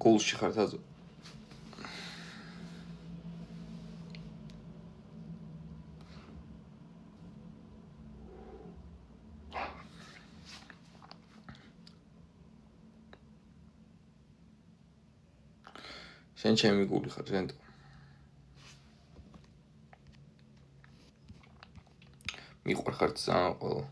გულში ხარ თაზო. შენ ჩემი გული ხარ ზენდო. მიყვარხარ ძალიან ყველა.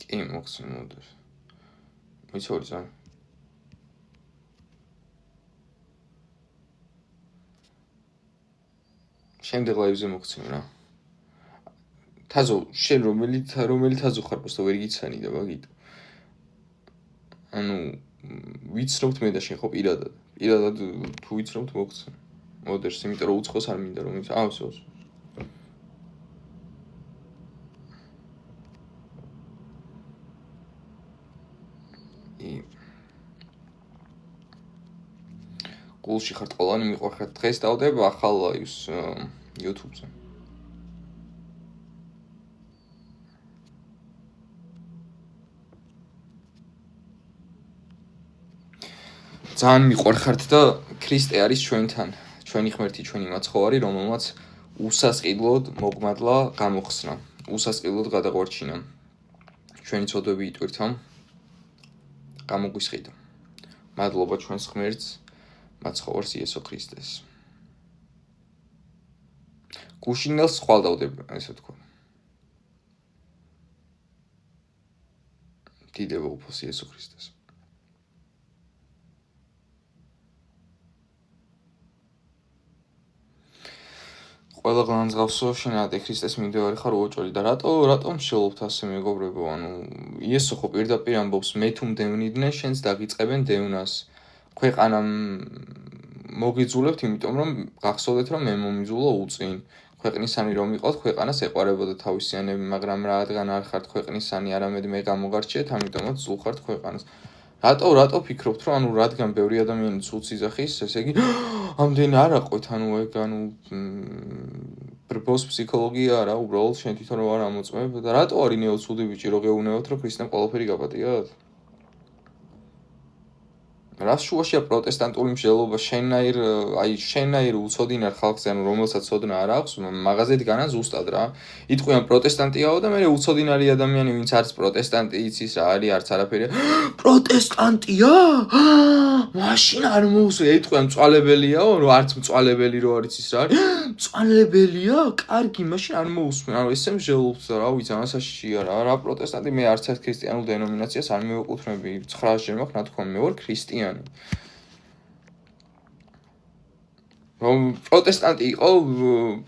კი მოხსენ მოდის. მიცოდი ძალიან. შემდეგ ლაივზე მოხსენ რა. თაზო შენ რომელი თაზო ხარ просто ვერ გიცანი და მაგით. ანუ ვიცნობთ მე და შენ ხო პირადად თუ ვიცნობთ მოხსენ. მოდერს, იმიტომ რომ უცხოს არ მინდა რომ ავსოს. გულში ხართ ყველანი მიყვარხართ. დღეს დავდებ ახალ ლაივს YouTube-ზე. ძალიან მიყვარხართ და ქრისტე არის ჩვენთან. ჩვენი ღმერთი, ჩვენი მაცხოვარი, რომელმაც უსასყიდლოდ მოგმადლა გამოხსნა. უსასყიდლოდ გადაგვარჩინა. ჩვენი ცოდვები იტვირთა. გამოგვისყიდა. მადლობა ჩვენს ღმერთს, მაცხოვარს იესო ქრისტეს. გუშინელს ხვალ დავდებ, ესე ვთქვა. დიდება უფალს იესო ქრისტეს. ყველა განსგავსო შენადე ქრისტეს მიმდევარი ხარ უოჭველი და რატომ შეულობთ ასე მეგობრებო, ანუ იესო ხო პირდაპირ ამბობს მე თუ მდევნიდნენ შენს დაგიწყებენ დევნას. ქვეყანამ მოგიძულებთ, იმიტომ რომ გახსოვდეთ რომ მე მომიძულო უწინ. ქვეყნისანი რომ იყავთ, ქვეყანას ეყარებოდა თავისიანები, მაგრამ რადგან არ ხართ ქვეყნისანი, არამედ მე გამოგარჩიეთ, ამიტომაც ზულხართ ქვეყანას. რატო ფიქრობთ რომ ანუ რადგან ბევრი ადამიანი ცუცი ზახის, ესე იგი ამდენი არ აყვეთ, ანუ ეგ ანუ ბრბოს ფსიქოლოგია არა, უბრალოდ შენ თვითონ რო არ ამოწმებ და რატო არის ნეოცუდი ბიჭი რო გეუნებათ რომ ქრისტემ ყველაფერი გაპატიათ? რას შუაშია პროტესტანტული მსჯელობა შენაირ უცოდინარ ხალხზე, ანუ რომელსაც ცოდნა არ აქვს, მაღაზიად განა ზუსტად რა. იტყვიან პროტესტანტიაო და მე უცოდინარი ადამიანი, ვინც არც პროტესტანტი იცის რა არის, არც არაფერია. პროტესტანტია? მაშინ არ მოусვია, იტყვიან მწვალებელიაო, რომ არც მწვალებელი რო არ იცის რა არის. მწვალებელია? კარგი, მაშინ არ მოусვია. ანუ ესე მსჯელობს რა ვიცი, ამასაშია რა პროტესტანტი, მე არც ერთ ქრისტიანულ დენომინაციას არ მევაკუთვნები. 9 ჯერ მაქვს ნათქვამი, მე ვარ ქრისტიანი. რომ პროტესტანტი იყო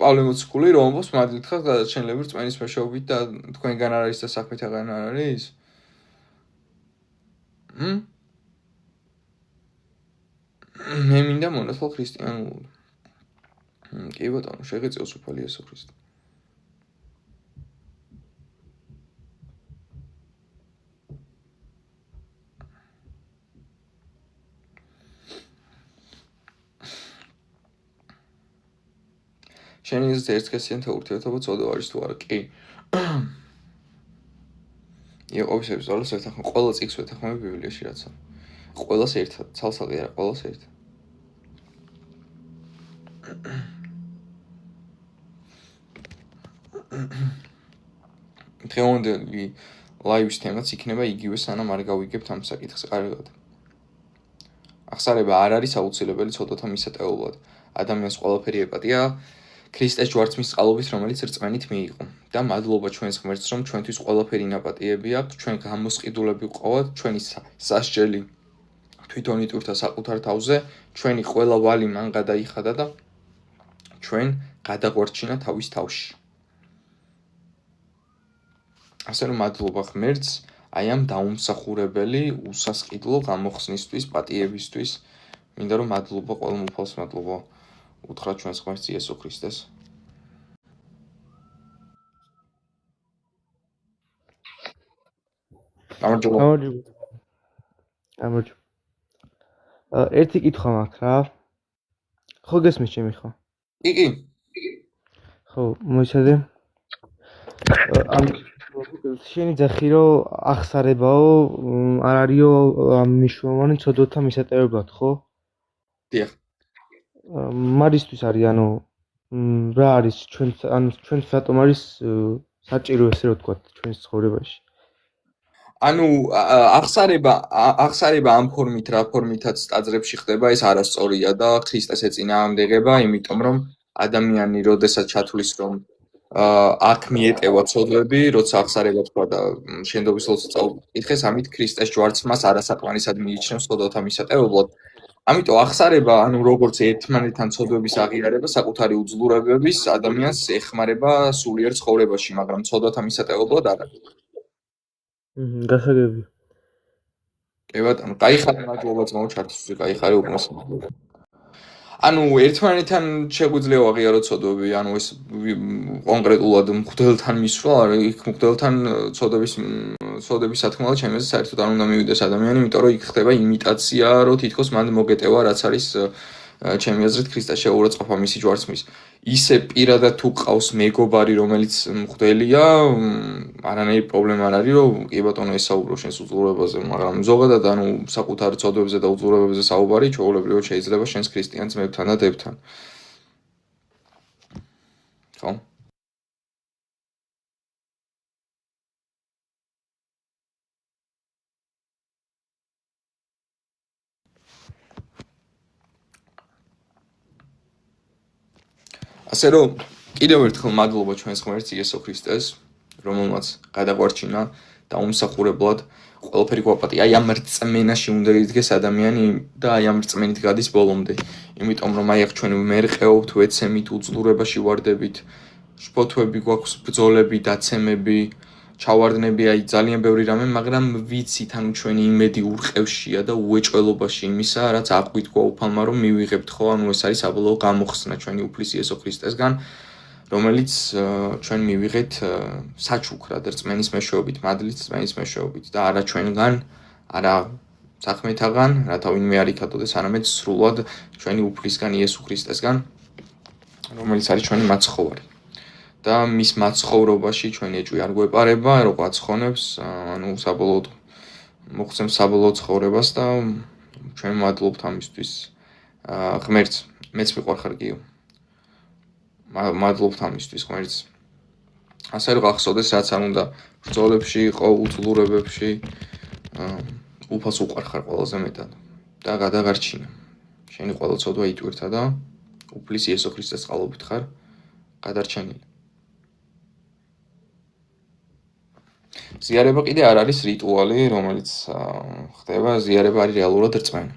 პავლე მოციქული, რომ ამბობს მადლით ხარ გადაჩენილები რწმენის მეშვეობით და თქვენგან არ არის და საქმეთაგან არ არის? მე მინდა მონათვალ ქრისტიანულად. კი ბატონო, შეგეწევს უფალი იესო ქრისტე. შენი ის ერთკესიანთა ურთიერთობა წოდო არის თუ არა? კი. იაკობისების ზოლოს ერთახმ ყველა წიგს ვეთახმები ბიბლიაში რაცა. ყველას ერთად, ცალსაღი არა, ყველას ერთად. დღევანდელი ლაივის თემაც იქნება იგივე, სანამ არ გავიგებთ ამ საკითხს კარგად. აღსარება არ არის აუცილებელი ცოდვათა მისატევებლად. ადამიანს ყველაფერი ეპატია ქრისტეს ჯვარცმის წყალობით, რომელიც რწმენით მიიღო. და მადლობა ჩვენს ღმერთს, რომ ჩვენთვის ყველაფერი ნაპატიები აქვს, ჩვენ გამოსყიდულები ვყავთ, ჩვენი სასჯელი თვითონ იტვირთა საკუთარ თავზე, ჩვენი ყველა ვალი მან გადაიხადა და ჩვენ გადაგვარჩინა თავის თავში. ასე რომ მადლობა ღმერთს აი ამ დაუმსახურებელი, უსასყიდლო გამოხსნისთვის, პატიებისთვის. მინდა რომ მადლობა ყველა უფალს, მადლობა უთხრა ჩვენს ღმერთს იესო ქრისტეს. გამარჯობა. ერთი კითხვა მაქვს რა. ხო გესმის ჩემი ხო? კი. ხო, მოიცადე. ამ შენი ძახი რომ ახსარებაო, არ არისო მნიშვნელოვანი ცოდვათა მისატევებლად, ხო? დიახ. მარისთვის არის, ანუ რა არის ჩვენს რატომ არის საჭირო ესე რომ ვთქვათ ჩვენს ცხოვრებაში? ანუ ახსარება ამ ფორმით, რა ფორმითაც ტაძრებში ხდება, ეს არასწორია და ქრისტეს ეწინააღმდეგება, იმიტომ რომ ადამიანი როდესაც ჩათვლის რომ აქ მიეტევა ცოდვები, როცა ახსარება თქვა და შენდობის ლოცვა წაუკითხეს, ამით ქრისტეს ჯვარცმას არასაყვანისად მიიჩნევს ცოდვათა მისატევებლად. ამიტომ ახსარება, ანუ როგორც ერთმანეთთან ცოდვების აღიარება, საკუთარი უძლურებების ადამიანს ეხმარება სულიერ ცხოვრებაში, მაგრამ ცოდვათა მისატევებლად არა. გასაგები. კი ბატონო, გაიხარე მადლობა მოუჩართოს, გაიხარე უკმას. ანუ ერთმანეთთან შეგვიძლია აღიაროთ ცოდვები, ანუ ეს კონკრეტულად მღვდელთან მისვლა, იქ მღვდელთან ცოდვების სათქმელად ჩემს საერთოდ არ უნდა მივიდეს ადამიანი, იმიტომ რომ იქ ხდება იმიტაცია, რომ თითქოს მან მოგეტევა რაც არის ჩემი აზრით ქრისტეს შეურაცხყოფა მისი ჯვარცმის. ისე პირადად თუ ყავს მეგობარი, რომელიც მღვდელია, არანაირი პრობლემა არ არის, რომ კი ბატონო ესაუბრო შენს უძლურებაზე, მაგრამ ზოგადად ანუ საკუთარ ცოდვებზე და უძლურებებზე საუბარი ჩვეულებრივად შეიძლება შენს ქრისტიან ძმებთან და დებთან. ხო? ასე რომ კიდევ ერთხელ მადლობა ჩვენს ღმერთს იესო ქრისტეს, რომელმაც გადაგვარჩინა და უმსახურებლად ყველაფერი გვაპატია. აი ამ რწმენაში უნდა იდგეს ადამიანი და აი ამ რწმენით გადის ბოლომდე. იმიტომ რომ აი ახ ჩვენ მერყეობთ, ვეცემით, უძლურებაში ვარდებით, შფოთვები გვაქვს, ბრძოლები, დაცემები, ჩავარდნები, აი ძალიან ბევრი რამე, მაგრამ ვიცით, ანუ ჩვენი იმედი ურყევშია და უეჭველობაში იმისა, რაც აღვიდგვა უფალმა რომ მივიღებთ, ხო? ანუ ეს არის საბოლოო გამოხსნა ჩვენი უფლის იესო ქრისტესგან, რომელიც ჩვენ მივიღეთ საჩუქრად რწმენის მეშვეობით, მადლით რწმენის მეშვეობით და არა ჩვენგან, არა საქმეთაგან, რათა ვინმე არ იკადოდეს, არამედ სრულად ჩვენი უფლისგან იესო ქრისტესგან, რომელიც არის ჩვენი მაცხოვარი. და მის მაცხოვრობაში ჩვენი ეჭვი არ გვეპარება, რო გაცხონებს, ანუ საბოლოოდ მოხსენს საბოლოო ცხოვრებას და ჩვენ მადლობთ ამისთვის ღმერთს. მეც მიყვარხარ გიო. მადლობთ ამისთვის ღმერთს. ასე რომ გახსოვდეს, რაც არ უნდა ბრძოლებში იყო, უძლურებებში, უფალს უყვარხარ ყველაზე მეტად და გადაღარჩინა. შენი ყველა ცოდვა იტვირთა და უფლის იესო ქრისტეს წყალობით ხარ გადარჩენილი. ზიარება კიდე არ არის რიტუალი, რომელიც ხდება, ზიარება არის რეალურად რწმენა.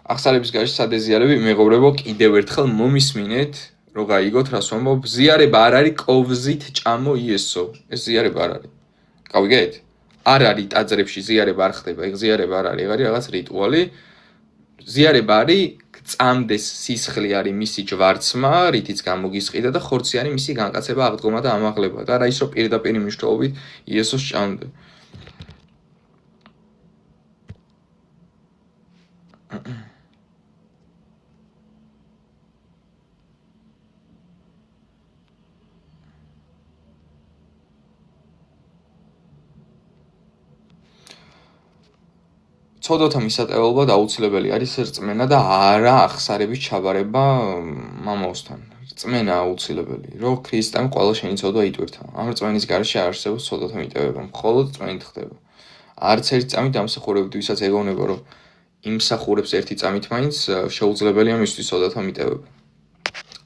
ახსარების გარეშე სადეზიარები მეგობრებო, კიდევ ერთხელ მომისმინეთ, რომ გაიგოთ რას ვამბობ, ზიარება არ არის კოვზით ჭამო იესო. ეს ზიარება არ არის. გავიგეთ? არ არის ტაძრებში ზიარება არ ხდება, ეგ ზიარება არ არის, ეგ არის რაღაც რიტუალი. ზიარება არის წამდეს სისხლი არის მისი ჯვარცმა, რითიც გამოგისყიდა და ხორცი არის მისი განკაცება, აღდგომა და ამაღლება. და არა ის რომ პირდაპირ მნიშვნელობით იესოს ჭამდე. ცოდვათა მისატევებლად აუცილებელი არის რწმენა და არა ახსარების ჩაბარება მამაოსთან. რწმენა აუცილებელი, რომ ქრისტემ ყველა შენი ცოდვა იტვირთა. ამ რწმენის გარეშე არ არსებობს ცოდვათა მიტევება, მხოლოდ რწმენით ხდება. არც ერთი წამით დამსახურებით, ვისაც ეგონება, რომ იმსახურებს ერთი წამით მაინც შეუძლებელია მისთვის ცოდვათა მიტევება.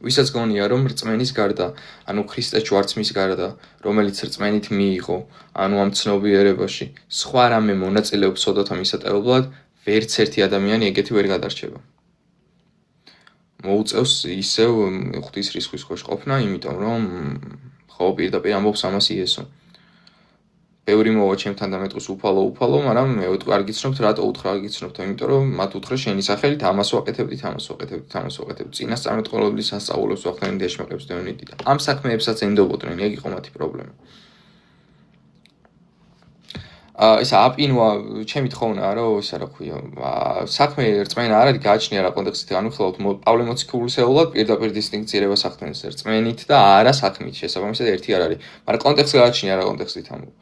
ვისაც გონია რომ რწმენის გარდა, ანუ ქრისტეს ჯვარცმის გარდა, რომელიც რწმენით მიიღო, ანუ ამ ცნობიერებაში, სხვა რამე მონაწილეობს ცოდვათა მისატევებლად, ვერც ერთი ადამიანი ეგეთი ვერ გადარჩება. მოუწევს ისევ ღვთის რისხვის ქვეშ ყოფნა, იმიტომ რომ ხო პირდაპირ ამბობს ამას იესო. ბევრი მოვა ჩემთან და მეტყვის უფალო, მაგრამ მე ვიტყვი არ გიცნობთ, რატო უთხრა, არ გიცნობთ, იმიტომ რომ მათ უთხრა შენი სახელით ამას ვაკეთებდით. წინასწარმეტყველებლის სასწაულებს ვახდენენ დეშმაკებს დევნიდი და ამ საქმეებსაც ენდობოდნენ, ეგ იყო მათი პრობლემა. ეს აპინვა ჩემი თხოვნა რა, ისა რა ქვია. საქმე რწმენა არ არის გააჩნია რა კონტექსტით, განვიხილავთ პავლე მოციქულისეულად პირდაპირ დისტინქცირებას ახდენს რწმენით და არა საქმით, შესაბამისად ერთი არ არის, მაგრამ კონტექსტი გააჩნია რა კონტექსტით ამბობ.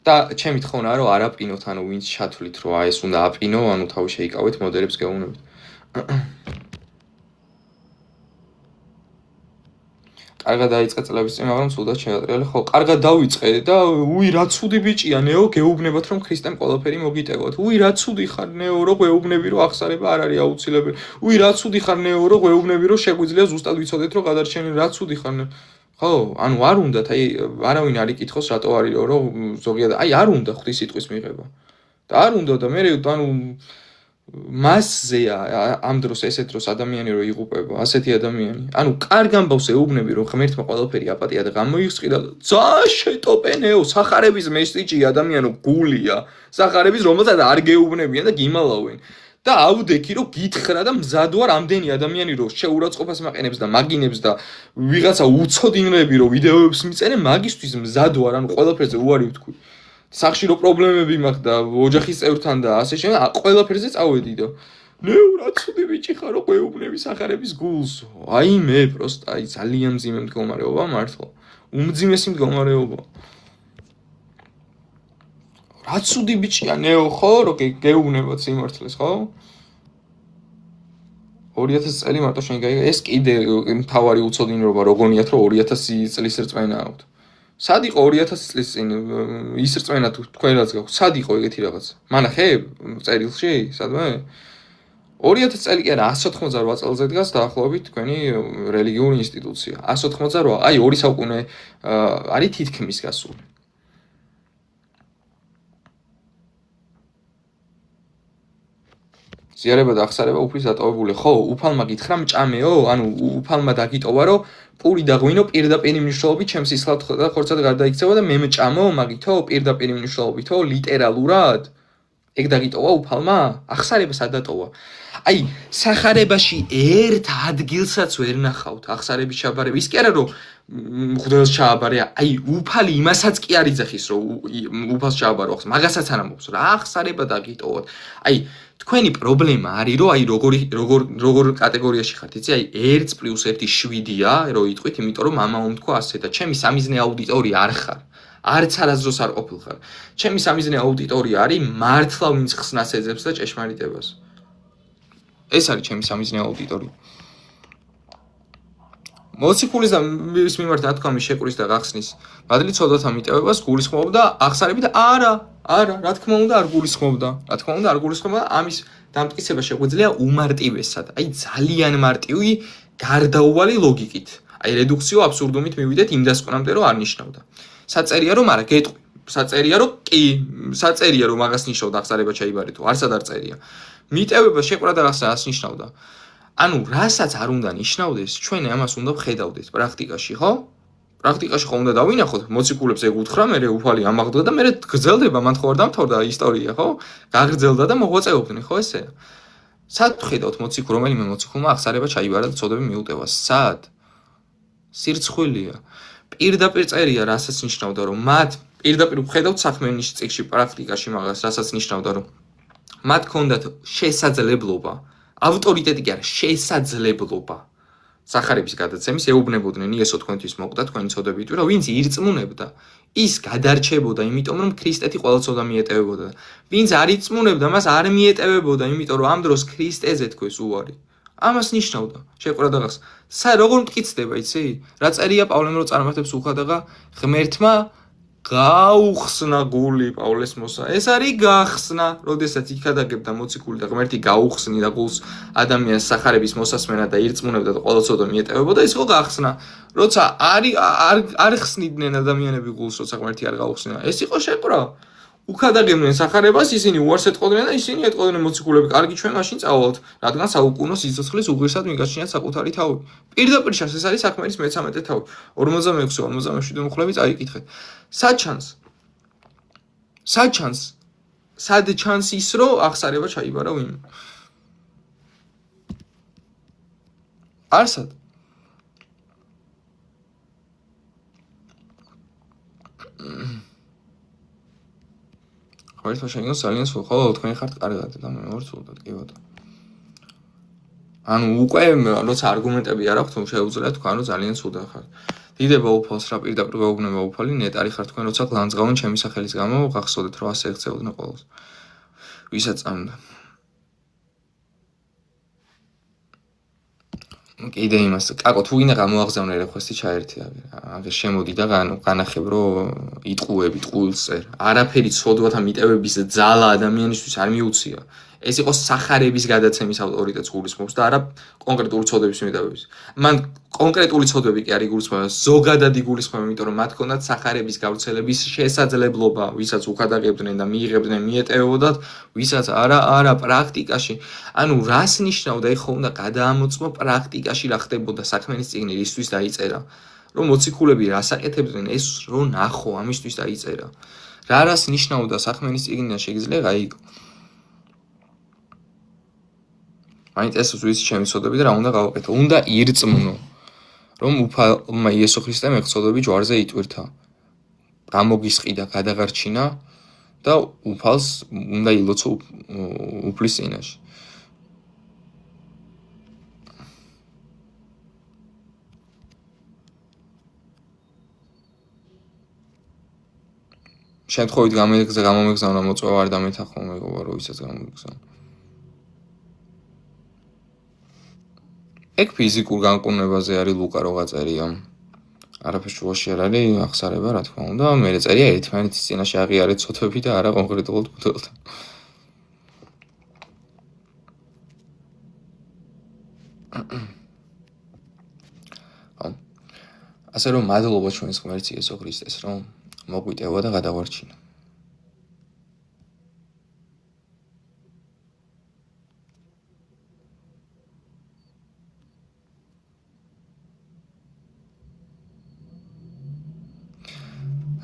და ჩემი თხოვნა რომ არ აპინოთ, ანუ ვინც ჩათვლით რომ ეს უნდა აპინო, ანუ თავი შეიკავეთ მოდელებს გეუბნებით. კარგად დაიწყე წლების წინ, მაგრამ სულაც შეატრიალე. ხო, კარგად დავიწყე და რა ცუდი ბიჭია ნეო, გეუბნებათ რომ ქრისტემ ყველაფერი მოგიტევოთ. რა ცუდი ხარ ნეო, რომ გეუბნები რომ აღსარება არ არის აუცილებელი. რა ცუდი ხარ ნეო, რომ გეუბნები რომ შეგვიძლია ზუსტად ვიცოდეთ რომ გადარჩენილი რა ცუდი ხარ ნეო. ხო, ანუ არ უნდათ, არავინ არ იკითხოს რატო არის რომ ზოგადად, არ უნდა ღვთის სიტყვის მიღება. და არ უნდა და მე ანუ მასზეა ამ დროს ესეთ დროს ადამიანი რო იღუპება, ასეთი ადამიანი. ანუ კარგ ამბავს ეუბნები რომ ღმერთმა ყველაფერი აპატია და გამოიხსყიდა და ძალიან შეტოპენეო, სახარების მესიჯი ადამიანო გულია. სახარების რომელსაც არ გეუბნებიან და გიმალავენ. და ავდექი რომ გითხრა და მზად ვარ ამდენი ადამიანი რომ შეურაცხყოფას მაყენებს და მაგინებს და ვიღაცა უცოდინრები რომ ვიდეოებს მიწერენ, მაგისთვის მზად ვარ, ანუ ყველაფერზე უარი ვთქვი. სახში რო პრობლემები მაქვს და ოჯახის წევრთან და ასე შემდეგ, ყველაფერზე წავედი და ნეო რა ცუდი ბიჭი ხარ რო გეუბნები სახარების გულს. მე პროსტა ძალიან მძიმე მდგომარეობა მართლა. უმძიმესი მდგომარეობა. რა ცუდი ბიჭია ნეო ხო რო გეუბნებოთ სიმართლეს ხო? 2000 წელი მარტო შენ გაიგე, ეს კიდე მთავარი უცოდინრობა როგორიათ რომ 2000 წლის რწმენა აქვთ. სად იყო 2000 წლის წინ ის რწმენა თუ თქვენ რაც გაქვთ, სად იყო ეგეთი რაღაც? მანახე წერილში, სადმე? 2000 წელი კი არა, 188 წელზე დგას დაახლოებით თქვენი რელიგიური ინსტიტუცია. 188, 2 საუკუნე არის თითქმის გასული. ზიარება და აღსარება უფლის დატოვებული. ხო, უფალმა გითხრა მჭამეო, ანუ უფალმა დაგიტოვა რომ პური დაღვინო პირდაპირ მნიშვნელობით ჩემს ისლავ და ხორცად გარდაიქცევა და მე მჭამო მაგითო პირდაპირ მნიშვნელობითო ლიტერალურად. ეგ დაგიტოვა უფალმა? აღსარება სად დატოვა? სახარებაში ერთ ადგილსაც ვერ ნახავთ აღსარების ჩაბარება. ის კი არა რომ მღვდელს ჩააბარია, უფალი იმასაც კი არ იძახის რომ უფალს ჩააბარო, მაგასაც არ ამბობს რა აღსარება დაგიტოვოთ. თქვენი პრობლემა არის რომ როგორ კატეგორიაში ხართ, იცი? 1 + 1 7-ია, რო იტყვით, იმიტომ რომ მამაომ თქვა ასე და ჩემი სამიზნე აუდიტორია არ ხარ. არც არასდროს არ ყოფილხარ. ჩემი სამიზნე აუდიტორია არის მართლა ვინც ხსნას ეძებს და ჭეშმარიტებას. ეს არის ჩემი სამიზნე აუდიტორია. მოციქულის და მის მიმართ ნათქვამის შეკვრის და გახსნის მადლი ცოდვათა მიტევებას გულისხმობდა აღსარებით? არა, რა თქმა უნდა არ გულისხმობდა. ამის დამტკიცება შეგვიძლია უმარტივესად, ძალიან მარტივი გარდაუვალი ლოგიკით. რედუქციო აბსურდუმით მივიდეთ იმ დასკვნამდე რომ არ ნიშნავდა. საწერია რომ არა, გეტყვი. საწერია რომ კი, საწერია რომ მაგას ნიშნავდა აღსარება ჩაიბარეთო, არსად არ წერია. მიტევება შეკვრა და რას ნიშნავდა. ანუ რასაც არ უნდა ნიშნავდეს, ჩვენ ამას უნდა ვხედავდეთ პრაქტიკაში, ხო? პრაქტიკაში ხო უნდა დავინახოთ, მოციქულებს ეგ უთხრა, მე უფალი ამაღდგა და მე გრძელდება, მან ხო არ დამთავრდა ისტორია, ხო? გაგრძელდა და მოღვაწეობდნენ, ხო ესეა? სად ვხედავთ მოციქულ, რომელიმე მოციქულმა აღსარება ჩაიბარა და წოდები მიუტევა? სად? სირცხვილია. პირდაპირ წერია, რასაც ნიშნავდა, რომ მათ პირდაპირ ვხედავთ საქმენის წიგნში, პრაქტიკაში მაგას, რასაც ნიშნავდა, რომ მათ ჰქონდათ შესაძლებლობა, ავტორიტეტი კი არა, შესაძლებლობა სახარების გადაცემის, ეუბნებოდნენ იესო თქვენთვის მოკვდა, თქვენი ცოდებით, რომ ვინც ირწმუნებდა, ის გადარჩებოდა, იმიტომ რომ ქრისტეთი ყველა ცოდა მიეტევებოდა. ვინც არ ირწმუნებდა, მას არ მიეტევებოდა, იმიტომ რომ ამ დროს ქრისტეზე თქვეს უარი. ამას ნიშნავდა, შეკვრა და გახსნა. როგორ მტკიცდება, იცი? რა წერია პავლემ რო წარმართებს უხადაღა, ღმერთმა გაუხსნა გული პავლეს მოსა. ეს არის გახსნა, როდესაც იქადაგებდა მოციქული და ღმერთი გაუხსნიდა გულს ადამიანს სახარების მოსასმენად და ირწმუნებდა და ყოველწოდო მიეტევებოდა, ის იყო გახსნა. როცა არ ხსნიდნენ ადამიანები გულს, როცა ღმერთი არ გაუხსნიდა, ეს იყო შეკვრა. უქადაგებდნენ სახარებას, ისინი უარს ეტყოდნენ და ისინი ეტყოდნენ მოციქულები, კარგი ჩვენ მაშინ წავალთ, რადგან საუკუნო სიცოცხლის უღირსად მიგაჩნიათ საკუთარი თავი. პირდაპირ ჩანს, ეს არის საქმეების მე-13 თავი. 46-47 მუხლები წაიკითხეთ. სად ჩანს? სად ჩანს ის, რომ აღსარება ჩაიბარა ვინმე. არსად. ხმერთმა შეგნოს ძალიან სულ, ხო, თქვენ ხართ კარგად და მე ვარ სულდად, კი ბატონო. ანუ უკვე როცა არგუმენტები არ აქვს, შეუძლიათ თქვენ რომ ძალიან სულდად ხართ. დიდება უფალს რა პირდაპირ გაუგნება უფალი, ნეტარი ხარ თქვენ როცა გლანძღავენ ჩემი სახელის გამო, გახსოვდეთ რომ ასე ეხწეოდნენ ყოველს. ვისაც წამდა. კიდე იმას, კაკო თუ გინდა გამოაღზავნე რეკვესტი ჩაერთი აგერ შემოდი და განახებ რომ იტყუები ტყუილს წერ. არაფერი ცოდვათა მიტევების ძალა ადამიანისთვის არ მიუცია. ეს იყო სახარების გადაცემის ავტორიტეტს გულისხმობს და არა კონკრეტული ცოდვების მიტევების. მან კონკრეტული ცოდვები კი არ იგულისხმება, ზოგადად იგულისხმება, იმიტომ რომ მათ ჰქონდათ სახარების გავრცელების შესაძლებლობა, ვისაც უხადაგებდნენ და მიიღებდნენ, მიეტევებოდათ, ვისაც არა პრაქტიკაში. ანუ რას ნიშნავდა ეხლა უნდა გადაამოწმო პრაქტიკაში რა ხდებოდა საქმენის წიგნი ისთვის დაიწერა. რომ მოციქულები რასაკეთებდნენ ეს რო ნახო, ამისთვის დაიწერა. რას ნიშნავდა საქმენის წიგნიდან შეგიძლია გაიგო. მაინტერესებს ვიცი ჩემი ცოდვები და რა უნდა გავაკეთო. უნდა ირწმუნო, რომ უფალმა იესო ქრისტემ ეხწოდები ჯვარზე იტვირთა. გამოგისყიდა, გადაღარჩინა და უფალს უნდა ილოცო უფლის წინაშე. შემთხვევით გამომეგზავნა მოწვევა არ დამეთანხმა მეგობრებო, რომ ვისაც გამომეგზავნა. ეგ ფიზიკურ განკურნებაზე არის ლუკა როგორ წერია. არაფერს შუაში არ არის აღსარება, რა თქმა უნდა, მე წერია ერთმანეთის წინაშე აღიარეთ ცოდვები და არა კონკრეტულად ბუთელთან. ასე რომ მადლობა ჩვენს ღმერთს იესო ქრისტეს, რომ მოგვიტევა და გადავარჩინა.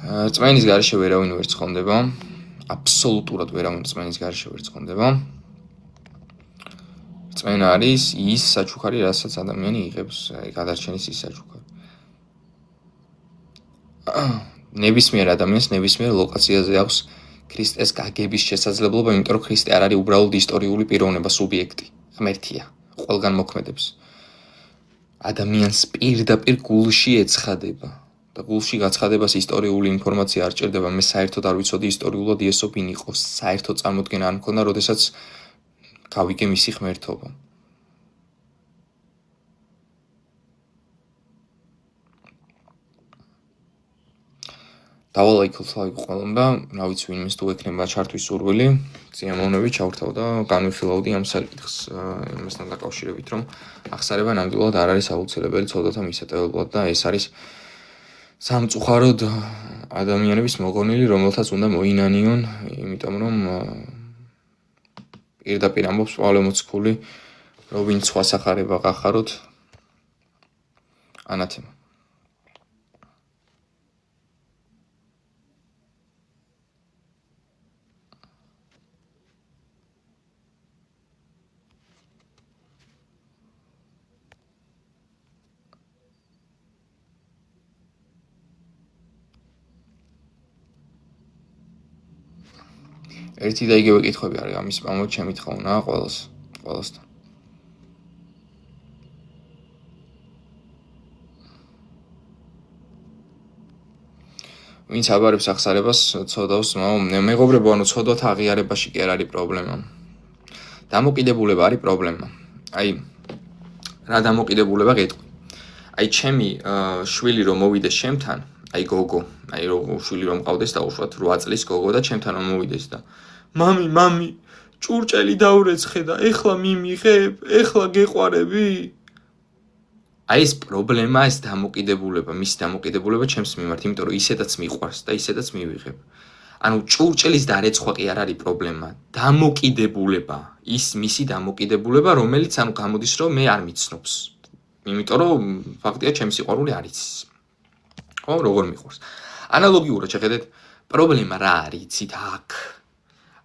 წმენის გარეშე ვერავინ ვერ ცხონდება, აბსოლუტურად ვერავინ წმენის გარეშე ვერ ცხონდება. წმენა არის ის საჩუქარი, რასაც ადამიანი იღებს, გადარჩენის ის საჩუქარი. ნებისმიერ ადამიანს ნებისმიერ ლოკაციაზე აქვს ქრისტეს გაგების შესაძლებლობა, იმიტომ რომ ქრისტე არ არის უბრალოდ ისტორიული პიროვნება, სუბიექტი, ღმერთია, ყველგან მოქმედებს. ადამიანს პირდაპირ გულში ეცხადება. და გულში გაცხადებას ისტორიული ინფორმაცია არ ჭირდება, მე საერთოდ არ ვიცოდი ისტორიულად იესო ვინ იყო, საერთოდ წარმოდგენა არ მქონდა, როდესაც გავიგე მისი ღმერთობა. დავალაიქოთ ყველამ და რა ვიცი ვინმეს თუ ექნება ჩართვის სურვილი, წიამოვნები ჩავრთავ და განვიხილავდი ამ საკითხს იმასთან დაკავშირებით, რომ აღსარება ნამდვილად არ არის აუცილებელი ცოდვათა მისატევებლად და ეს არის სამწუხაროდ ადამიანების მოგონილი, რომელთაც უნდა მოინანიონ, იმიტომ რომ პირდაპირ ამბობს პავლე მოციქული, რომ ვინც სხვა სახარება გახაროთ, ანათემა. ერთი და იგივე კითხვები არის ამის პამოთ შემითხოვნა ყველასთან. ვინც აბარებს აღსარებას ცოდავს, მეგობრებო, ანუ ცოდვათა აღიარებაში კი არ არის პრობლემა. დამოკიდებულება არის პრობლემა. აი, რა დამოკიდებულება გეტყვი. აი, ჩემი შვილი რომ მოვიდეს ჩემთან, აი გოგო, აი რომ შვილი რომ მყავდეს და უშუალოდ 8 წლის გოგო და ჩემთან რომ მოვიდეს და მამი, ჭურჭელი დაურეცხე და ეხლა მიმიღებ, ეხლა გეყვარები? აი ეს პრობლემა, ეს დამოკიდებულება, მისი დამოკიდებულება ჩემს მიმართ, იმიტომ რომ ისედაც მიყვარს და ისედაც მივიღებ. ანუ ჭურჭელის დარეცხვა კი არ არის პრობლემა, დამოკიდებულება, ის მისი დამოკიდებულება, რომელიც ანუ გამოდის რომ მე არ მიცნობს. იმიტომ რომ ფაქტია ჩემს სიყვარული არ იცის. ხო, როგორ მიყვარს. ანალოგიურად შეხედეთ, პრობლემა რა არის, იცით,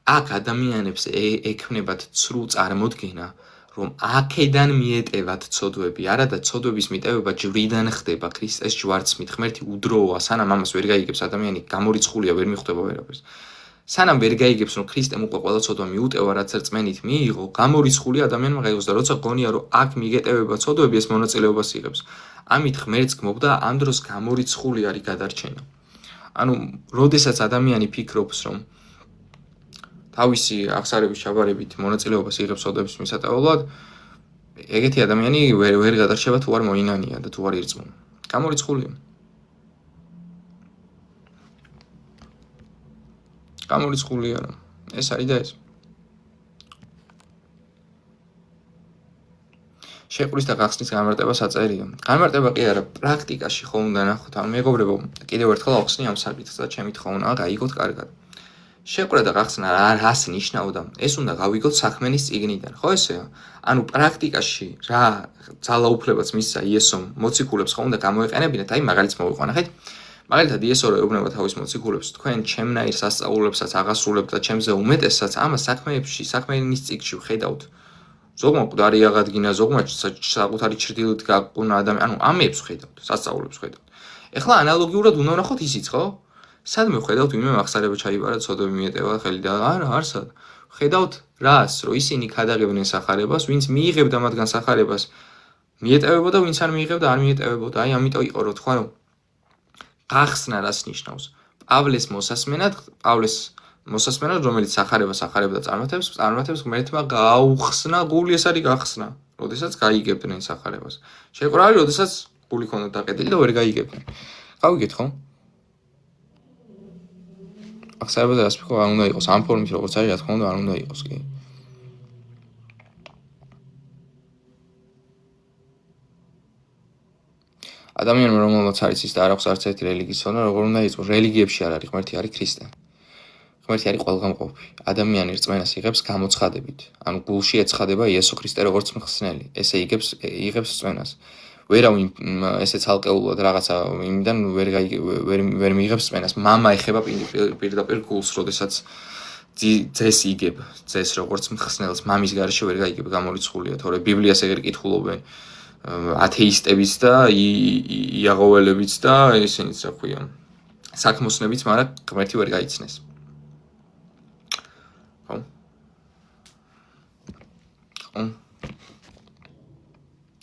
აქ ადამიანებს ექმნებათ ცრუ წარმოდგენა, რომ აქედან მიეტევათ ცოდვები, არა და ცოდვების მიტევება ჯვრიდან ხდება ქრისტეს ჯვარცმით, ღმერთი უდროა, სანამ ამას ვერ გაიგებს ადამიანი, გამორიცხულია, ვერ მიხვდება ვერაფერს. სანამ ვერ გაიგებს, რომ ქრისტემ უკვე ყველა ცოდვა მიუტევა, რაც რწმენით მიიღო, გამორიცხული ადამიანმა გაიგოს და როცა გონია, რომ აქ მიგეტევება ცოდვები, ეს მონაწილეობას იღებს. ამით ღმერთს გმობდა, ამ დროს გამორიცხული არის გადარჩენა. ანუ, როდესაც ადამიანი ფიქრობს, რომ თავისი აღსარების ჩაბარებით მონაწილეობას იღებს ცოდვების მისატევებლად, ეგეთი ადამიანი ვერ გადარჩება თუ არ მოინანია და თუ არ ირწმუნა. გამორიცხულია. გამორიცხულია რა. ეს არის და ეს. შეყრის და გახსნის განმარტება საწერია. განმარტება კი არა, პრაქტიკაში ხო უნდა ნახოთ. ანუ მეგობრებო, კიდევ ერთხელ ავხსნი ამ საკითხს და ჩემი თხოვნა გაიგოთ კარგად. შეყრა და გახსნა რას ნიშნავდა? ეს უნდა გავიგოთ საქმენის წიგნიდან, ხო ესეა? ანუ პრაქტიკაში რა ძალაუფლებაც მისცა იესომ მოციქულებს ხო უნდა გამოეყენებინათ? აი მაგალითს მოვიყვან, ნახეთ. მაგალითად იესო რო ეუბნება თავის მოციქულებს, თქვენ ჩემნაირ სასწაულებსაც აღასრულებთ და ჩემზე უმეტესაც, ამას საქმენის წიგნში ვხედავთ. ზოგმა მკვდარი აღადგინა, ზოგმა საკუთარი ჩრდილით გაყუნა ადამიანი, ანუ ამებს ვხედავთ, სასწაულებს ვხედავთ. ეხლა ანალოგიურად უნდა ვნახოთ ისიც, ხო? სადმე ვხედავთ, ვინმე აღსარება ჩაიბარა, ცოდვები მიეტევა ხელი და არა, არსად. ვხედავთ რას, რომ ისინი ქადაგებდნენ სახარებას, ვინც მიიღებდა მათგან სახარებას, მიეტევებოდა, ვინც არ მიიღებდა, არ მიეტევებოდა. აი, ამიტომ იყო რო თქვა, რომ გახსნა რას ნიშნავს? პავლეს მოსასმენად, რომელიც სახარებას ახარებდა წარმართებს ღმერთმა გაუხსნა გული, ეს არის გახსნა, როდესაც გაიგებდნენ სახარებას. შეყრა არის, როდესაც გული ქონდათ დაყედილი და ვერ გაიგებდნენ. გავიგეთ ხო? აღსარებაზე რას ვიქო, არ უნდა იყოს ამ ფორმით, როგორც არის, რა თქმა უნდა, არ უნდა იყოს კი. ადამიანმა რომელმაც არის ის და არ აქვს არც ერთი რელიგიის ცოდნა, როგორ უნდა იყოს? რელიგიებში არ არის, ღმერთი არის ქრისტე. ღმერთი არის ყველგამყოფი. ადამიანი რწმენას იღებს გამოცხადებით. ანუ გულში ეცხადება იესო ქრისტე როგორც მხსნელი. ესე იღებს რწმენას. ვერავინ ესე ცალკეულად რაღაცა იმიდან ვერ მიიღებს რწმენას. მამა ეხება პირდაპირ გულს, როდესაც ძეს იგებ, ძეს როგორც მხსნელს, მამის გარეშე ვერ გაიგებ, გამორიცხულია, თორე ბიბლიას ეგრე კითხულობენ ათეისტებიც და იაღოველებიც და ესენიც რა ქვია, საქმოსნებიც, მაგრამ ღმერთი ვერ გაიცნეს. ხო?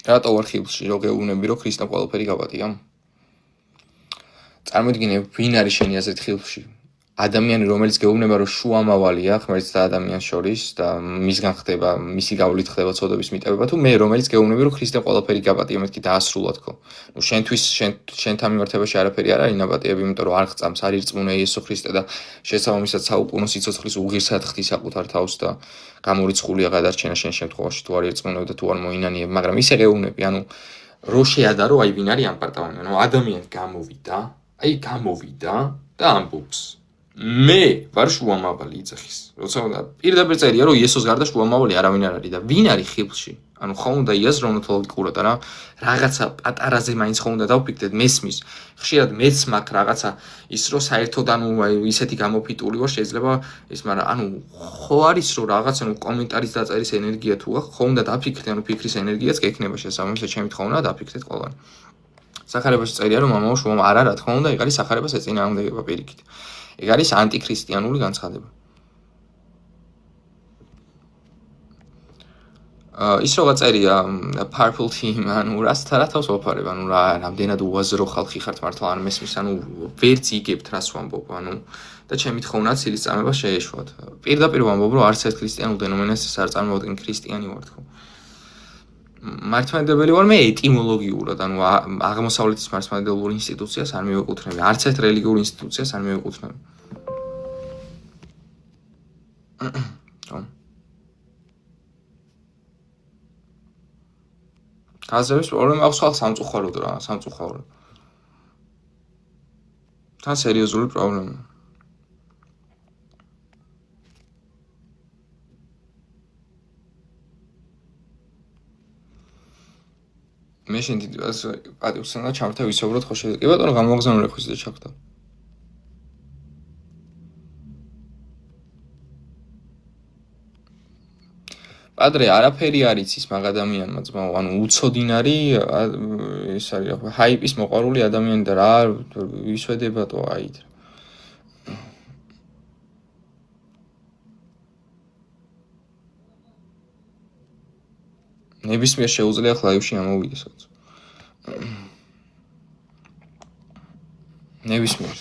რატო ვარ ხილში, რო გეუბნები, რომ ქრისტემ ყველაფერი გაბატია? წარმოიდგინე, ვინ არის შენი აზრით ხილში? ადამიანი, რომელიც გეუბნება, რომ შუამავალია ღმერთს და ადამიანს შორის და მისგან ხდება, მისი გავლით ხდება ცოდვების მიტევება, თუ მე, რომელიც გეუბნები, რომ ქრისტემ ყველაფერი გაბატია, მეთქი დაასრულა თქო. ნუ შენთვის შენთან მიმართებაში არაფერი არ არის ნაბატიები, იმიტომ რომ არ ხწამს, არ ირწმუნა იესო ქრისტე და შესაბამისად საუკუნო სიცოცხლის უღირსად ხდის საკუთარ თავს და გამორიცხულია გადარჩენა შენ შემთხვევაში თუ არ ირწმუნებ და თუ არ მოინანიებ, მაგრამ ისე გეუბნები, ანუ რო შეადარო, აი ვინ არის ამ პარტავანი, ანუ ადამიანი გამოვიდა და ამბობს მე ვარ შუამავალი იძახის. როცა უნდა პირდაპირ წერია, რომ იესოს გარდა შუამავალი არავინ არ არის და ვინ არის ხილში? ანუ ხო უნდა იაზროვნოთ ლოგიკურად, არა? რაღაცა პატარაზე მაინც ხო უნდა დავფიქრდეთ, მესმის. ხშირად მეც მაქვს რაღაცა ის რომ საერთოდ ანუ ისეთი გამოფიტული ვარ, შეიძლება ის, მაგრამ ანუ ხო არის რომ რაღაცა ნუ კომენტარის დაწერის ენერგია თუ აქვს, ხო უნდა დაფიქრდეთ, ანუ ფიქრის ენერგიაც გექნება შესაბამისად, ჩემი თხოვნა დაფიქრდეთ ყველანი. სახარებაში წერია, რომ მამაო შუამავალი, არა რა თქმა უნდა, ეგ არის სახარებას ეწინააღმდეგება პირიქით. ეგ არის ანტიქრისტიანული განცხადება. ის როგორ წერია Purple Team, ანუ რა თავს ვაფარებ, ანუ რამდენად უაზრო ხალხი ხართ მართლა არ მესმის, ანუ ვერც იგებთ რას ვამბობ, ანუ და ჩემი თხოვნა ცილის წამება შეეშვათ. პირდაპირ ვამბობ, რომ არც ერთ ქრისტიანულ დენომინაციას არ წარმოვადგენ, ქრისტიანი ვარ თქო. მართლმადიდებელი ვარ მე ეტიმოლოგიურად, ანუ აღმოსავლეთის მართლმადიდებლურ ინსტიტუციას არ მივეკუთვნები, არც ერთ რელიგიურ ინსტიტუციას არ მივეკუთვნები. გაზრების პრობლემა აქვს ხალხს სამწუხაროდ რა, სამწუხაროდ. თან სერიოზული პრობლემა. მე შენ პატივს უნდა ჩამრთავ ისებრად ხო შეიძლება. კი ბატონო, გამოგზავნე ხვის და ჩაგდავ. პადრე არაფერი არ იცის მაგ ადამიანმა ძმაო, ანუ უცოდინარი ეს არის რა ჰაიპის მოყვარული ადამიანი და რა ვისვედებათო აით. ნებისმიერ შეუძლია ლაივში ამოვიდეს. ნებისმიერ.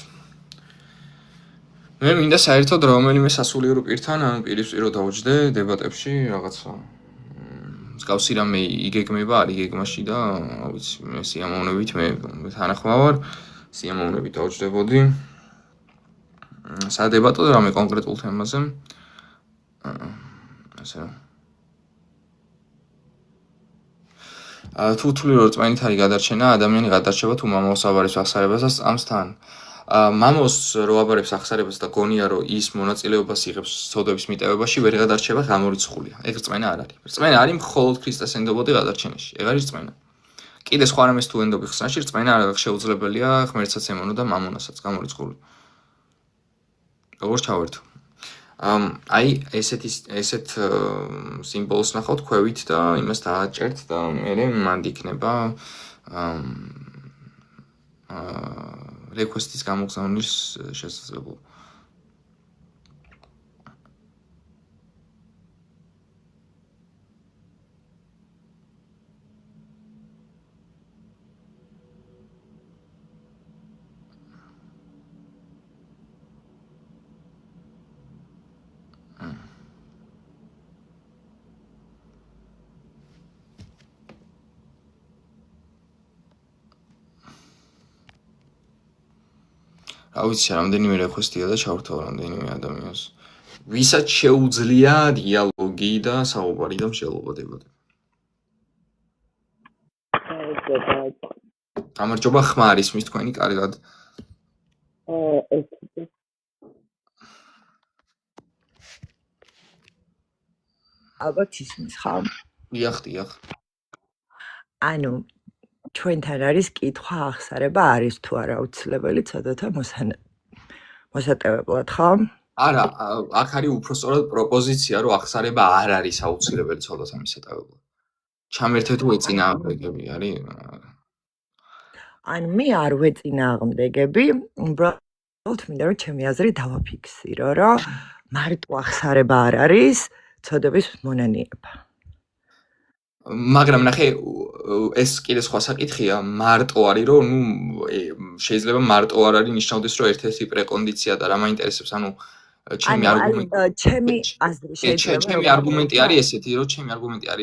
მე მინდა საერთოდ რომელიმე სასულიერო პირთან, ანუ პირისპირო დავჯდე დებატებში რაღაცა. მსგავსი რამე იგეგმება, არ იგეგმაში და ვიცი, მე სიამოვნებით მე თანახმა ვარ, სიამოვნებით დავჯდებოდი. სადებატო რამე კონკრეტულ თემაზე. ასე თუ თვლი რომ რწმენით არის გადარჩენა, ადამიანი გადარჩება თუ მამაოს აბარებს აღსარებას და სწამს თან. მამაოს რო აბარებს აღსარებას და გონია რომ ის მონაწილეობას იღებს ცოდვების მიტევებაში, ვერ გადარჩება, გამორიცხულია. ეგ რწმენა არ არის. რწმენა არის მხოლოდ ქრისტეს ენდობოდი გადარჩენაში. ეგ არის რწმენა. კიდე სხვა რამეს თუ ენდობი ხსნაში, რწმენა არ შეუძლებელია ღმერთსაც ემონო და მამონასაც გამორიცხული. როგორ ჩავერთო? აი ესეთ სიმბოლოს ნახავთ ქვევით და იმას დააჭერთ და მე მანდ იქნება request-ის გამოგზავნის შესაძლებლობა. რა ვიცი, რამდენიმე request-ია და ჩავრთავ რამდენიმე ადამიანს. ვისაც შეუძლია დიალოგი და საუბარი და მსჯელობადებოდი. გამარჯობა, ხმა არის მის თქვენი კარგად. ალბათ ისმის ხომ? დიახ. ანუ ჩვენთან არის კითხვა ახსარება არის თუ არა აუცილებელი ცოდვათა მოსატევებლად ხომ? არა, აქ არის უпростоრად პროპოზიცია, რომ ახსარება არ არის აუცილებელი ცოდვათა მისატევებლად. ჩამერთვეთ უეწინააღმდეგები არის. ან მე არ ვეწინააღმდეგები, უბრალოდ მინდა რომ ჩემი აზრი დავაფიქსირო, რომ მარტო ახსარება არ არის ცოდვების მონანიება. მაგრამ ნახე, ეს კიდე სხვა საკითხია, მარტო არის, რომ შეიძლება მარტო არ არის ნიშნავდეს, რომ ერთ-ერთი პრეკონდიცია და რა მაინტერესებს, ანუ ჩემი არგუმენტი არის ესეთი,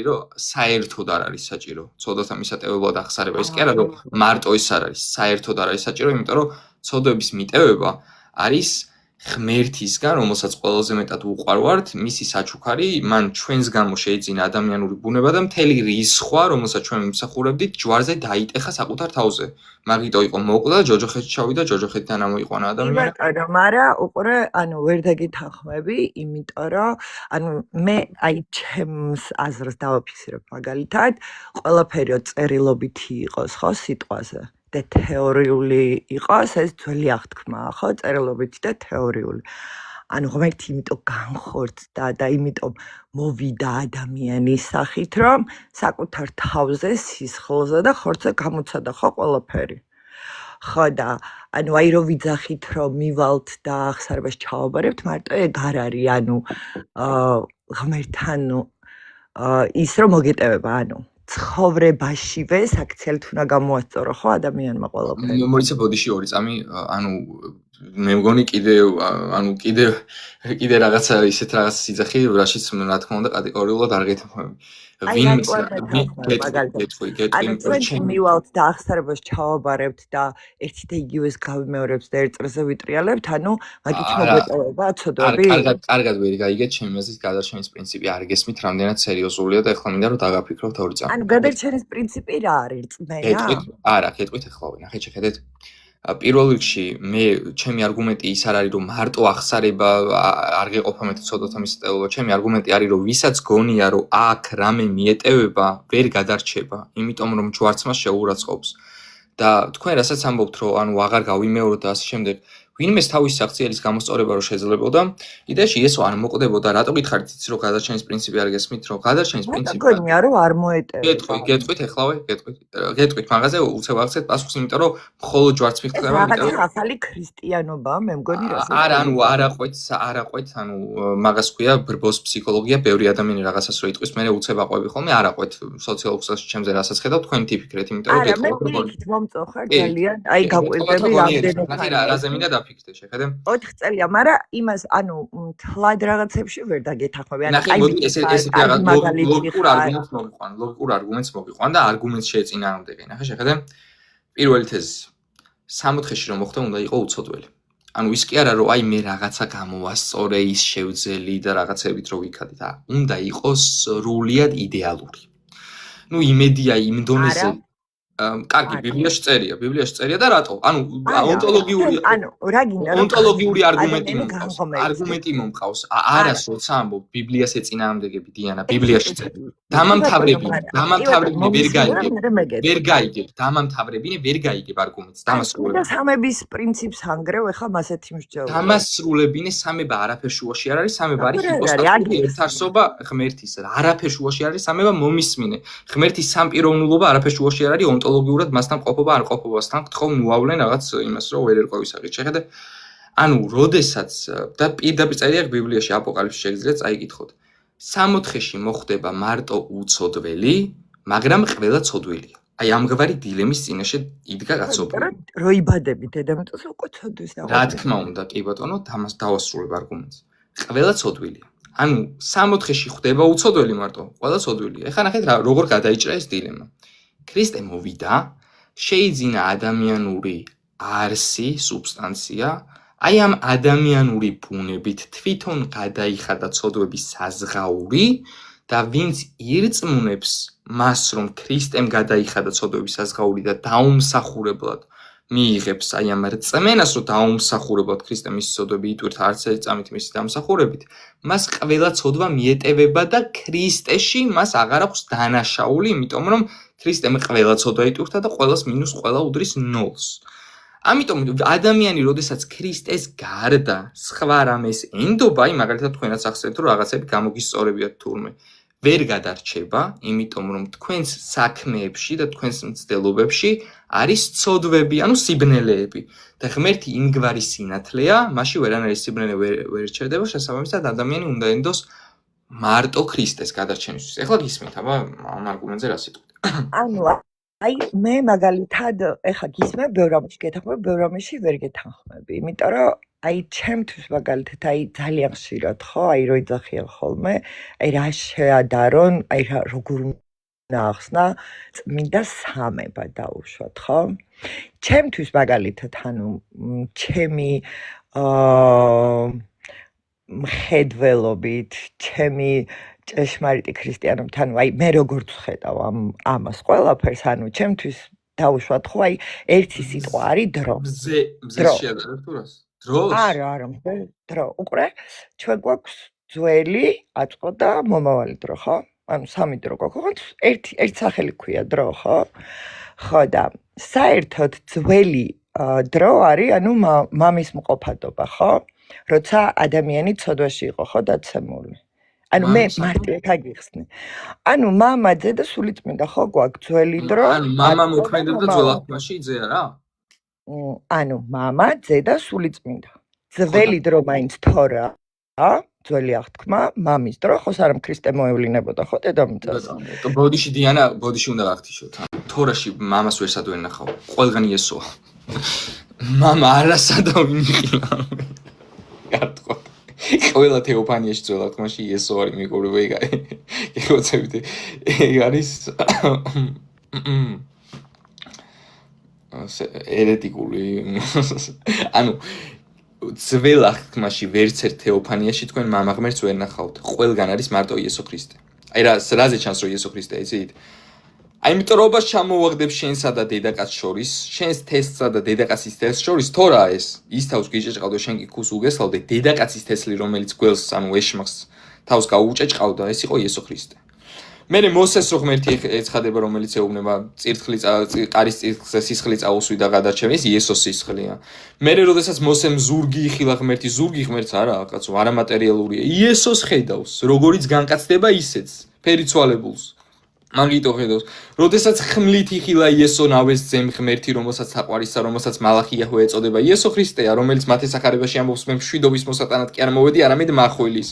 რომ საერთოდ არ არის საჭირო ცოდვათა მისატევებლად ახსარება. ის კი არა, რომ მარტო ის არ არის, საერთოდ არ არის საჭირო, იმიტომ რომ ცოდვების მიტევება არის ღმერთისგან, რომელსაც ყველაზე მეტად უყვარვართ, მისი საჩუქარი, მან ჩვენს გამო შეიძინა ადამიანური ბუნება და მთელი რისხვა, რომელსაც ჩვენ მიმსახურებდით, ჯვარზე დაიტეხა საკუთარ თავზე. მაგიტო იყო მოკლა, ჯოჯოხეთში ჩავიდა, ჯოჯოხეთიდან ამოიყვანა ადამიანი. იმიტომ, მაგრამ უყურე, ანუ ვერ დაგითანხმები, იმიტომ რომ ანუ მე აი ჩემს აზრს დავაფიქსირებ მაგალითად, ყველაფერი წერილობითი იყოს, ხო, სიტყვაზე. და თეორიული იყოს, ეს ძველი აღთქმაა, ხო, წერილობითი და თეორიული. ანუ ღმერთი იმიტომ განხორცდა და იმიტომ მოვიდა ადამიანის სახით, რომ საკუთარ თავზე, სისხლზე და ხორცზე გამოცადა, ხო, ყველაფერი. ხო და ანუ აი რომ ვიძახით, რომ მივალთ და ახსარებას ჩავაბარებთ, მარტო ეგ არ არის, ანუ ღმერთთან ის რომ მოგეტევება, ანუ ცხოვრებაშივე საქციელით უნდა გამოასწორო ხო ადამიანმა ყველაფერი. მოიცა ბოდიში 2 წამი, ანუ მე მგონი კიდე რაღაცა ისეთ რაღაც სიძახი, რაშიც რა თქმა უნდა კატეგორიულად არ გეთანხმები. ვინ მივალთ და ახსარებას ჩავაბარებთ და ერთი და იგივეს გავიმეორებთ და ერთ წელზე ვიტრიალებთ, ანუ მაგით მოგეტოვება ცოდვები? კარგად ვერ გაიგეთ ჩემი აზრით გადარჩენის პრინციპი არ გესმით რამდენად სერიოზულია და ეხლა მინდა რომ დაგაფიქროთ 2 წამი. ანუ გადარჩენის პრინციპი რა არის, რწმენა? არა, გეტყვით ეხლა ვინ, ახლა შეხედეთ. პირველ რიგში მე ჩემი არგუმენტი ის არ არის რომ მარტო ახსარება არ გეყოფა მეტი ცოდვათა მისატევება, ჩემი არგუმენტი არის რომ ვისაც გონია რომ აქ რამე მიეტევება, ვერ გადარჩება, იმიტომ რომ ჯვარცმას შეურაცხყოფს. და თქვენ რასაც ამბობთ რომ ანუ აღარ გავიმეოროთ და ასე შემდეგ, ვინმეს თავისი აქციის გამოსწორება რო შეძლებოდა, იდეაში ესო არ მოკვდებოდა, რატო გითხარით იცი რომ გადარჩენის პრინციპი არ გესმით, რომ გადარჩენის პრინციპი გონია რომ არ მოეტევება. გეტყვით ეხლავე, გეტყვით მაღაზე უცებ აქცეთ პასუხს, იმიტომ რომ მხოლოდ ჯვარც მიხდება, იმიტომ რომ ახალი ქრისტიანობაა, მე მგონი რა. არა, ანუ არაყვეთ, ანუ მაგას ქვია ბრბოს ფსიქოლოგია, ბევრი ადამიანი რაღაცას რო იტყვის, მე უცებ აყვები ხოლმე, არაყვეთ სოციოლოგიას ჩემზე რასაც ხედავ, თქვენი თიფიქრეთ, იმიტომ რომ გეტყვით. არა, მე იქით მომწოხარ ძალიან, აი გაყვებები რამდენად. რაზე მინდა დაფიქრდე, შეხედე? 4 წელია, მაგრამ იმას, ანუ თლად რაღაცებში ვერ დაგეთახმები. ანუ ესეთი რაღაც ლოგიკურ არგუმენტს მოგიყვან და არგუმენტს შეეწინააღმდეგე, ნახე, შეხედე? პირველი თეზისი. 60-ში რომ მოხდა, უნდა იყო უცოდველი. ანუ ის კი არა რომ აი მე რაღაცა გამოვასწორე, ის შევძელი და რაღაცებით რო ვიქადით, უნდა იყოს სრულიად იდეალური. ნუ იმედია იმ დონეზე კარგი, ბიბლიაში წერია და რატო? ანუ ონტოლოგიური არგუმენტი მომყავს. არას როცა ამბობ ბიბლიას ეწინააღმდეგები დიანა, ბიბლიაში წერია. დამამთავრებინე ვერ გაიგებ არგუმენტს, დამასრულებინე. სამების პრინციპს ანგრევ, ეხლა მასეთი მსჯავრობა. დამასრულებინე სამება არაფერ შუაში არ არის, სამება არის ჰიპოსტატური ერთარსობა ღმერთის. არაფერ შუაში არ არის, სამება მომისმინე. ღმერთის სამპიროვნულობა არაფერ შუაში არ არის, ონტოლოგიურად მასთან ყოფობა არ ყოფობასთან გთხოვ ნუავლენ რაღაც იმას რომ ვერ ერყო ისაღით. შეხედე? ანუ როდესაც და პირდაპირ წერია ბიბლიაში აპოკალიფსში შეგიძლიათ წაიკითხოთ. 60-ში მოხდება მარტო უცოდველი, მაგრამ ყველა ცოდველია. აი ამგვარი დილემის წინაშე იდგა კაცობა. რო იბადები დედამიწაზე უკვე ცოდვის და რა თქმა უნდა, კი ბატონო, თამას დავასრულებ არგუმენტს. ყველა ცოდველია. ანუ 60-ში ხდება უცოდველი მარტო, ყველა ცოდველია. ეხლა ნახეთ როგორ გადაიჭრა ეს დილემა. ქრისტე მოვიდა, შეიძინა ადამიანური არსი, სუბსტანცია, აი ამ ადამიანური ბუნებით თვითონ გადაიხადა ცოდვების საზღაური და ვინც ირწმუნებს მას, რომ ქრისტემ გადაიხადა ცოდვების საზღაური და დაუმსახურებლად მიიღებს აი ამ რწმენას, რომ დაუმსახურებლად ქრისტემ მისი ცოდვები იტვირთა არც ერთ წამით მისი დამსახურებით, მას ყველა ცოდვა მიეტევება და ქრისტეში მას აღარ აქვს დანაშაული, იმიტომ რომ ქრისტემ ყველა ცოდვა იტვირთა და ყველას მინუს ყველა უდრის 0-ს. ამიტომ ადამიანი, როდესაც ქრისტეს გარდა სხვა რამეს ენდობა, აი მაგალითად თქვენაც ახსენეთ, რომ რაღაცები გამოგისწორებიათ თურმე, ვერ გადარჩება, იმიტომ რომ თქვენს საქმეებში და თქვენს მცდელობებში არის ცოდვები, ანუ სიბნელეები. და ღმერთი იმგვარი სინათლეა, მაშინ ვერანაირი სიბნელე ვერ ჩერდება, შესაბამისად ადამიანი უნდა ენდოს მარტო ქრისტეს გადარჩენისთვის. ეხლა გისმით, აბა ამ არგუმენტზე რა სიტყვით? ანუ აი მე მაგალითად ეხა გისმენ ბევრ რამეში გეთანხმები, ბევრ რამეში ვერ გეთანხმები, იმიტომ რომ აი ჩემთვის მაგალითად აი ძალიან ხშირად ხო, აი რო იძახიან ხოლმე, აი რა შეადარონ, აი როგორ უნდა ახსნა წმინდა სამება დაუშვათ, ხო? ჩემთვის მაგალითად ანუ ჩემი მხედველობით, ჩემი ჭეშმარიტი ქრისტიანობთან, აი მე როგორც ხედავ ამას ყველაფერს, ანუ ჩემთვის დაუშვათ ხო, აი ერთი სიტყვა არის დრო. მზე შეადარებ თუ რას? დროს? არა, დრო. უყურე, ჩვენ გვაქვს ძველი, აწყო და მომავალი დრო, ხო? ანუ სამი დრო გვაქვს, ერთი სახელი ქვია დრო, ხო? ხო და საერთოდ ძველი დრო არის, ანუ მამის მყოფადობა, ხო? როცა ადამიანი ცოდვაში იყო, ხო, დაცემული. ანუ მე მარტივად აგიხსნე. ანუ მამა, ძე და სულიწმინდა ხო გვაქვს ძველი დრო. ანუ მამა მოქმედებდა ძველ აღთქმაში, ძე არა? ანუ მამა, ძე და სულიწმინდა. ძველი დრო მაინც თორა, ძველი აღთქმა, მამის დრო, ხო სარამ ქრისტე მოევლინებოდა ხო დედამიწაზე. ბოდიში დიანა, ბოდიში უნდა გახთიშოთ. თორაში მამას ვერ სადვენ ნახავ. ყველგან იესოა. მამა არასადა ვინიყილა. გარტყო. ყველა თეოფანიაში ძველ აღთქმაში იესო არის მეგობრებო, ეგ არის ერეტიკული. ანუ ძველ აღთქმაში ვერც ერთ თეოფანიაში თქვენ მამა ღმერთს ვერ ნახავთ. ყველგან არის მარტო იესო ქრისტე. აი რაზე ჩანს რომ იესო ქრისტე იცით? აი მტრობას ჩამოვაგდებ შენსა და დედაკაცს შორის, შენს თესლსა და დედაკაცის თესლს შორის, თორა ეს ის თავს გიჭეჭყავდა, შენ კი ქუს უგესლავდე, დედაკაცის თესლი, რომელიც გველს, ანუ ეშმაკს თავს გაუჭეჭყავდა, ეს იყო იესო ქრისტე. მე მოსეს რო ღმერთი ეცხადება, რომელიც ეუბნება წირთხლი ყარის წირთხლზე სისხლი წაუსვიდა გადარჩევა, ეს იესოს სისხლია. მე როდესაც მოსემ ზურგი იხილა ღმერთი, ზურგი ღმერთს არა, კაცო, არამატერიალურია. იესოს ხედავს, როგორიც განკაცდება ისეც, ფერიცვალებულს. მაგიტო ხედავს. როდესაც ხმლით იხილა იესო ნავეს ძემ ღმერთი, რომელსაც საყვარისა, რომელსაც მალახიაჰვე ეწოდება, იესო ხრისტეა, რომელიც მათეს სახარებაში ამბობს, მე მშვიდობის მოსატანად კი არ მოვედი, არამედ მახვილის.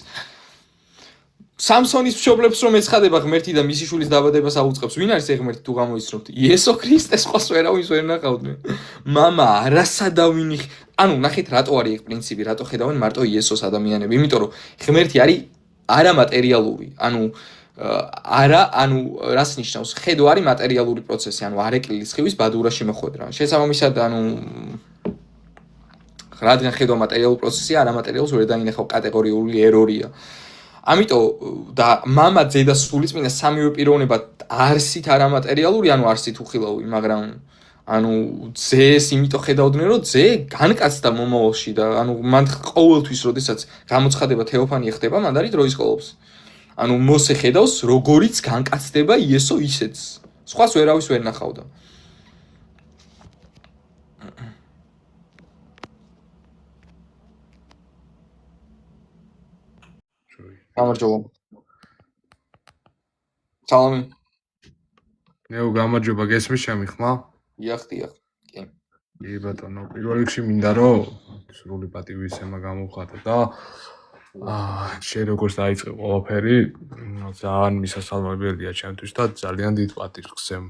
სამსონის მშობლებს რომ ეცხადება ღმერთი და მისი შვილის დაბადებას აუწყებს, ვინ არის ღმერთი თუ გამოიცნობთ? იესო ქრისტეს ყავს ვერავის ვერ ნახავდნენ. მამა არასადავინი, ანუ ნახეთ რატო არის ეგ პრინციპი, რატო ხედავენ მარტო იესოს ადამიანები, იმიტომ რომ ღმერთი არის არამატერიალური, ანუ რას ნიშნავს? ხედო არის მატერიალური პროცესი, ანუ არეკლილი სხივის ბადურაში მოხვედრა. შესაბამისად, რადგან ხედო მატერიალური პროცესია, არამატერიალს ვერ დაინახავ, კატეგორიული ერორია. ამიტომ და მამა ძე და სულიწმინდა სამივე პიროვნება არსით არამატერიალური, ანუ არსით უხილავი, მაგრამ ძეს იმიტომ ხედავდნენ, რომ ძე განკაცდა მომავალში და მან ყოველთვის, როდესაც გამოცხადება თეოფანია ხდება, მან არის დროის ყოლობს. მოსე ხედავს, როგორიც განკაცდება იესო ისეც. სხვას ვერავის ვერ ნახავდა. გამარჯობა. სალამი. ნეო გამარჯობა, გესმის ჩემი ხმა? დიახ. კი. კი ბატონო, პირველ რიგში მინდა რომ სრული პატივისცემა გამოვხატო და შენ როგორც დაიწყე ყველაფერი, ძალიან მისასალმებელია ჩემთვის და ძალიან დიდ პატივს გცემ.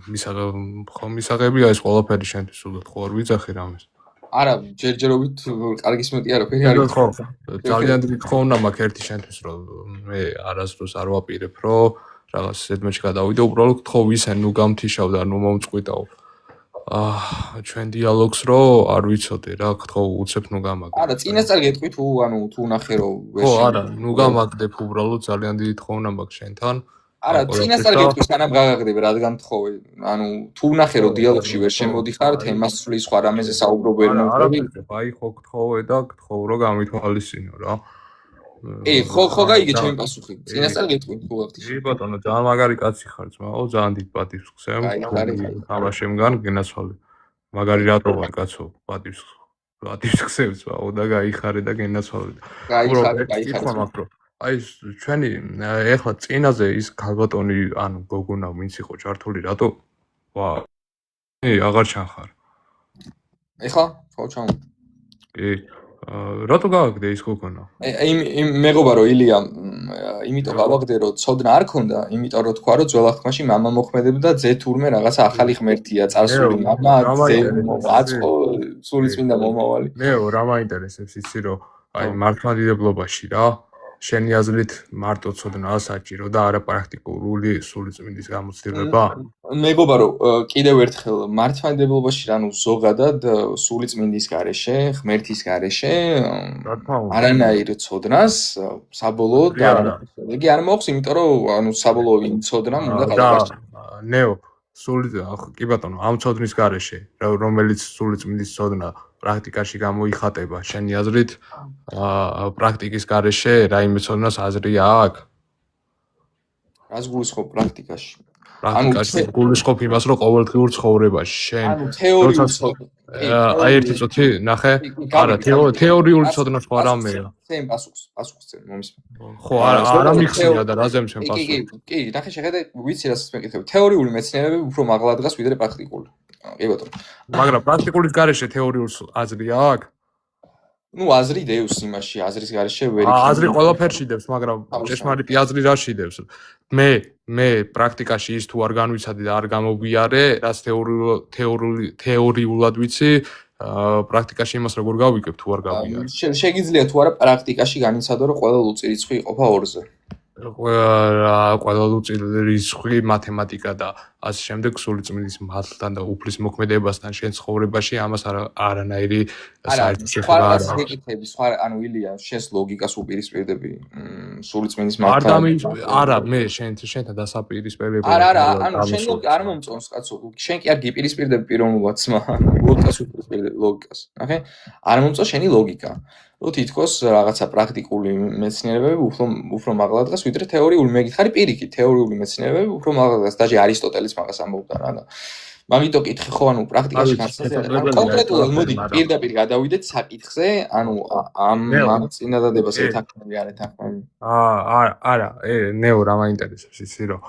მისაღებია ეს ყველაფერი შენთვის, სულად ხო არ ვიძახი რამეს? არა, ჯერჯერობით კარგი სმეტი არაფერი არის. ხო, ძალიან დიდი თხოვნა მაქვს ერთი შენთვის, რომ მე არასდროს არ ვაპირებ, რომ რაღაც ზედმეტში გადავიდე, უბრალოდ გთხოვ ვისენ, ნუ გამთიშავ და ნუ მომწყვიტავ. ჩვენ დიალოგს რო არ ვიცოდე რა, გთხოვ უცებ ნუ გამაგდე. არა, წინასწარ გეტყვი თუ თუ ნახე რომ ვერ ხო, არა, ნუ გამაგდებ უბრალოდ ძალიან დიდი თხოვნა მაქვს შენთან. არა, წინასწარ გეტყვი, სანამ გაგაგდებ, რადგან თხოვე. თუ ნახე რომ დიალოგში ვერ შემოდიხარ, თემას ცვლის, სხვა რამეზე საუბრობ ვერ მომწევი. აი ხო გთხოვე და გთხოვ რომ გავითვალისწინო რა. ხო გაიგე ჩემი პასუხი. წინასწარ გეტყვი თუ გაგდიშ. კი ბატონო, ძალიან მაგარი კაცი ხარ ძმაო, ძალიან დიდ პატივს გცემ. თამაშემგან გენაცვალე. მაგარი რატო ვარ კაცო, პატივს გცემ ძმაო და გაიხარე და გენაცვალე. გაიხარე. აი ჩვენი ეხლა წინაზე ის ქალბატონი, გოგონა ვინც იყო ჩართული, რატო აღარ ჩანხარ? ეხლა ხო ჩამ. კი. რატო გავაგდე ის გოგონა? მეგობა რომ ილია, იმიტომ გავაგდე რომ ცოდნა არ ქონდა, იმიტომ რომ თქვა რომ ძველ აღთქმაში მამა მოქმედებდა, ძე თურმე რაღაცა ახალი ღმერთია, წარსული მამა, ძე აწყო, სულიწმინდა მომავალი. მეო რა მაინტერესებს იცი რომ აი მართლმადიდებლობაში რა შენი აზრით მარტო ცოდნა საჭირო და არა პრაქტიკული სულიწმინდის გამოცდილება? მეგობა რომ კიდევ ერთხელ მართლმადიდებლობაში ზოგადად სულიწმინდის გარეშე, ღმერთის გარეშე არანაირ ცოდნას საბოლოოდ იგი არ მოხს, იმიტომ რომ საბოლოო ვინ ცოდნა უნდა qalabაში. ნეო, კი ბატონო, ამ ცოდნის გარეშე, რომელიც სულიწმინდის ცოდნა პრაქტიკაში გამოიხატება, შენი აზრით პრაქტიკის გარეშე რაიმე ცოდნას აზრი აქვს? რას გულისხმობ პრაქტიკაში? პრაქტიკაში გულისხმობ იმას, რომ ყოველდღიურ ცხოვრებაში შენ აი ერთი წუთი ნახე, არა, თეორიული ცოდნა სხვა რამეა. წენ პასუხს წენ მომისმენ. ხო, არა მიხსნია და რაზე მშენ პასუხი? კი, ნახე შეხედე, ვიცი რასაც მეკითხები. თეორიული მეცნიერებები უფრო მაღლა დგას ვიდრე პრაქტიკული. კი ბატონო. მაგრამ პრაქტიკულის გარეშე თეორიულ აზრი აქვს? აზრი დევს იმაში, აზრის გარეშე ვერ იქნება. აზრი ყველაფერში დევს, მაგრამ ჭეშმარიტი აზრი რაში დევს? მე პრაქტიკაში ის თუ არ განვიცადე და არ გამოვიარე, რაც თეორიულად ვიცი, პრაქტიკაში იმას როგორ გავიგებ თუ არ გავიარე? შეგიძლია თუ არა პრაქტიკაში განიცადო, რომ ყველა ლუწი რიცხვი იყოფა 2-ზე. ყველა ლუწი რიცხვი მათემატიკა და ასე შემდეგ სულიწმინდის მართლთან და უფლის მოქმედებასთან შენ ცხოვრებაში ამას არანაირი საერთო შეხება არ აქვს. ილია, შენს ლოგიკას უპირისპირდები სულიწმინდის არ არა მე შენთან დასაპირისპირება არა ანუ შენ არ მომწონს კაცო შენ კი არ გიპირისპირდები პიროვნულად ძმა ლოგიკას უპირისპირდები ლოგიკას ნახე არ მომწონს შენი ლოგიკა რომ თითქოს რაღაცა პრაქტიკული მეცნიერებები უფრო მაღლა დგას ვიდრე თეორიული მე გითხარი პირიქით თეორიული მეცნიერებები უფრო მაღლა დგას დაჟე არისტოტელიც მაგას ამბობდა რა და მაგიტო კითხე ხო ანუ პრაქტიკაში განსაზღვრება კონკრეტულად მოდი პირდაპირ გადავიდეთ საკითხზე ანუ ამ წინადადებას ეთანხმები არ ეთანხმები არა ნეო რა მაინტერესებს იცი რომ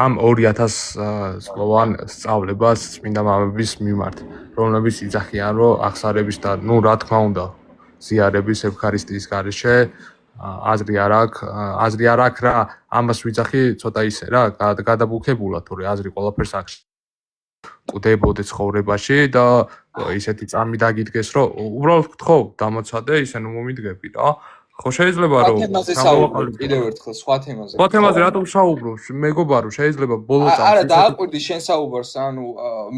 ამ 2000 სლოვან სწავლებას წმინდა მამების მიმართ რომლებიც იძახიან რომ აღსარების და ნუ რა თქმა უნდა ზიარების ევქარისტიის გარეშე აზრი არ აქვს რა ამას ვიძახი ცოტა ისე რა გადაბუქებულად თორე აზრი ყველაფერს აქვს კვდებოდე ცხოვრებაში და ისეთი წამი დაგიდგეს რომ უბრალოდ გთხოვ დამოცადე ისე ნუ მომიდგები რა ხო შეიძლება რომ კიდევ ერთხელ სხვა თემაზე სხვა თემაზე რატომ საუბრო მეგობარ რომ შეიძლება ბოლო წამს არა დააკვირდი შენ საუბარს ანუ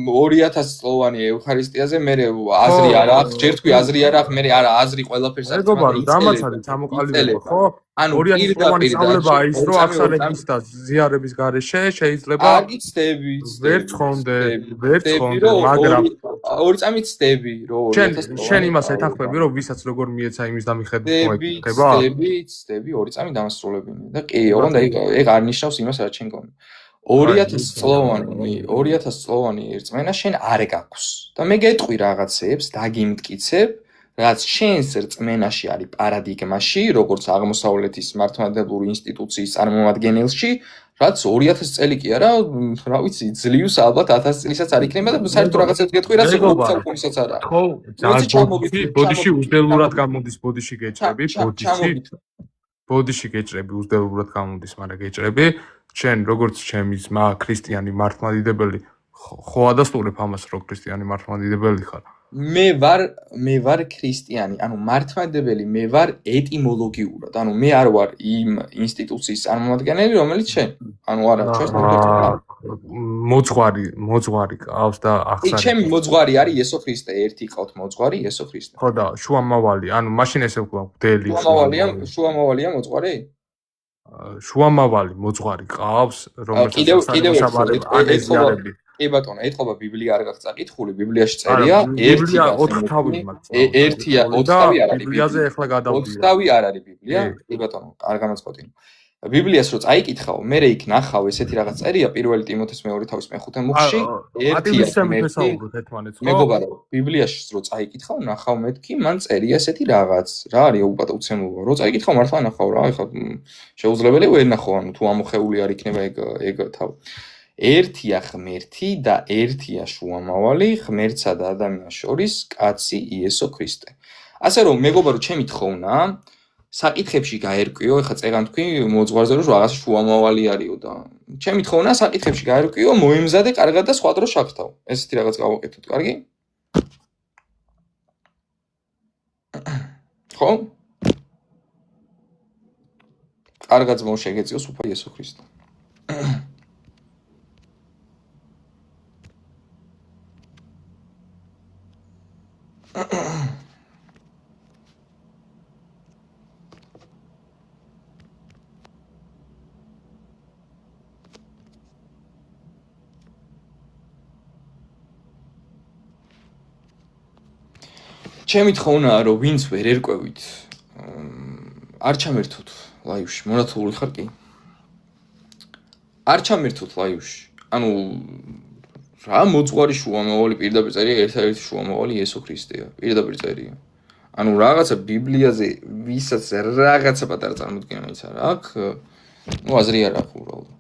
2000 წლოვანი ევქარისტიაზე მე აზრი არ აქვს ჯერ თქვი აზრი არ აქვს მე არა აზრი ყველაფერს აქვს მეგობარ დამაცადე ჩამოყალიბება ხო ანუ 2000 წლოვანი სწავლება ის რომ აღსარების და ზიარების გარეშე შეიძლება აგიცდები ვერ ცხონდე მაგრამ ორი წამი ცდები რომ შენ იმას ეთანხმები რომ ვისაც როგორ მიეცა იმის დამიხედვით მოეკითხება ცდები ორი წამი დამასრულებინი და კი ოღონდ ეგ არ ნიშნავს იმას რაც შენ გონი 2000 წლოვანი რწმენა შენ არ გაქვს და მე გეტყვი რაღაცებს დაგიმტკიცებ რაც შენს რწმენაში არის პარადიგმაში როგორც აღმოსავლეთის მართლმადიდებლური ინსტიტუციის წარმომადგენელში რაც 2000 წელი კი არა რა ვიცი ძლივს ალბათ 1000 წლისაც არ იქნება და საერთოდ რაღაცებს გეტყვი რაც 20 საუკუნესაც არა ხო ბოდიში უძდელურად გამოდის ბოდიში გეჭრები ბოდიში გეჭრები უძდელურად გამოდის მაგრამ გეჭრები შენ როგორც ჩემი ძმა ქრისტიანი მართლმადიდებელი ხო ადასტურებ ამას რომ ქრისტიანი მართლმადიდებელი ხარ მე ვარ ქრისტიანი, ანუ მართლმადიდებელი, მე ვარ ეტიმოლოგიურად, ანუ მე არ ვარ იმ ინსტიტუციის წარმომადგენელი, რომელიც შენ, ანუ არა, ჩვენს მოძღვარი ყავს და ახსარი. ჩემი მოძღვარი არის იესო ქრისტე, ერთი ყავთ მოძღვარი იესო ქრისტე. ხო და შუამავალი, ანუ მაშინ ესე ვქვა, დელი. შუამავალია მოძღვარი? შუამავალი მოძღვარი ყავს, რომელსაც კიდევ კი ბატონო, ეთყობა ბიბლია არ გაქვს წაკითხული, ბიბლიაში წერია ერთი 4 თავი მაქვს. ერთია 4 თავი არ არის. ბიბლიაზე ახლა გადავდივარ. 4 თავი არ არის ბიბლია. კი ბატონო, არ გამაწყვეტინო. ბიბლიას რო წაიკითხავ, მე იქ ნახავ ესეთი რაღაც წერია პირველი ტიმოთეს მეორე თავის მეხუთე მუხში, ერთია მეგობარო, ბიბლიაში რო წაიკითხავ, ნახავ მეთქი, მან წერია ესეთი რაღაც. რა არის უპატო უცემულობა? რო წაიკითხავ, მართლა ნახავ რა, ეხლა შეუძლებელია ვერ ნახავ, ანუ თუ ამოხეული არ იქნება ეგ თავი. ერთია ღმერთი და ერთია შუამავალი ღმერთსა და ადამიანს შორის კაცი იესო ქრისტე. ასე რომ მეგობარო, ჩემი თხოვნა საკითხებში გაერკვიო, ეხლა წეგან თქვი მოძღვარზე რომ რაღაცა შუამავალი არისო და ჩემი თხოვნა საკითხებში გაერკვიო, მოემზადე კარგად და სხვა დროს შევხვდავ. ესეთი რაღაც გავაკეთოთ, კარგი? ხო? კარგად ძმო შეგეწიოს უფალ იესო ქრისტე. ჩემი თხოვნაა რომ ვინც ვერ ერკვევით არ ჩამერთოთ ლაივში მონათლული ხარ კი არ ჩამერთოთ ლაივში ანუ რა მოძღვარი შუამავალი პირდაპირ წერია ერთ-ერთი შუამავალი იესო ქრისტეა პირდაპირ წერია ანუ რაღაცა ბიბლიაზე ვისაც რაღაცა პატარა წარმოდგენა ის არ აქვს ნუ აზრი არ აქვს უბრალოდ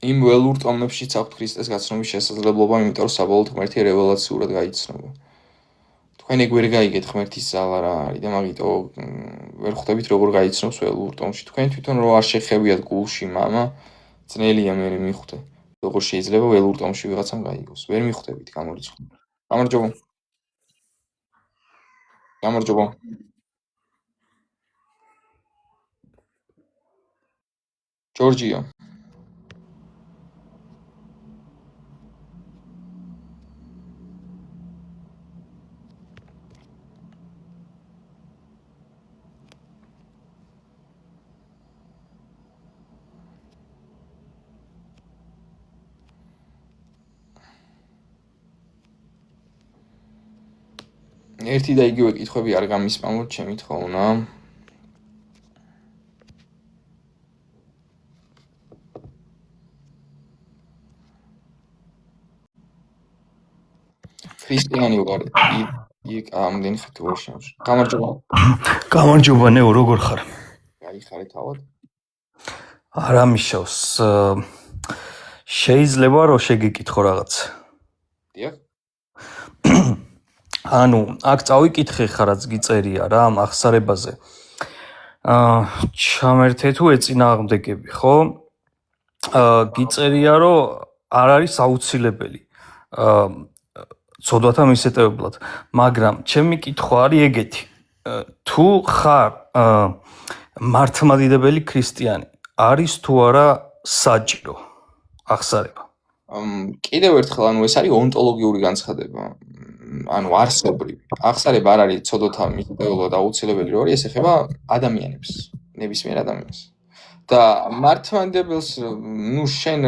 იმ ველურ ტომებშიც აქვთ ქრისტეს გაცნობის შესაძლებლობა, იმიტომ რომ საბოლოოდ ღმერთი რეველაციურად გაიცნობა. თქვენ ეგ ვერ გაიგეთ ღმერთის ძალა რა არის და მაგიტო ვერ ხვდებით როგორ გაიცნობს ველურ ტომში. თქვენ თვითონ რო არ შეხებიათ გულში მამა, ძნელია მე მიხვდე. როგორ შეიძლება ველურ ტომში ვიღაცამ გაიგოს. ვერ მიხვდებით გამორიცხვა. გამარჯობა. გამარჯობა. ჯორჯია. ერთი და იგივე კითხვები არ გამისპამოთ ჩემით ხოლმე. ქრისტიანი ვარ. იქ ამდენი ხეთი ვარ შემოში. გამარჯობა. გამარჯობა ნეო, როგორ ხარ? გაიხარე თავად? არ ამიშავს. შეიძლება რომ შეგეკითხო რაღაც. დიახ. ანუ, აქ წავიკითხე ხა რაც გიწერია რა ამ ახსარებაზე. ჩამერთე თუ ეწინააღმდეგები, ხო? გიწერია რომ არ არის აუცილებელი. ცოდვათა მისეტევებლად, მაგრამ ჩემი კითხვა არის ეგეთი. თუ ხარ მართლმადიდებელი ქრისტიანი, არის თუ არა საჭირო ახსარება? კიდევ ერთხელ, ანუ ეს არის ონტოლოგიური განცხადება. ანუ არსობრივი. ახსარება არ არის ცოდვათა მისეტევებლად აუცილებელი რო არის, ეს ეხება ადამიანებს, ნებისმიერ ადამიანს. და მართლმადიდებელს, შენ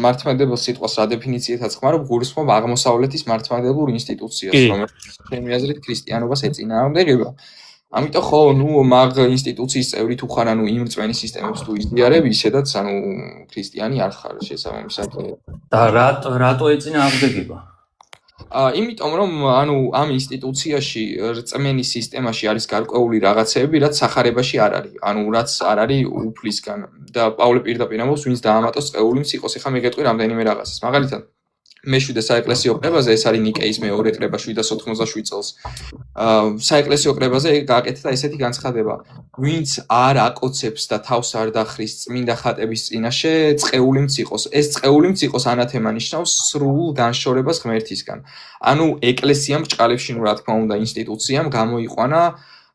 მართლმადიდებელ სიტყვას რა დეფინიციათაც ხმარობ, გულისხმობ აღმოსავლეთის მართლმადიდებელ ინსტიტუციას, რომელიც ჩემი აზრით ქრისტიანობას ეწინააღმდეგება. ამიტომ ხო, მაგ ინსტიტუციის წევრი თუ ხარ, იმ რწმენის სისტემებს თუ იზიარებ, ისედაც ქრისტიანი არ ხარ შესაბამისად. და რატო ეწინააღმდეგება? იმიტომ რომ ამ ინსტიტუციაში რწმენის სისტემაში არის გარკვეული რაღაცეები, რაც სახარებაში არ არის. რაც არ არის უფლისგან. და პავლე პირდაპირ ამბობს, ვინც დაამატოს წყეული მციყოს. ეხლა მე გეტყვი რამდენიმე რაღაცას. მაგალითად, მე-7 საეკლესიო კრებაზე, ეს არის ნიკეის მეორე კრება 787 წელს. საეკლესიო კრებაზე გააკეთა ესეთი განცხადება, ვინც არ აკოცებს და თავს არ დახრის წმინდა ხატების წინაშე წყეული მციყოს. ეს წყეული მციყოს ანათემა ნიშნავს სრულ განშორებას ღმერთისგან. ეკლესიამ ბრჭყალებში, რა თქმა უნდა, ინსტიტუციამ გამოიყვანა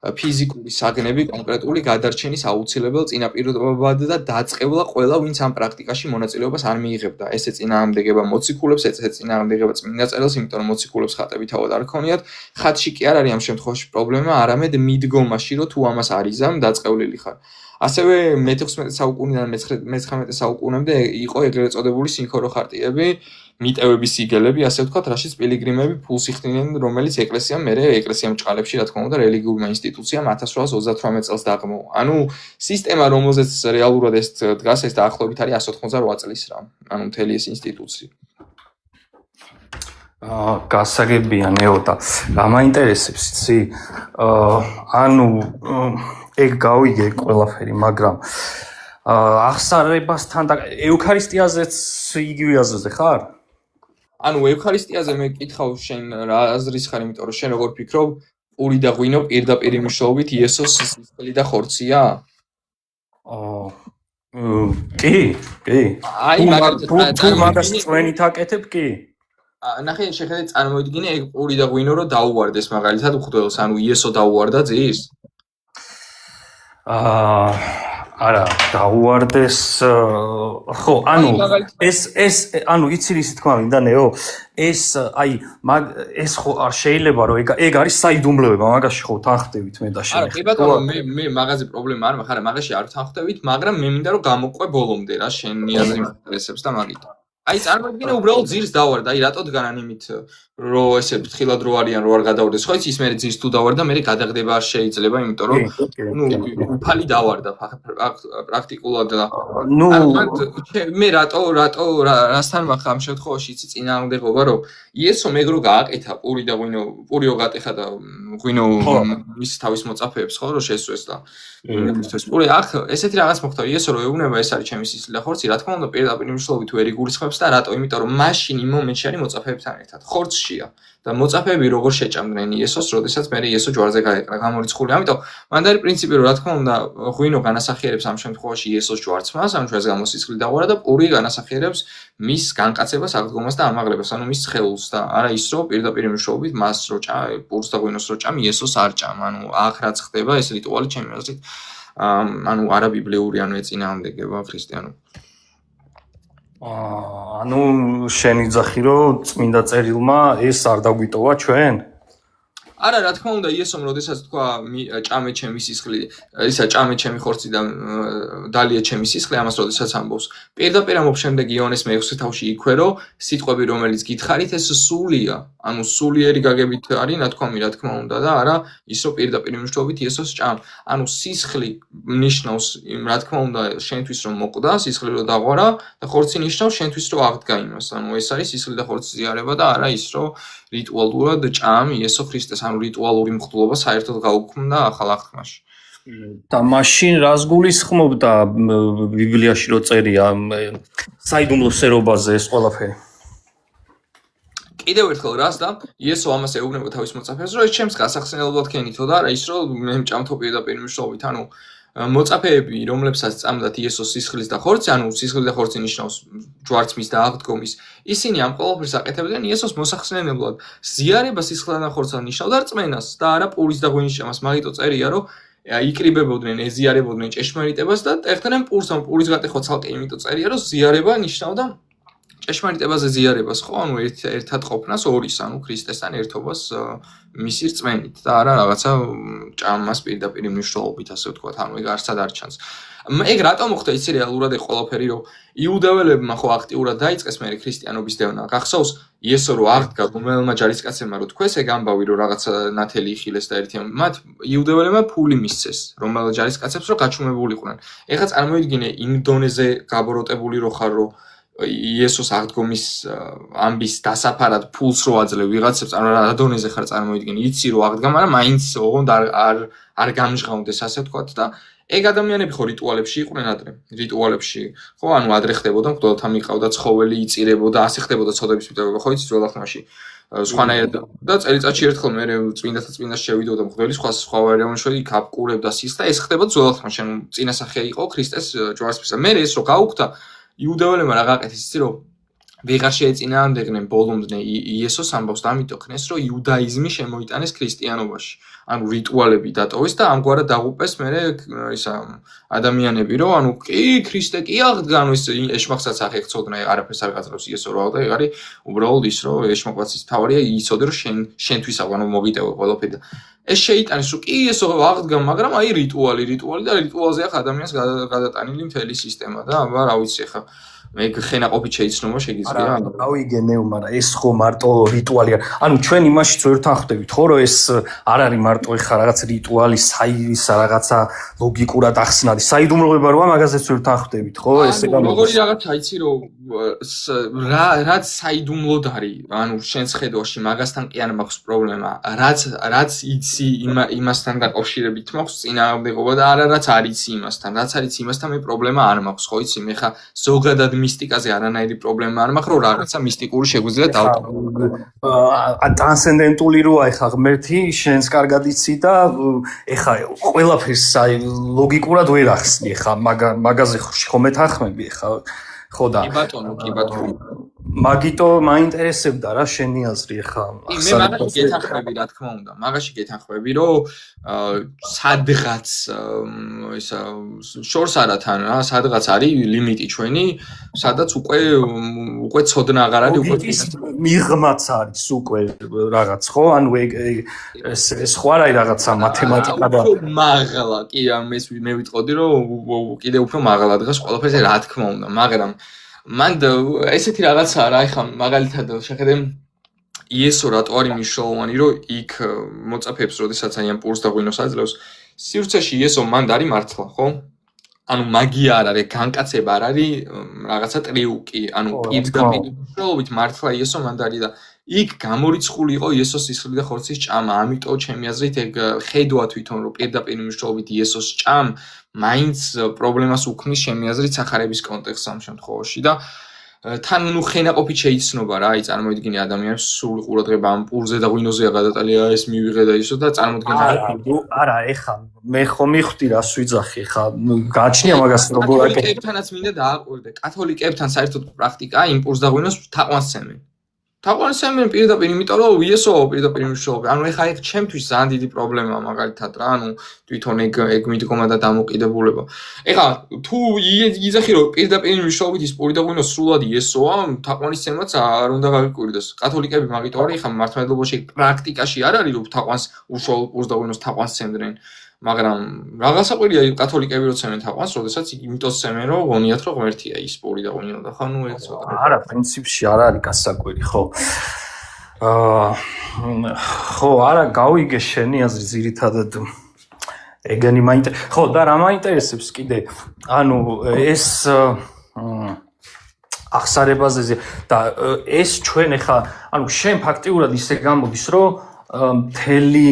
ფიზიკური საგნები კონკრეტული გადარჩენის აუცილებელ წინაპირობად და დაწყევლა ყველა, ვინც ამ პრაქტიკაში მონაწილეობას არ მიიღებდა. ეს ეწინააღმდეგება მოციქულებს, ეს ეწინააღმდეგება წმინდა წერილს, იმიტომ რომ მოციქულებს ხატები თავად არ ქონიათ. ხატში კი არ არის ამ შემთხვევაში პრობლემა, არამედ მიდგომაში, რომ თუ ამას არ იზამ, დაწყევლილი ხარ. ასევე მე-16 საუკუნიდან მე-19 საუკუნემდე იყო ეგრეთ წოდებული სინქორო ხარტიები, მიტევების სიგელები, ასე ვთქვათ, რაშიც პილიგრიმები ფულს იხდიდნენ, რომელიც ეკლესიამ ბრჭყალებში, რა თქმა უნდა, რელიგიურმა ინსტიტუციამ 1838 წელს დაღმოვა. სისტემა, რომელზეც რეალურად ეს დგას, ეს დაახლოებით არის 188 წლის რა. მთელი ეს ინსტიტუცია. გასაგებია ნეო და გამაინტერესებს, იცი? ეგ გავიგე ყველაფერი, მაგრამ ახსარებასთან და ევქარისტიაზეც იგივე აზრზე ხარ? ევქარისტიაზე მე გკითხავ შენ რა აზრის ხარ, იმიტომ რომ შენ როგორ ფიქრობ, პური და ღვინო პირდაპირ მნიშვნელობით იესოს სისხლი და ხორცია? კი. თუ მაგას წვენით აკეთებ, კი. ნახე, შეხედე წარმოიდგინე ეგ პური და ღვინო რომ დაუვარდეს მაგალითად უხდელს, იესო დაუვარდა ძის? არა, დაუვარდეს, ხო, ეს იცი რისი თქმა მინდა ნეო, ეს ხო არ შეიძლება რომ ეგ არის საიდუმლოება, მაგაში ხო თანხდებით მე და შენ. არა, კი ბატონო, მე მაგაზე პრობლემა არ მაქვს, მაგაში არ თანხდებით, მაგრამ მე მინდა რომ გამოყვე ბოლომდე რა, შენი აზრი მაინტერესებს და მაგით. წარმოიდგინე უბრალოდ ძირს დავარდა, რატო დგანან იმით, რომ ესე ფრთხილად რო არიან, რო არ გადავარდეს. ხო იცი, ის მე ძირს თუ დავარდა, მე გადაგდება არ შეიძლება, იმიტომ რომ უფალი დავარდა პრაქტიკულად და მე რასთან მაქვს ამ შემთხვევაში იცი წინააღმდეგობა, რომ იესო მეგრო გააკეთა პური და ღვინო, პურიო გატეხა და ღვინო მის თავის მოწაფეებს, ხო, რომ შესვეს და პური ესეთი რაღაც მოხდა, იესო რომ ეუბნება, ეს არის ჩემი სისხლი და ხორცი, რა თქმა უნდა, პირდაპირ მნიშვნელობით ვერ იგულისხმებს და რატო? იმიტომ რომ მაშინ იმ მომენტში არის მოწაფეებთან ერთად. ხორცშია და მოწაფეები როგორ შეჭამდნენ იესოს, როდესაც მე იესო ჯვარზე გაეკრა, გამორიცხული. ამიტომ მანდ არის პრინციპი, რომ რა თქმა უნდა, ღვინო განასახიერებს ამ შემთხვევაში იესოს ჯვარცმას, ამ ჩვენს გამო სისხლი დაღვარა და პური განასახიერებს მის განკაცებას, აღდგომას და ამაღლებას, ანუ მის სხეულს და არა ის, რომ პირდაპირ მნიშვნელობით მას რო პურს და ღვინოს რო ჭამ, იესოს არ ჭამ. ანუ აქ რაც ხდება, ეს რიტუალი ჩემი აზრით ანუ არაბიბლიური, ანუ ეწინააღმდეგება ქრისტიანობას. ანუ შენი ძახი რომ წმინდა წერილმა ეს არ დაგვიტოვა ჩვენ? არა, რა თქმა უნდა, იესომ როდესაც თქვა ჭამე ჩემი სისხლი, ისა ჭამე ჩემი ხორცი და დალია ჩემი სისხლი, ამას როდესაც ამბობს. პირდაპირ ამბობს შემდეგ იოანეს მე-6 თავში იქვე, რომ სიტყვები, რომელიც გითხარით, ეს სულია. ანუ სულიერი გაგებით არის ნათქვამი, რა თქმა უნდა და არა ის, რომ პირდაპირ მნიშვნელობით იესოს ჭამ. ანუ სისხლი ნიშნავს, რა თქმა უნდა, შენთვის რომ მოკვდა, სისხლი რომ დაღვარა და ხორცი ნიშნავს შენთვის რომ აღდგა იმას. ანუ ეს არის სისხლი და ხორცის ზიარება და არა ის, რომ რიტუალურად ჭამ იესო ქრისტეს, ანუ რიტუალური მღვდლობა საერთოდ გაუქმდა ახალ აღთქმაში. და მაშინ რას გულისხმობდა ბიბლიაში რო წერია საიდუმლო სერობაზე ეს ყველაფერი? კიდევ ერთხელ რას და იესო ამას ეუბნება თავის მოწაფეებს, რომ ეს ჩემს გასახსენებლად ქენითო და არა ის, რომ მე მჭამთო პირდაპირ მნიშვნელობით, ანუ მოწაფეები, რომლებსაც წამდათ იესოს სისხლის და ხორცი, ანუ სისხლი და ხორცი ნიშნავს ჯვარცმის და აღდგომის, ისინი ამ ყველაფერს აკეთებდნენ იესოს მოსახსენებლად. ზიარება სისხლთან და ხორცთან ნიშნავდა რწმენას და არა პურის და ღვინის ჭამას. მაგიტო წერია, რომ იკრიბებოდნენ, ეზიარებოდნენ ჭეშმარიტებას და ტეხდნენ პურს, ან პურის გატეხვა ცალკე იმიტომ წერია, რომ ზიარება ნიშნავდა ჭეშმარიტებაზე ზიარებას, ხო, ანუ ერთად ყოფნასორის, ანუ ქრისტესთან ერთობას მისი რწმენით და არა რაღაცა ჭამას პირდაპირ მნიშვნელობით, ასე ვთქვათ, ანუ ეგ არცად არ ჩანს. ეგ რატომ მოხდა იცი რეალურად ეგ ყველაფერი, რომ იუდეველებმა ხო აქტიურად დაიწყეს მე ქრისტიანობის დევნა. გახსოვს იესო რო აღდგა რომელმა ჯარისკაცებმა რო თქვეს ეგ ამბავი, რომ რაღაცა ნათელი იხილეს და ერთიან მათ იუდეველებმა ფული მისცეს, რომელ ჯარისკაცებს რო გაჩუმებულიყვნენ. ეხლა წარმოიდგინე იმ დონეზე გაბოროტებული რო ხარ, რომ იესოს აღდგომის ამბის დასაფარად ფულს რო აძლევ ვიღაცებს, ანუ რა დონეზე ხარ წარმოიდგინე, იცი რომ აღდგა, მაგრამ მაინც ოღონდ არ გამჟღავნდეს, ასე ვთქვათ და ეგ ადამიანები ხო რიტუალებში იყვნენ ადრე, რიტუალებში, ხო, ანუ ადრე ხდებოდა, მღვდელთან მიყავდა ცხოველი, იწირებოდა, ასე ხდებოდა ცოდების მიტოვება, ხო იცი ძველ აღთქმაში. სხვანაირად და წელიწადში ერთხელ მე წმინდათა წმინდაში შევიდოდა მღვდელი, სხვა ვარიანტში იქ აპკურებდა სისხლს და ეს ხდება ძველ აღთქმაში, ანუ წინასახე იყო ქრისტეს ჯვარცმისა. მე ეს რო გაუქმდა იუდეველებმა რა გააკეთეს იცი რომ ვეღარ შეეწინააღმდეგნენ ბოლომდე იესოს ამბავს და ამიტომ ხნეს რომ იუდაიზმი შემოიტანეს ქრისტიანობაში. ანუ რიტუალები დატოვეს და ამგვარად დაღუპეს მე ისა ადამიანები რომ ანუ კი ქრისტე კი აღდგა, ანუ ეს ეშმაკსაც აღექცოდნა, არაფერს არ გაძლევს იესო რა და ეგ არის უბრალოდ ის რომ ეშმაკაცის თავარია იცოდე რომ შენთვის ანუ მოგიტევო ყველაფერი და ეს შეიტანეს რომ კი იესო აღდგა, მაგრამ აი რიტუალი და რიტუალზე ახ ადამიანს გადატანილი მთელი სისტემა და აბა რა ვიცი ხა მე ხენაყოფით შეიცნობა შეგიძლია? გავიგენევ, მაგრამ ეს ხო მარტო რიტუალია. ანუ ჩვენ იმაშიც ერთთან ხვდებით, ხო, რომ ეს არ არის მარტო ეხა რაღაც რიტუალი, საირისა რაღაცა ლოგიკურად ახსნადი. საიდუმლოება როა მაგაზეც ერთთან ხვდებით, ხო? ესე გამოდის. როგორი რაღაცა იცი რომ რაც საიდუმლოდ არის, ანუ შენს ხედვაში მაგასთან კი არ მაქვს პრობლემა. რაც იცი იმასთან დაკავშირებით მაქვს წინააღმდეგობა და არა რაც არ იცი იმასთან. რაც არ იცი იმასთან მე პრობლემა არ მაქვს, ხო იცი? მე ხა ზოგადად მისტიკაზე არანაირი პრობლემა არ მაქვს, რომ რაღაცა მისტიკური შეგვიძლია დავტოვო. ტრანსცენდენტული როა ეხა ღმერთი, შენს კარგად იცი და ეხა ყველაფერს ლოგიკურად ვერ ახსნი ეხა მაგაზე ხომ ეთანხმები ეხა ხო და კი ბატონო. მაგიტო მაინტერესებდა რა შენი აზრი ეხა. მე მაგაში გეთანხმები რა თქმა უნდა. მაგაში გეთანხმები რომ სადღაც ისა შორს არათან რა, სადღაც არის ლიმიტი ჩვენი, სადაც უკვე ცოდნა აღარ არის, უკვე მიღმაც არის უკვე რაღაც ხო? ანუ ეს სხვა არის რაღაცა მათემატიკა და მაღლა, კი მე ვიტყოდი რომ კიდე უფრო მაღლა დღეს ყველაფერზე რა თქმა უნდა, მაგრამ მანდ ესეთი რაღაცაა რა, ეხა მაგალითად შეხედე იესო რატო არის მნიშვნელოვანი, რომ იქ მოწაფეებს, როდესაც აი ამ პურს და ღვინოს აძლევს, სივრცეში იესო მანდ არის მართლა, ხო? ანუ მაგია არ არის, განკაცება არ არის, რაღაცა ტრიუკი, ანუ პირდაპირ მნიშვნელობით მართლა იესო მანდ არის და იქ გამორიცხული იყო იესოს სისხლი და ხორცის ჭამა, ამიტომ ჩემი აზრით ეგ ხედვა თვითონ რომ პირდაპირ მნიშვნელობით იესოს ჭამ მაინც პრობლემას უქმნის ჩემი აზრით სახარების კონტექსტს ამ შემთხვევაში და თან ნუ ხენაყოფით შეიცნობა რა, აი წარმოიდგინე ადამიანს სრული ყურადღება ამ პურზე და ღვინოზეა გადატალი ეს მივიღე და ისო და წარმოიდგინე არა ეხა მე ხო მივხვდი რას ვიძახი ხა გააჩნია მაგას როგორ კათოლიკებთანაც მინდა დააკვირდე კათოლიკებთან საერთოდ პრაქტიკა იმ პურს და ღვინოს თაყვანს ცემენ თაყვანსემენ პირდაპირ, იმიტომ რომ იესო პირდაპირ მშობლი. ანუ ეხა ეგ ჩემთვის ძალიან დიდი პრობლემაა მაგალითად რა, ანუ თვითონ ეგ მიდგომა და დამოკიდებულება. ეხა თუ იძახი რომ პირდაპირ მშობლით ის პური და ღვინო სრულად იესოა, თაყვანისცემაც არ უნდა გაგიკვირდეს. კათოლიკები მაგიტო არის, ეხა მართლმადიდებლობაში პრაქტიკაში არ არის რომ თაყვანს უშუალოდ პურს და ღვინოს თაყვანს ცემდნენ. მაგრამ რაღაცაყვირია კათოლიკები რო ცემენ თაყვანს, როდესაც იმიტომ ცემენ რომ გონიათ რომ ღმერთია ის პური და ღვინო და ხა ნუ ეგ ცოტა. არა, პრინციპში არ არის გასაკვირი, ხო. ხო, არა, გავიგე შენი აზრი ძირითადად ეგენი ხო, და რა მაინტერესებს კიდე, ანუ ეს ახსარებაზე და ეს ჩვენ ახლა, ანუ შენ ფაქტიურად ისე გამოდის, რომ მთელი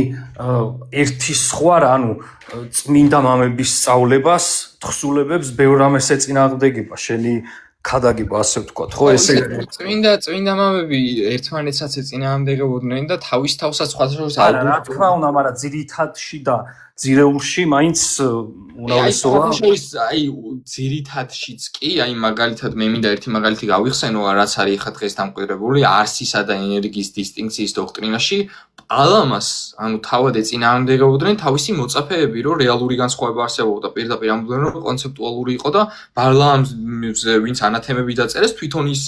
ერთი სხვა რა, ანუ წმინდა მამების სწავლებას, თხზულებებს ბევრ რამეს ეწინააღმდეგება შენი ქადაგება, ასე ვთქვათ, ხო ესე წმინდა მამები ერთმანეთსაც ეწინააღმდეგებოდნენ და თავის თავსაც სხვადასხვა არა, რა თქმა უნდა, მაგრამ ძირითადში და ძირეულში მაინც უმრავლესობა აი ძირითადშიც კი, აი მაგალითად მე მინდა ერთი მაგალითი გავიხსენო, რაც არის ხა დღეს დამკვიდრებული არსისა და ენერგიის დისტინქციის დოქტრინაში, ალამას, ანუ თავად ეწინააღმდეგებოდნენ თავისი მოწაფეები, რომ რეალური განსხვავება არსებობდა, პირდაპირ ამბობდნენ, რომ კონცეპტუალური იყო და ბარლამზე ვინც ანათემები დაწერეს, თვითონ ის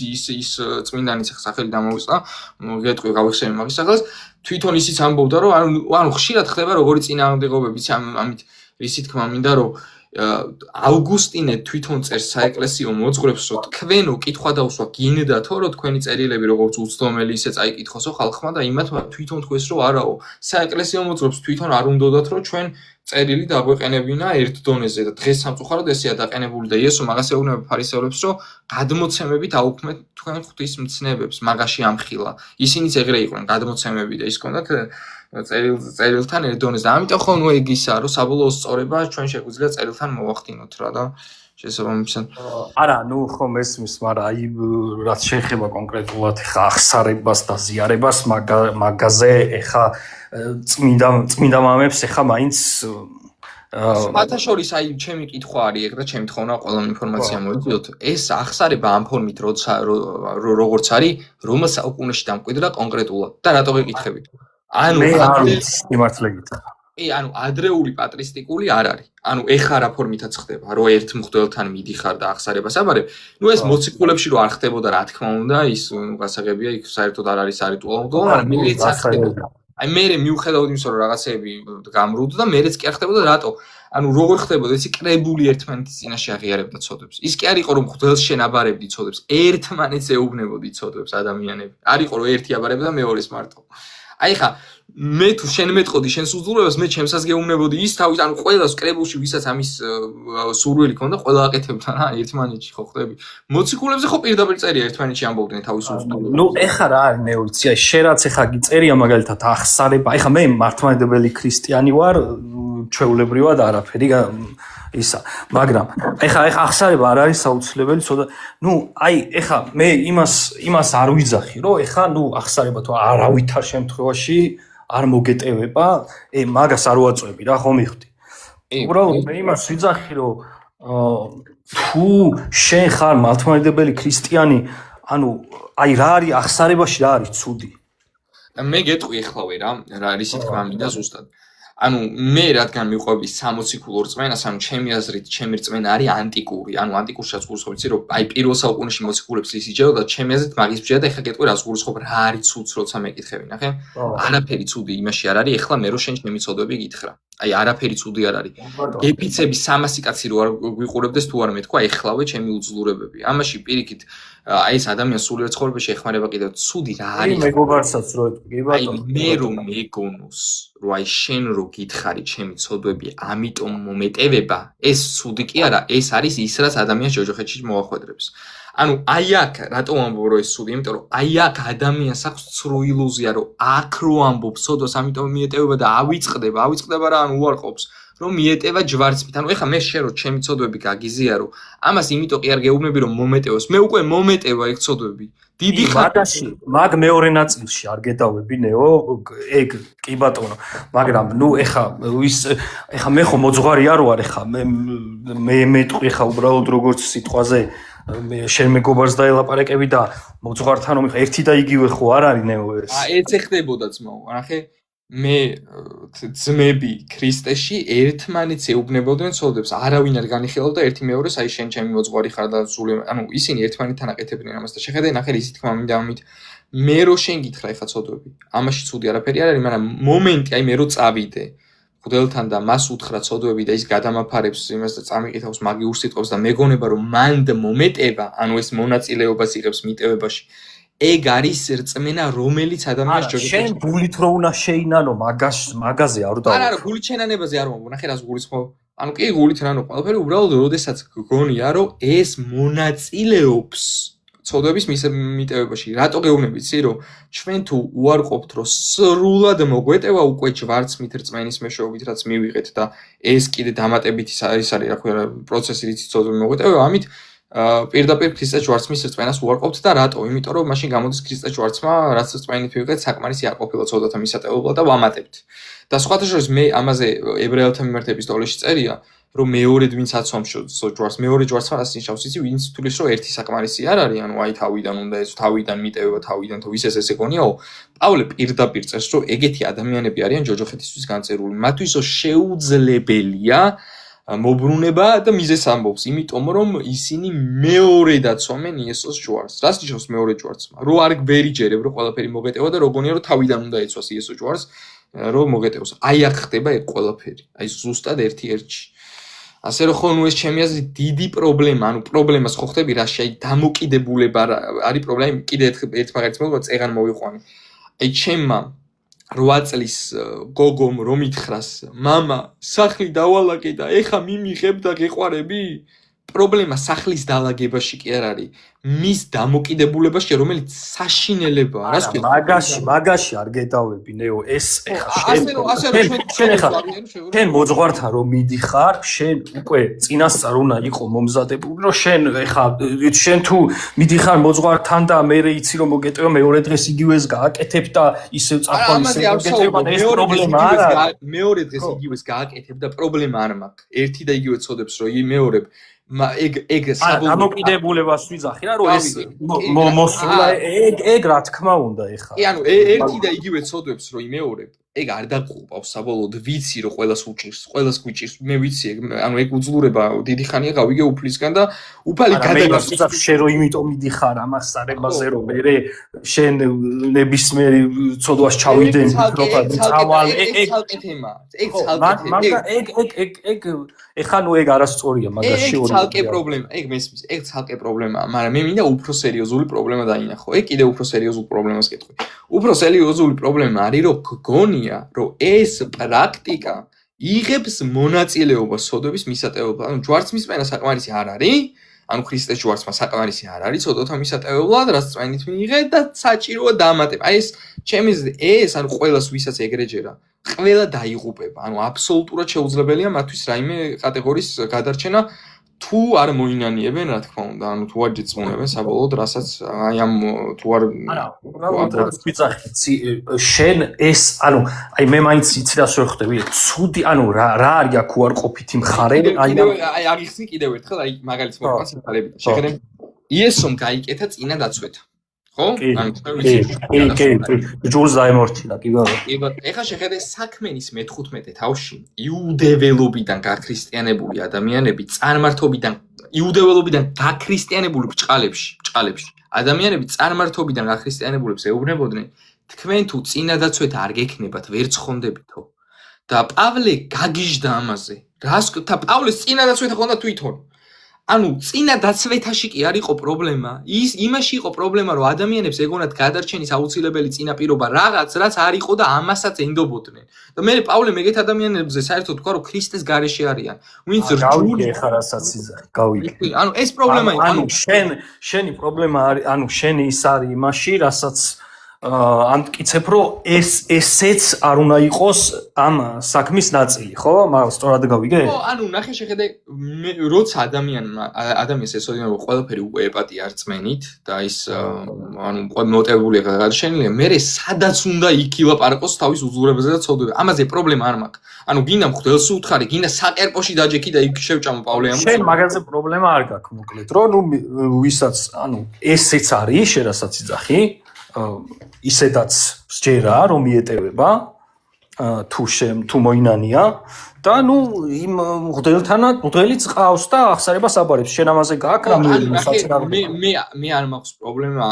წმინდანის სახელი დამოვიწყდა, გეტყვი გავიხსენე მაგის სახელს, თვითონ ისიც ამბობდა, რომ ანუ ხშირად ხდება როგორი წინააღმდეგობებიც ამით რისი თქმა მინდა, რომ ავგუსტინე თვითონ წერს საეკლესიო მოძღვრებს, რომ თქვენო კითხვა დაუსვა გინდათო, რომ თქვენი წერილები როგორც უცდომელი ისე წაიკითხოსო ხალხმა და იმათ თვითონ თქვეს, რომ არაო, საეკლესიო მოძღვრებს თვითონ არ უნდათ, რომ ჩვენ წერილი დაგვეყენებინა ერთ დონეზე და დღეს სამწუხაროდ ესეა დაყენებული და იესო მაგას ეუბნება ფარისევლებს, რომ გადმოცემებით აუქმეთ თქვენ ღვთის მცნებებს, მაგაში ამხილა. ისინიც ეგრე იყვნენ გადმოცემები და ის კონდათ წერილთან ერთ დონეზე. ამიტომ ხო ნუ ეგ ისაა, რომ საბოლოო სწორება ჩვენ შეგვიძლია წერილთან მოვახდინოთ რა და შესაბამისად. არა, ნუ ხო მესმის, მაგრამ აი რაც შეეხება კონკრეტულად ხა ახსარებას და ზიარებას მაგაზე ხა წმინდა მამებს ხა მაინც სათაშორის აი ჩემი კითხვა არის ეგ და ჩემი თხოვნა ყველა ინფორმაცია მოვიდიოთ. ეს ახსარება ამ ფორმით როგორც არის, რომელ საუკუნეში დამკვიდრა კონკრეტულად და რატო გეკითხებით? ანუ იმართლე გითხრა. ანუ ადრეული პატრისტიკული არ არის. ანუ ეხა რა ფორმითაც ხდება, რომ ერთ მღვდელთან მიდიხარ და ახსარებას აბარებ. ნუ ეს მოციქულებში რო არ ხდებოდა, რა თქმა უნდა, ის გასაგებია, იქ საერთოდ არ არის არიტუალო, მაგრამ მეც ხდებოდა. აი მე მიუხედავად იმისა, რომ რაღაცეები გამრუდდა, მეც კი არ ხდებოდა, რატო? ანუ როგორ ხდებოდა, იცი კრებული ერთმანეთის წინაშე აღიარებდა ცოდვებს. ის კი არ იყო რომ მღვდელს შენაბარებდი ცოდვებს, ერთმანეთს ეუბნებოდი ცოდვებს ადამიანები. არ იყო რომ ერთი აბარებდა მეორეს მარტო. აი ხა მე თუ შენ მეტყოდი შენს უძლურებას, მე ჩემსაც გეუბნებოდი ის თავის, ანუ ყველას კრებულში ვისაც ამის სურვილი ქონდა, ყველა აკეთებდა რა ერთმანეთში ხო ხდები. მოციქულებზე ხო პირდაპირ წერია ერთმანეთში ამბობდნენ თავის უძლურებას. ნუ ეხა რა არის მე ვიცი, აი შენ რაც ეხა გიწერია მაგალითად ახსარება, ეხა მე მართლმადიდებელი ქრისტიანი ვარ, ჩვეულებრივად არაფერი ისა, მაგრამ ეხა ახსარება არ არის საუცილებელი, ცოტა ნუ აი ეხა მე იმას არ ვიძახი, რომ ეხა ნუ ახსარება თუ არავითარ შემთხვევაში არ მოგეტევება, მაგას არ ვაწვევი რა, ხო მივხვდი. უბრალოდ მე იმას ვიძახი, რომ თუ შენ ხარ მართლმადიდებელი ქრისტიანი, ანუ აი რა არის ახსარებაში რა არის ცუდი? მე გეტყვი ეხლავე რა რისი თქმა მინდა ზუსტად. ანუ მე რადგან მიყვები სამოციქულო რწმენას, ანუ ჩემი აზრით, ჩემი რწმენა არის ანტიკური, ანუ ანტიკურსაც გულისხმობ, იცი რომ აი პირველ საუკუნეში მოციქულებს ის იჯეროდა, ჩემი აზრით მაგის ბჭია და ეხლა გეტყვი რას გულისხმობ, რა არის ცუდს, როცა მეკითხები, ნახე? არაფერი ცუდი იმაში არ არის, ეხლა მე რო შენ ჩემი ცოდვები გითხრა. აი არაფერი ცუდი არ არის. გეფიცები 300 კაცი რო არ გვიყურებდეს თუ არ მეთქვა, ეხლავე ჩემი უძლურებები. ამაში პირიქით აი ეს ადამიანს სულიერ ცხოვრებაში ეხმარება კიდევ ცუდი რა არის? მეგობარსაც რო ეტყვი, ბატონო. აი მე რომ მეგონოს, რომ აი შენ რო გითხარი ჩემი ცოდვები, ამიტომ მომეტევება, ეს ცუდი კი არა, ეს არის ის რაც ადამიანს ჯოჯოხეთში მოახვედრებს. ანუ აი აქ რატო ამბობ რომ ეს ცუდი, იმიტომ რომ აი აქ ადამიანს აქვს ცრუ ილუზია, რომ აქ რო ამბობს ცოდვას, ამიტომ მიეტევება და ავიწყდება რა, ანუ უარყოფს, რომ მიეტევა ჯვარცმით. ანუ ეხლა მე შენ რო ჩემი ცოდვები გაგიზიარო, ამას იმიტომ კი არ გეუბნები რომ მომეტევოს. მე უკვე მომეტევა ეგ ცოდვები. დიდი მაგაში, მაგ მეორე ნაწილში არ გედავები ნეო, ეგ კი ბატონო, მაგრამ ნუ ეხა მე ხო მოძღვარი არ ვარ ეხა მე მეტყვი ეხა უბრალოდ როგორც სიტყვაზე შენ მეგობარს დაელაპარაკები და მოძღვართან რომ ეხა ერთი და იგივე ხო არ არის ნეო ეს. ეს ეხდებოდა ძმაო. ნახე მე ძმები ქრისტეში ერთმანეთს ეუბნებოდნენ ცოდვებს. არავინ არ განიხილავდა ერთი მეორეს, აი შენ ჩემი მოძღვარი ხარ და სულ ანუ ისინი ერთმანეთთან აკეთებდნენ ამას და შეხედე ნახე ისი თქმა მინდა ამით მე რო შენ გითხრა ეხა ცოდვები. ამაში ცუდი არაფერი არ არის, მაგრამ მომენტი აი მე რო წავიდე ხუდელთან და მას უთხრა ცოდვები და ის გადამაფარებს იმას და წამიყითავს მაგიურ სიტყვებს და მეგონება რომ მანდ მომეტევა, ანუ ეს მონაწილეობას იღებს მიტევებაში. ეგ არის რწმენა რომელიც ადამიანს ჯობია შენ გულით რო უნდა შეინანო მაგაზე არ დავა. არა გულით შენანებაზე არ მომბო. ნახე რას გულით ხო? ანუ კი გულით რანო ყველაფერი უბრალოდ როდესაც გგონია რომ ეს მონაწილეობს ცოდვების მიტევებაში. რატო გეუბნებით იცი რომ ჩვენ თუ უარყოფთ რომ სრულად მოგვეტევა უკვე ჯვარცმით რწმენის მეშვეობით რაც მივიღეთ და ეს კიდე დამატებითი ის არის რა ქვია პროცესი რითიც ცოდვები მოგვეტევა ამით პირდაპირ ქრისტეს ჯვარცმის რწმენას უარყოფთ და რატო? იმიტომ რომ მაშინ გამოდის ქრისტეს ჯვარცმა რაც რწმენით ვიღეთ საკმარისი არ ყოფილა ცოდვათა მისატევებლად და ვამატებთ. და სხვათა შორის მე ამაზე ებრაელთა მიმართ ეპისტოლეში წერია რომ მეორედ ვინც აცვამს ჯვარცს მეორე ჯვარცმა რას ნიშნავს იცი ვინც თulis რომ ერთი საკმარისი არ არის ანუ აი თავიდან უნდა ეს თავიდან მიტევება თავიდან თუ ვის ესე გონიაო პავლე პირდაპირ წერს რომ ეგეთი ადამიანები არიან ჯოჯოხეთისთვის განწერული მათთვის შეუძლებელია მობრუნება და მიზეს ამბობს იმიტომ რომ ისინი მეორედ აცვამენ იესოს ჯვარს რას ნიშნავს მეორე ჯვარცმა რო არ გვერიჯერებ რომ ყველაფერი მოგეტევა და როგორია რომ თავიდან უნდა ეცვას იესოს ჯვარს რომ მოგეტევოს აი აქ ხდება ეგ ყველაფერი აი ზუსტად ერთი-ერთში ასე რომ ხო ნუ ეს ჩემი აზრით დიდი პრობლემა, ანუ პრობლემას ხო ხდები რა შეი დამოკიდებულება არის პრობლემა კიდე ერთ მაგალითს მოგვა წეგან მოვიყვანი. აი ჩემმა 8 წლის გოგომ რომ ითხრას, მამა, სახლი დავალაგე და ეხა მიმიღებ და გეყვარები? პრობლემა სახლის დაალაგებაში კი არ არის, მის დამოკიდებულებაში, რომელიც საშინელებაა. რას ქვია? მაგაში არ გედავები, ნეო, ეს ეხა შენ მოძღვართან რომ მიდიხარ, შენ უკვე წინასწარ უნდა იყო მომზადებული, რომ შენ თუ მიდიხარ მოძღვართან და მე იცი რომ მოგეტევა მეორე დღეს იგივეს გააკეთებ და ისევ წახვალისე მოგეტევა და ეს პრობლემა არა. მეორე დღეს იგივეს გააკეთებ და პრობლემა არ მაქვს. ერთი და იგივე წოდებს რომ იმეორებ ეგ დამოკიდებულებას ვიძახი რა რომ ეს მოსულა ეგ რა თქმა უნდა ეხა კი ანუ ერთი და იგივე ცოდვებს რომ იმეორებ ეგ არ დაყუპავს საბოლოოდ ვიცი რომ ყველას გვიჭირს მე ვიცი ეგ ანუ ეგ უძლურება დიდი ხანია გავიგე უფლისგან და უფალი გადაგასწრებ შენ რომ იმიტომ მიდიხარ ამას სარებაზე რომ მე შენ ნებისმიერი ცოდვას ჩავიდენ პროფა წავალ ეგ ეხა ნუ ეგ არასწორია მაგაში ორი ცალკე პრობლემა ეგ მესმის ეგ ცალკე პრობლემაა მაგრამ მე მინდა უფრო სერიოზული პრობლემა დაინახო ეგ კიდე უფრო სერიოზულ პრობლემას გეტყვი უფრო სერიოზული პრობლემა არის რომ გგონია რომ ეს პრაქტიკა იღებს მონაწილეობას ცოდვების მისატევებლად ანუ ჯვარცმის წმენა საკმარისი არ არის ანუ ქრისტეს ჯვარცმა საკმარისი არ არის ცოდვათა მისატევებლად რაც წმენით მიიღეთ და საჭიროა დამატება აი ეს ჩემი ეს ანუ ყველას ვისაც ეგრეჯერა ყველა დაიღუპება ანუ აბსოლუტურად შეუძლებელია მათთვის რაიმე კატეგორიის გადარჩენა თუ არ მოინანიებენ რა თქმა უნდა ანუ თუ არ ძიძღუნებენ საბოლოოდ რასაც აი ამ თუ არ ვიძახი შენ ეს ანუ აი მე მაინც იცი რას ვერ ხვდები ცუდი ანუ რა არის აქ უარყოფითი მხარე აი აგიხსნი კიდევ ერთხელ აი მაგალითს მოყვანს ხალები შეხედე იესომ გაიკეთა წინა დაცვეთა ხო? ჯულს დაემორჩილა, კი ბატონო. ეხლა შეხედე საქმენის მე-15 თავში იუდეველობიდან გაქრისტიანებული ადამიანები წარმართობიდან იუდეველობიდან გაქრისტიანებული ბჭყალებში ადამიანები წარმართობიდან გაქრისტიანებულებს ეუბნებოდნენ თქვენ თუ წინა დაცვეთა არ გექნებათ ვერ ცხონდებითო და პავლე გაგიჟდა ამაზე. რას და პავლეს წინა დაცვეთა ხონდა თვითონ ანუ წინა დაცვეთაში კი არ იყო პრობლემა ის იმაში იყო პრობლემა რომ ადამიანებს ეგონათ გადარჩენის აუცილებელი წინაპირობა რაღაც რაც არ იყო და ამასაც ენდობოდნენ და მე პავლე მეგეთ ადამიანებზე საერთოდ თქვა რომ ქრისტეს გარეშე არიან ვინც რჯული ეხა რასაც იზახი გავიგე ანუ ეს პრობლემა იყო ანუ შენი პრობლემა არის ანუ შენი ის არის იმაში რასაც ამტკიცებ, რომ ესეც არ უნდა იყოს ამ საქმის ნაწილი, ხო? მაგრამ სწორად გავიგე? ხო, ანუ ნახე შეხედე მე როცა ადამიანს ესოდება რომ ყველაფერი უკვე ეპატია არ წმენით და ის ანუ მოტივებულია გადაშენილია, მე სადაც უნდა იქ ილაპარაკოს თავის უძლურებაზე და ცოდვებზე. ამაზე პრობლემა არ მაქვს. ანუ გინდა მღვდელს უთხარი, გინდა საკერპოში დაჯექი და იქ შევჭამო პავლეამოს. შენ მაგაზე პრობლემა არ გაქვს, მოკლედ, რომ ნუ ვისაც, ანუ ესეც არის, შენ რასაც იძახი, ისედაც სჯერა რომ მიეტევება თუ მოინანია და ნუ იმ მღვდელიც ყავს და აღსარებას აბარებს შენ ამაზე გაქვს მე არ მაქვს პრობლემა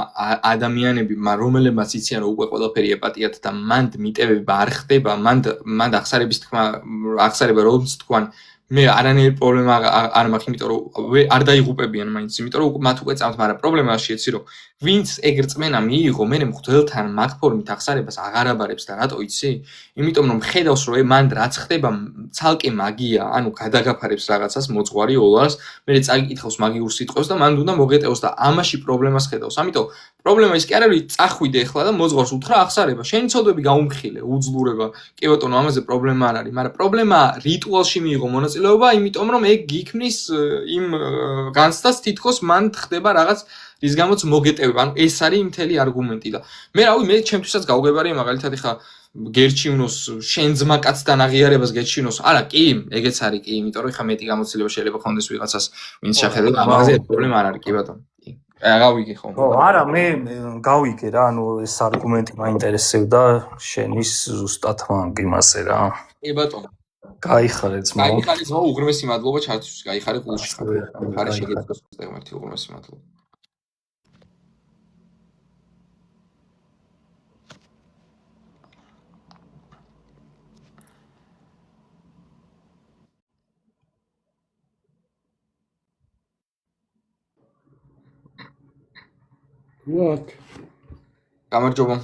ადამიანები რომელებმაც იციან რომ უკვე ყველაფერი ეპატიათ და მანდ მიტევება არ ხდება მანდ აღსარების თქმა აღსარება რომც თქვან მე არანაირი პრობლემა არ მაქვს იმიტომ რომ არ დაიღუპებიან მაინც იმიტომ რომ მათ უკვე წამთ მაგრამ პრობლემაში ეცი რომ ვინც ეგ რწმენა მიიღო მე მღვდელთან მაგ ფორმით აღსარებას აღარ აბარებს და რატო იცი იმიტომ რომ ხედავს რომ მან რაც ხდება ცალკე მაგია ანუ გადაგაფარებს რაღაცას მოძღვარი ოლარს მე წაიკითხავს მაგიურ სიტყვებს და მან უნდა მოგეტევოს და ამაში პრობლემას ხედავს ამიტომ პრობლემა ის კი არ არის წახვიდე ახლა და მოძღვარს უთხრა აღსარება შენი ცოდვები გაუმხილე უძლურება კი ბატონო ამაზე პრობლემა არ არის მაგრამ პრობლემა რიტუალში მიიღო მონაწილეობა იმიტომ რომ ეგ გიქმნის იმ განცდას თითქოს მან ხდება რაღაც რის გამოც მოგეტევება ანუ ეს არის მთელი არგუმენტი და მე რავი მე ჩემთვისაც გაუგებარია მაგალითად ეხა გერჩივნოს შენ ძმა კაცთან აღიარებას გერჩივნოს არა კი ეგეც არის კი იმიტომ რომ ეხა მეტი გამოცდილება შეიძლება ქონდეს ვიღაცას ვინც შეხედება ამაზე პრობლემა არ არის კი ბატონო გავიგე ხო ხო არა მე გავიგე რა ანუ ეს არგუმენტი მაინტერესებდა შენის ზუსტად მაგიმასე რა კი ბატონო გაიხარე ძმა გაიხარე ძმა უღრმესი მადლობა ჩართვისთვის გაიხარე გულში ხარ შეგეძლოს ერთი უღრმესი მადლობა What? გამარჯობა.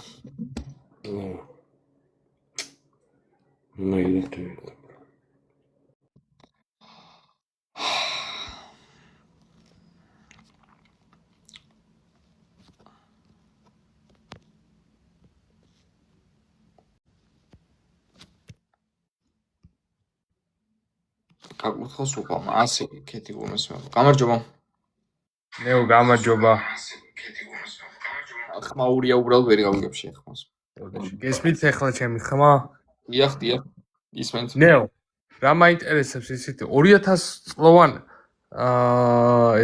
გაკურთხავს უყავმა, ასე ქეთი გულმესმე. გამარჯობა. ნეო გამარჯობა. ხმაურია უბრალოდ ვერ გავიგებში ხმას. გესმით ახლა ჩემი ხმა? დიახ, ისმენთ. ნეო, რა მაინტერესებს ისეთი 2000 წლოვან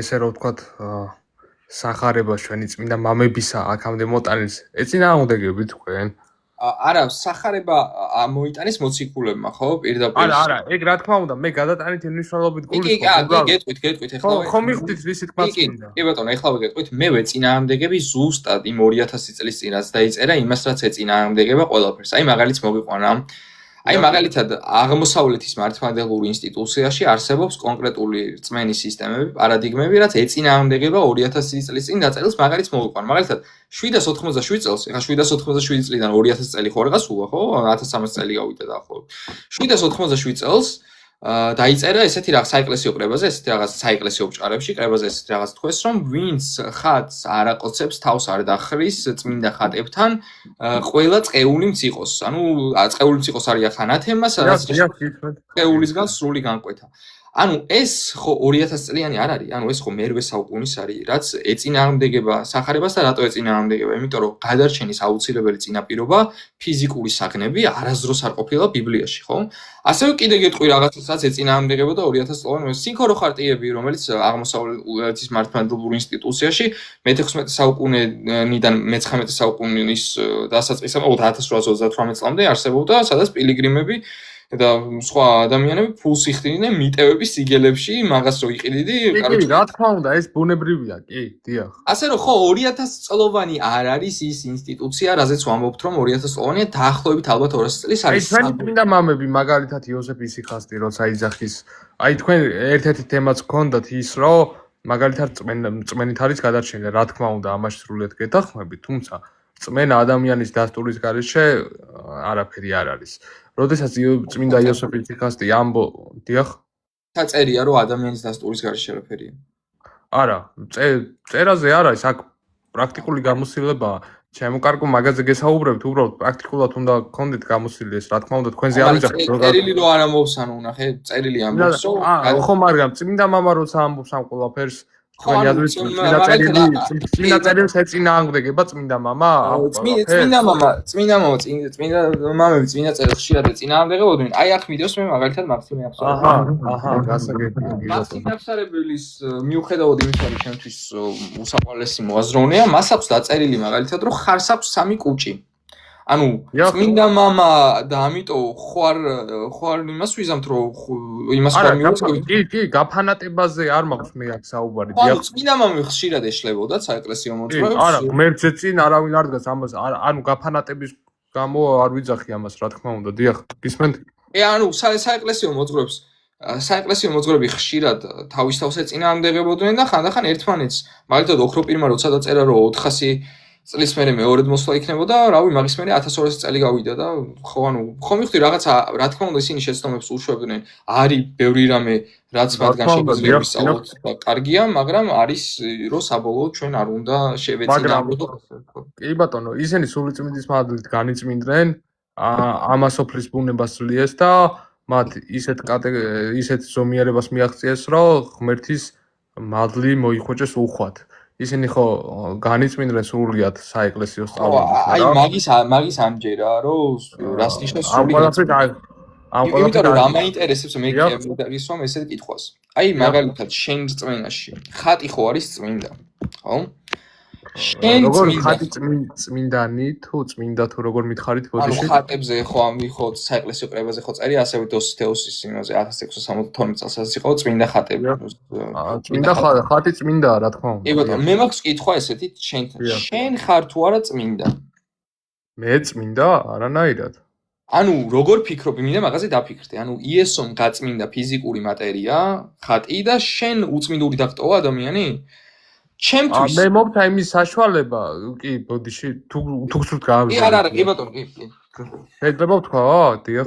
ესე რომ ვთქვათ სახარება ჩვენი წმინდა მამებისა აქამდე მოტანილს ეწინააღმდეგებით თქვენ? არა, სახარება მოიტანეს მოციქულებმა, ხო? პირდაპირ. არა, ეგ რა თქმა უნდა, მე გადატანით მნიშვნელობით გულისხმობ. გეტყვით ახლა. ხო მიხდით რისი თქმაც მინდა. კი ბატონო, ახლა ვეგეტყვით, მე ვეწინააღმდეგები ზუსტად იმ 2000 წლის წინ რაც დაიწერა, იმას რაც ეწინააღმდეგება ყველაფერს. აი მაგალითს მოგიყვანა. აი მაგალითად აღმოსავლეთის მართლმადიდებლურ ინსტიტუციაში არსებობს კონკრეტული რწმენის სისტემები, პარადიგმები, რაც ეწინააღმდეგება 2000 წლის წინ დაწერილს მაგალითს მოვიყვანა. მაგალითად 787 წელს, ეხლა 787 წლიდან 2000 წელი ხო რა სულა, ხო? 1300 წელი გავიდა დაახლოებით. 787 წელს დაიწერა ესეთი რაღაც საეკლესიო კრებაზე, ესეთი რაღაც საეკლესიო ბჭყარებში, კრებაზე ესეთი რაღაც თქვეს, რომ ვინც ხატს არ აყოცებს, თავს არ დახრის წმინდა ხატებთან, ყველა წეულიც იყოს. ანუ წეულიც იყოს არის ახანათემა, სადაც წეულისგან სრული განკვეთა. ანუ ეს ხო 2000 წლიანი არ არის, ანუ ეს ხო მერვე საუკუნის არის, რაც ეწინააღმდეგება სახარებას და რატო ეწინააღმდეგება? იმიტომ რომ გადარჩენის აუცილებელი წინაპირობა ფიზიკური საგნები არასდროს არ ყოფილა ბიბლიაში, ხო? ასევე კიდე გეტყვი რაღაცასაც ეწინააღმდეგებოდა 2000 წლოვან სინქორო ხარტიები, რომელიც აღმოსავლეთის მართლმადიდებლურ ინსტიტუციაში მე-16 საუკუნიდან მე-19 საუკუნის დასაწყისამდე 1838 წლამდე არსებობდა, სადაც პილიგრიმები და სხვა ადამიანები ფულს იხდიდნენ მიტევების სიგელებში, მაგას რო იყიდი, კარგი, რა თქმა უნდა, ეს ბუნებრივია, კი, დიახ. ასე რომ ხო 2000 წლოვანი არ არის ის ინსტიტუცია, რაზეც ვამბობთ, რომ 2000 წლოვანია, დაახლოებით ალბათ 200 წლის არის. აი ჩვენი წმინდა მამები, მაგალითად იოსებ ისიხასტი, როცა იძახის, აი თქვენ ერთ-ერთი თემაც გქონდათ ის, რომ მაგალითად წმენით არის გადარჩენილი, რა თქმა უნდა, ამაში სრულიად გეთანხმებით, თუმცა წმენა ადამიანის დასტურის გარეშე არაფერი არ არის. როდესაც წმინდა იოსებ ისიხასტი ამბო, დიახ? წერია რომ ადამიანის დასტურის გარეშე არაფერია. არა, წერაზე არ არის, აქ პრაქტიკული გამოცდილებაა. ჩემო კარგო მაგაზე გესაუბრებთ, უბრალოდ პრაქტიკულად უნდა გქონდეთ გამოცდილი ეს, რა თქმა უნდა, თქვენზე არ ვიძახით, რომ წერილი რო არ ამოვსანო, ნახე, წერილი ამბობს, რომ ხო, მაგრამ წმინდა მამა როცა ამბობს ამ ყველაფერს, თქვენი აზრით წმინდა წერილს ეწინააღმდეგება წმინდა მამა? წმინდა მამები წმინდა წერილს ხშირად ეწინააღმდეგებოდნენ. აი აქ მიდევს მე მაგალითად მაქსიმე აფსარებელის. გასაგებია. მაქსიმე აფსარებელის მიუხედავად იმისა, რომ ჩემთვის უსაყვარლესი მოაზროვნეა, მას აქვს დაწერილი მაგალითად, რომ ხარს აქვს 3 კუჭი. ანუ წმინდა მამა და ამიტომ ხوار იმას ვიზამთ რომ იმას ხوار მივუწევთ. კი, გაფანატებაზე არ მაქვს მე აქ საუბარი. დიახ, წმინდა მამები ხშირად ეშლებოდა საეკლესიო მოწმეებს. არა, ღმერთზე წინ არავინ არ დგას ამას, ანუ გაფანატების გამო არ ვიძახი ამას, რა თქმა უნდა, დიახ, გისმენთ? ანუ საეკლესიო მოწმეები ხშირად თავის თავს ეწინააღმდეგებოდნენ და ხანდახან ერთმანეთს, მაგალითად ოქროპირმა როცა დაწერა რომ 400 წლის მერე მეორედ მოსვლა იქნებოდა, რავი, მაგის მერე 1200 წელი გავიდა და ხო, ანუ ხომ მივხვდი რაღაცა, რა თქმა უნდა, ისინი შეცდომებს უშვებდნენ. არის ბევრი რამე, რაც მათგან შეიძლება ვისწავლოთ და კარგია, მაგრამ არის რომ საბოლოოდ ჩვენ არ უნდა შევეწინააღმდეგოთ. კი ბატონო, ისინი სულიწმინდის მადლით განიწმინდნენ, ამასოფლის ბუნებას ლიეს და მათ ისეთ ზომიერებას მიაღწიეს, რომ ღმერთის მადლი მოიხოჭეს უხვად. ისინი ხო განიწმინდნენ სრულიად საეკლესიო სწავლებას. აი მაგის ამჯერა, რომ რას ნიშნავს სრულიად. იმიტომ რომ რა მაინტერესებს მე გისვამ ესეთ კითხვას. აი მაგალითად შენ რწმენაში ხატი ხო არის წმინდა, ხო? შენ ხატი წმინდანი თუ წმინდა თუ როგორ მითხარით ბოდიში? ხატებზე ხო ამიხოთ საეკლესიო კრებაზე ხო წერია ასევე დოსითეოსის იმაზე 1672 წელსაც იყო წმინდა ხატები. წმინდა ხატი წმინდა რა თქმა უნდა. კი ბატონო, მე მაქვს კითხვა ესეთი შენ ხარ თუ არა წმინდა? მე წმინდა? არანაირად. ანუ როგორ ფიქრობ, მინდა მაგაზე დაფიქრდე. ანუ იესომ გაწმინდა ფიზიკური მატერია, ხატი და შენ უწმინდური დაგტოვა ადამიანი? ჩემთვის მე მოგთა იმის საშუალება, კი, ბოდიში, თუ გსურთ გავიზარდე. კი, არა, კი ბატონო, კი. შეიძლება ვთქვა, დიახ.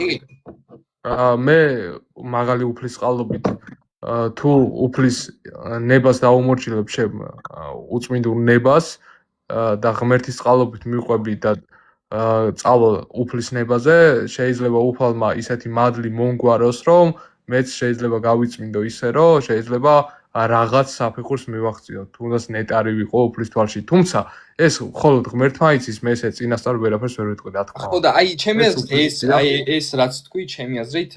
მე მაგალი უფლის წყალობით თუ უფლის ნებას დაუმორჩილებ შენ უწმინდურ ნებას და ღმერთის წყალობით მიყვები და წავალ უფლის ნებაზე, შეიძლება უფალმა ისეთი მადლი მომგვაროს, რომ მეც შეიძლება გავიწმინდო ისე, რომ შეიძლება რაღაც საფეხურს მივახციო, თუნდაც ნეტარი ვიყო უფლის თვალში, თუმცა ეს მხოლოდ ღმერთმა იცის, მე ესე წინასწარ ვერაფერს ვერ ვიტყვი, რა თქმა უნდა. ხო და აი ჩემი აზრით ეს რაც თქვი, ჩემი აზრით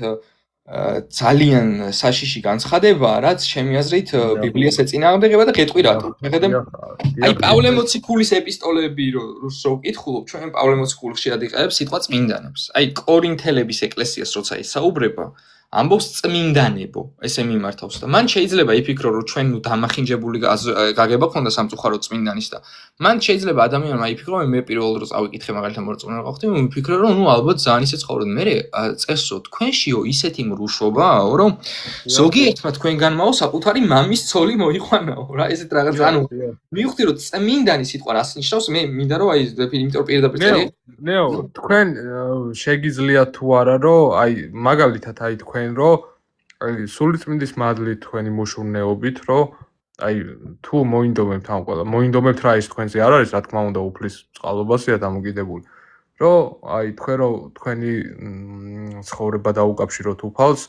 ძალიან საშიში განცხადებაა, რაც ჩემი აზრით ბიბლიას ეწინააღმდეგება და გეტყვი რატო. შეხედე აი პავლე მოციქულის ეპისტოლეები რო ვკითხულობ, ჩვენ პავლე მოციქული ხშირად იყენებს სიტყვა წმინდანებს. აი კორინთელების ეკლესიას როცა ისაუბრება, ამბობს წმინდანებო, ესე მიმართავს და მან შეიძლება იფიქრო, რომ ჩვენ დამახინჯებული გაგება ქონდა სამწუხარო წმინდანის და მან შეიძლება ადამიანმა იფიქრო, მე პირველ დროს ავიკითხე მაგალითად მორწმუნე ვიყავდი, ვიფიქრე, რომ ნუ ალბათ ძალიან ისე ცხოვრობ. მე წესო თქვენშიო ისეთი მრუშობაა, რომ ზოგიერთმა თქვენგანმაო საკუთარი მამის ცოლი მოიყვანაო, რა ესეთ რაღაც ანუ მივხვდი, რომ წმინდანი სიტყვა რას ნიშნავს, მე მინდა რომ აი იმიტომ პირდაპირ წერია. ნეო, თქვენ შეგიძლიათ თუ არა, რომ აი მაგალითად აი თქვენ რომ აი სულიწმინდის მადლით თქვენი მოშურნეობით რომ აი თუ მოინდომებთ ამ ყველა მოინდომებთ რა ის თქვენზე არ არის რა თქმა უნდა უფლის წყალობასია დამოკიდებული რომ აი თქვენ რომ თქვენი ცხოვრება დაუკავშიროთ უფალს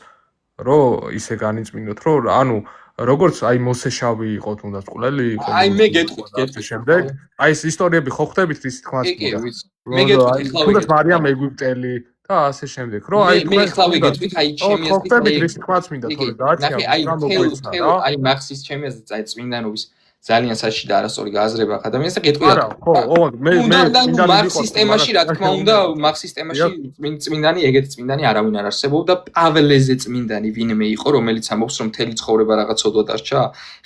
რომ ისე განიწმინდოთ რომ ანუ როგორც აი მოსეშავი იყო თუნდაც ყვლელი იყო აი მე გეტყვით შემდეგ აი ეს ისტორიები ხო ხვდებით ის თქმას მე გეტყვით თუნდაც მარიამ ეგვიპტელი და ასე შემდეგ რომ აი მე ხავი გეტყვით აი ჩემი აზრით ის თქმაც მინდა თორე დააჩინა აი მაქსის ჩემი აზრით აი წმინდანობის ძალიან საშიში და არასწორი გააზრება ადამიანს და გეტყვი არა ხო ოღონდ მე მაქსის თემაში რა თქმა უნდა მაქსის თემაში წმინდანი ეგეთი წმინდანი არავინ არ არსებობდა პავლეზე წმინდანი ვინმე იყო რომელიც ამბობს რომ მთელი ცხოვრება რაღაცოდვა დარჩა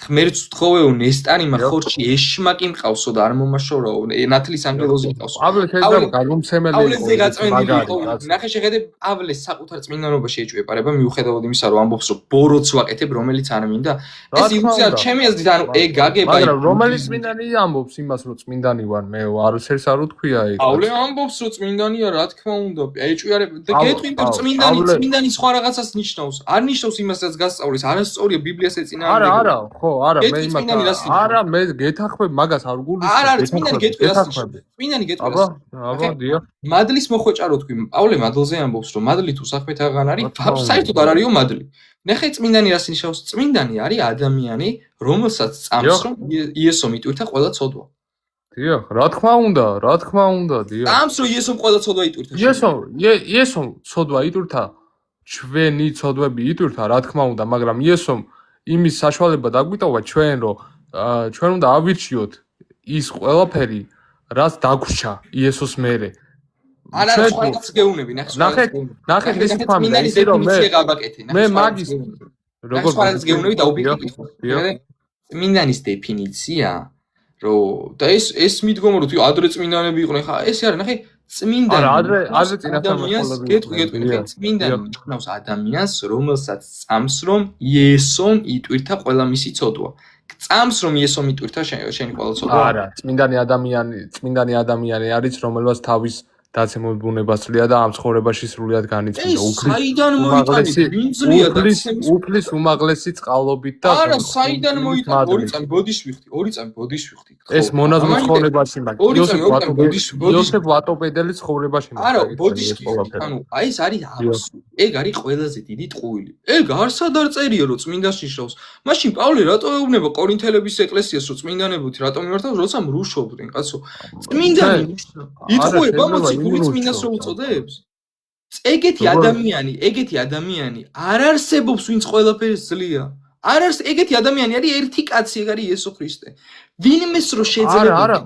ღმერთს ვთხოვეო ნესტარიმა ხორჩი ეშმაკი მყავსო და არ მომაშორაო ნათლის ანგელოზი მყავსო პავლე შეიძლება გადმომცემელი იყო პავლეზე გაწმენდილი იყო ნახე შეხედე პავლეს საკუთარ წმინდანობაში ეჭვეპარება მიუხედავად იმისა რომ ამბობს რომ ბოროტს ვაკეთებ რომელიც არ მინდა ეს ილუზია ჩემი აზრით ანუ ეგ გაგება მაგრამ რომელი წმინდანი ამბობს იმას, რომ წმინდანი ვარ, მე არასერს არ უთქვია ეგ. პავლე ამბობს, რომ წმინდანია, რა თქმა უნდა. ეჭვიარე, გეტყვი, წმინდანი სხვა რაღაცას ნიშნავს. არ ნიშნავს იმას, რაც გასწავლის, არასწორია ბიბლიას ეწინააღმდეგება. არა, ხო, არა, მე იმას. არა, მე გეთახმებ მაგას არ გულისხმობ. არა, წმინდანი გეტყვი რას ნიშნავს. წმინდანი გეტყვი რას. აბა, დიახ. მადლის მოხვეჭა რო თქვი, პავლე მადლზე ამბობს, რომ მადლი თუ საქმეთაგან არის, საერთოდ არ არისო მადლი. ნახე წმინდანი რას ნიშნავს? წმინდანი არის ადამიანი, რომელსაც წამს რომ იესო მიტვირთა ყველა ცოდვა. დიახ, რა თქმა უნდა, დიახ. წამს რომ იესომ ყველა ცოდვა იტვირთა. იესომ ცოდვა იტვირთა, ჩვენი ცოდვები იტვირთა, რა თქმა უნდა, მაგრამ იესომ იმის საშუალება დაგვიტოვა ჩვენ, რომ ჩვენ უნდა ავირჩიოთ ის ყველაფერი, რაც დაგვრჩა იესოს მერე. არა, სხვააც გეუნები, ნახე ის თქმა ისე რომ მე მაგის როგორ სხვააც გეუნები დაუბიკეთ. წმინდანის დეფინიცია, რომ და ეს მიდგომა რომ ადრე წმინდანები იყვნენ, ხა ეს არის, ნახე, წმინდანი. არა, ადრე წინასწარ მოსყოლები. გეტყვი, წმინდანი ნიშნავს ადამიანს, რომელსაც წამს რომ იესომ იტვირთა ყველა მისი ცოდვა. წამს რომ იესომ იტვირთა შენი ყველა ცოდვა. არა, წმინდანი ადამიანი არის, რომელსაც თავის დაცემულ ბუნებას ძლია და ამ ცხოვრებაში სრულიად განიცდის. საიდან მოიტანე? ვინ ძლია დაცემის? უფლის უმაღლესი წყალობით და არა, საიდან მოიტანე? 2 წამი ბოდიშვიხდი. ეს მონაზმის ცხოვრებაში მაგ. იოსებ ვატოპედელის ცხოვრებაში მაგ. არა, ბოდიშვიხდი. ანუ აი ეს არის აბსურდი. ეგ არის ყველაზე დიდი ტყუილი. ეგ არსად არ წერია რომ წმინდას ნიშნავს. მაშინ პავლე რატო ეუბნება კორინთელების ეკლესიას რომ წმინდანებოთი რატო მიმართავს, როცა მრუშობდნენ, კაცო. წმინდანი იტყუება მოცი წმინდას რო უწოდებს? ეგეთი ადამიანი არ არსებობს, ვინც ყველაფერს ძლია. ეგეთი ადამიანი არის ერთი კაცი, ეგ არის იესო ქრისტე. ვინმეს რო შეძლებოდა? არა,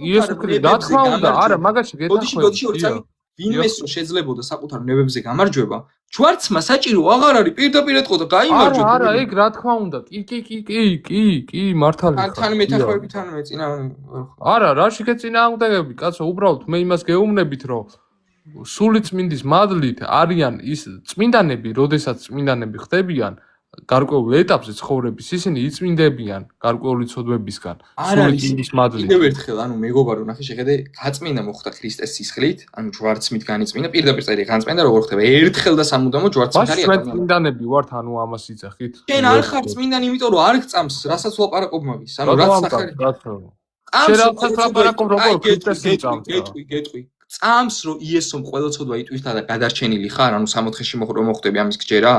იესო ქრისტე, რა თქმა უნდა, არა, მაგაში გეთახმები. ვინმეს რო შეძლებოდა საკუთარ ნებებზე გამარჯვება, ჯვარცმა საჭირო აღარ არის პირდაპირ ეთყო და გაიმარჯვა. არა, ეგ რა თქმა უნდა, კი, მართალია. თან მეთახმები, თან მეწინა. არა, რაში გეწინააღმდეგები, კაცო, უბრალოდ მე იმას გეუბნებით, რომ სული წმინდის მადლით არიან ის წმინდანები, როდესაც წმინდანები ხდებიან, გარკვეულ ეტაპზე ცხოვრების ისინი იწმინდებიან გარკვეული ცოდვებისგან. სული წმინდის მადლით. კიდევ ერთხელ, ანუ მეგობარო, ნახე, შეხედე, გაწმინდა მოხდა ქრისტეს სისხლით, ანუ ჯვარცმით განიწმინდა, პირდაპირ წერია განწმინდა, როგორ ხდება? ერთხელ და სამუდამო ჯვარცმით არის. ჩვენ წმინდანები ვართ, ანუ ამას იცახით. შენ არ ხარ წმინდანი, იმიტომ რომ არ გწამს, რასაც ვლაპარაკობ მაგის. ანუ რაც სახარი. გეტყვი. წამს რომ იესომ ყველა ცოდვა იტვირთა და გადარჩენილი ხარ, ანუ 60-ში მოხდები ამის გჯერა?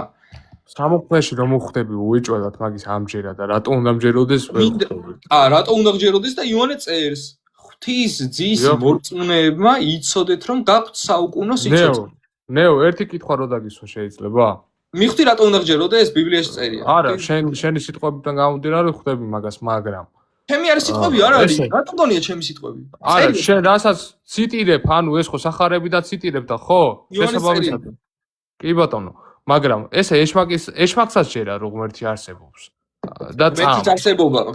60-ში რომ მოხდები უეჭველად მაგის ამჯერა და რატო უნდა მჯეროდეს? რატო უნდა გჯეროდეს და იოანე წერს. ღვთის ძის მორწმუნეებმა იცოდეთ რომ გაქვთ საუკუნო სიცოცხლე. ნეო, ერთი კითხვა რო დაგისვა შეიძლება? მიხვდი რატო უნდა გჯეროდეს? ბიბლიაში წერია. არა, შენი სიტყვებიდან გამომდინარე ხვდები მაგას, მაგრამ ჩემი არის სიტყვები არ არის. რატო გონია ჩემი სიტყვები? არა, შენ რასაც ციტირებ, ანუ ეს ხო სახარები და ციტირებ და ხო? შესაბამისად. კი ბატონო, მაგრამ ესე ეშმაკსაც ჯერა რომ ღმერთი არსებობს. და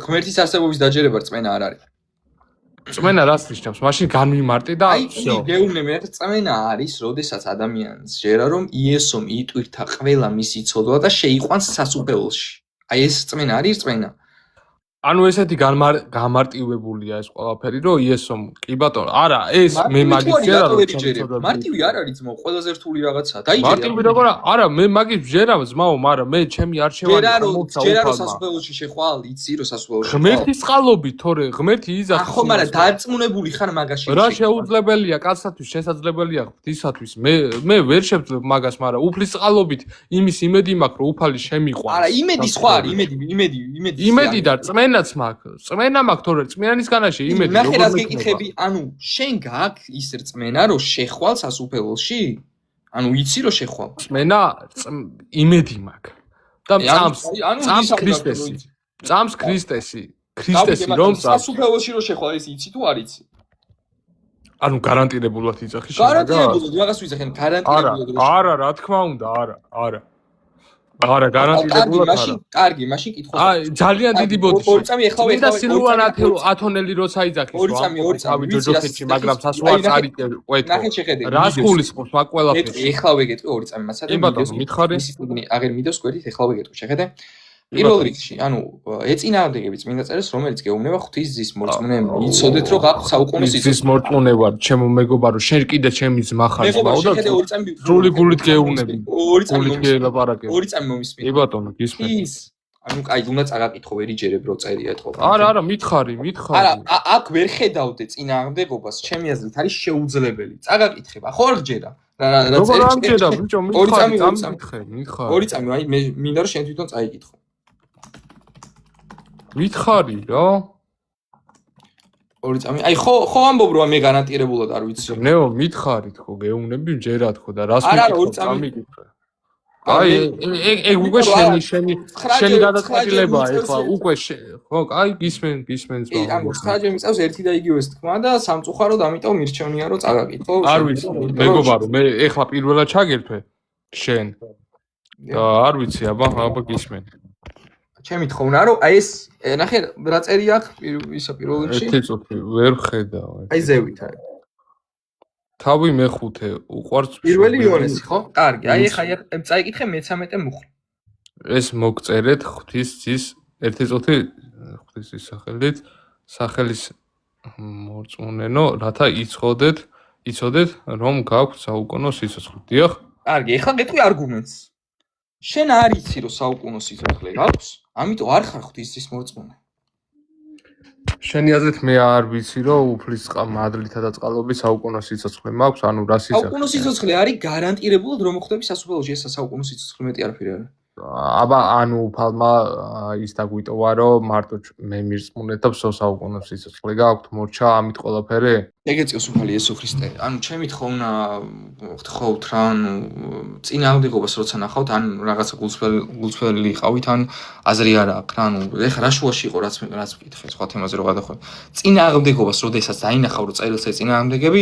ღმერთის არსებობის დაჯერება რწმენა არ არის. წმენა რას ნიშნავს? მაშინ განვიმარტი და всё. გეუბნები, რა წმენა არის, როდესაც ადამიანს ჯერა რომ იესომ იტვირთა ყველა მისი ცოდვა და შეიყვანს სასუფეველში. აი ეს წმენა არის წმენა. ანუ ესეთი გამარტივებულია ეს ყველაფერი, რომ იესომ კი ბატონო, არა, ეს მე მაგის ჯერა რომ მარტივი არ არის ძმაო, ყველაზე რთული რაღაცაა. დაიჯერა. მარტივი როგორ არა, მე მაგის ჯერა ძმაო, მაგრამ მე ჩემი არჩევანი მომცა. ჯერა რომ სასუფეველში შეხვალ, იცი რომ სასუფეველში. ღმერთის წყალობით, თორე ღმერთი იზარს. ხო, მაგრამ დარწმუნებული ხარ მაგაში. რა შეუძლებელია კაცსათვის, შესაძლებელია ღვთისათვის. მე ვერ შევძლებ მაგას, მაგრამ უფლის წყალობით იმის იმედი მაქვს, რომ უფალი შემიყვანს. არა, იმედი სხვა არის, იმედი და წმენაც მაქვს. წმენა მაქვს, თორე წმენისგანაში იმედი როგორ ნახე რას გეკითხები, ანუ შენ გაქვს ის რწმენა, რომ შეხვალ სასუფეველში? ანუ იცი რომ შეხვალ. წმენა იმედი მაქვს. და წამს ქრისტესი. წამს ქრისტესი რომ სასუფეველში რომ შეხვალ, ეს იცი თუ არ იცი? ანუ გარანტირებულად იცახი შენ. გარანტირებულად რაღაც ვიზახენ, გარანტირებულად. არა, რა თქმა უნდა, არა. არა, გარანტირებულად არა. კარგი, მაშინ კითხვა. აი, ძალიან დიდი ბოდიში. 2 წამი ეხლა და სილვან ათონელი როცა იძახის, 2 წამი. ჯოჯოხეთში, მაგრამ სასუაც არის ყვეთო. ნახე შეხედე. რას გულისხმობს მაგ ყველაფერს? ეხლა ვეგეტყვი 2 წამი მასადა. კი ბატონო, მითხარი. აგერ მიდოს კვეთით, ეხლა ვეგეტყვი, შეხედე. პირველ რიგში, ანუ ეწინააღმდეგები წმინდა წერილს, რომელიც გეუბნება ღვთისძის მორწმუნე, იცოდეთ, რომ გაქვთ საუკუნო სიცოცხლე. ის მორწმუნე ვარ, ჩემო მეგობარო, შენ კიდე ჩემი ძმა ხარ, მეგობარო, და სრული გულით გეუბნები. გულით გელაპარაკე. ორი წამი მომისმინე. კი ბატონო, გისმენთ. ის ანუ კაი, უნდა წაგაკითხო, ვერ იჯერებ, რო წერია ეთყობა. არა, მითხარი. არა, აქ ვერ ხედავდე წინააღმდეგობას, ჩემი აზრით არის შეუძლებელი. წაგაკითხება, ხო არ გჯერა? როგორ ამჯერა, ბიჭო, მითხარი. ორი წამი, აი მე მინდა რომ შენ თვითონ წაიკითხო. მითხარი რა? ორი წამი. აი ხო ამბობ რომ მე გარანტირებულად არ ვიცი. ნეო, მითხარით ხო, გეუბნები, ჯერათ ხო და რას არა, მითხარ, ორი წამი. წამიკითხე. აი, ეგ უკვე შენი გადაწყვეტილებაა, ეხლა უკვე ხო, აი გისმენს კი, ანუ 9 ჯერ მიწევს ერთი და იგივეს თქმა და სამწუხაროდ ამიტომ მირჩევნია რომ წაგაკითხო. არ ვიცი, მეგობარო, მე ეხლა პირველად ჩაგერფე შენ. და არ ვიცი, აბა გისმენ. ჩემი თხოვნა რომ აი ეს ნახე რა წერია აქ ისა პირველ რიგში? ერთი წუთი ვერ ხედავ. აი ზევით არის. თავი მეხუთე უყვარს პირველი იონესი ხო? კარგი, აი ეხა წაიკითხე მე-13 მუხლი. ეს მოგწერეთ ღვთისძის ერთი წუთი ღვთისძის სახელის მორწმუნენო, რათა იცოდეთ, რომ გაქვთ საუკუნო სიცოცხლე. დიახ? კარგი, ეხლა გეტყვი არგუმენტს. შენ არ იცი რომ საუკუნო სიცოცხლე გაქვს, ამიტომ არ ხარ ღვთისძის მორწმუნე. შენი აზრით მე არ ვიცი რომ უფლის მადლითა და წყალობით საუკუნო სიცოცხლე მაქვს, ანუ რა სიცოცხლე? საუკუნო სიცოცხლე არის გარანტირებულად რომ მოხდები სასუფეველოში, ეს საუკუნო სიცოცხლე მეტი არაფერი არა. აბა ანუ უფალმა ის დაგვიტოვა რომ მარტო მე მირწმუნეთ და ვსო საუკუნო სიცოცხლე გაქვთ, მორჩა ამით ყველაფერი? ეგეწიოს უფალი იესო ხრისტე. ანუ ჩემი თხოვნა გთხოვთ რა, ანუ წინააღმდეგობას როცა ნახავთ, ან რაღაცა გულწრფელი იყავით, ან აზრი არ აქვს რა, ანუ ეხლა რა შუაში იყო რაც მკითხე, სხვა თემაზე რო გადახვევ. წინააღმდეგობას როდესაც დაინახავ რომ წერილს წინააღმდეგები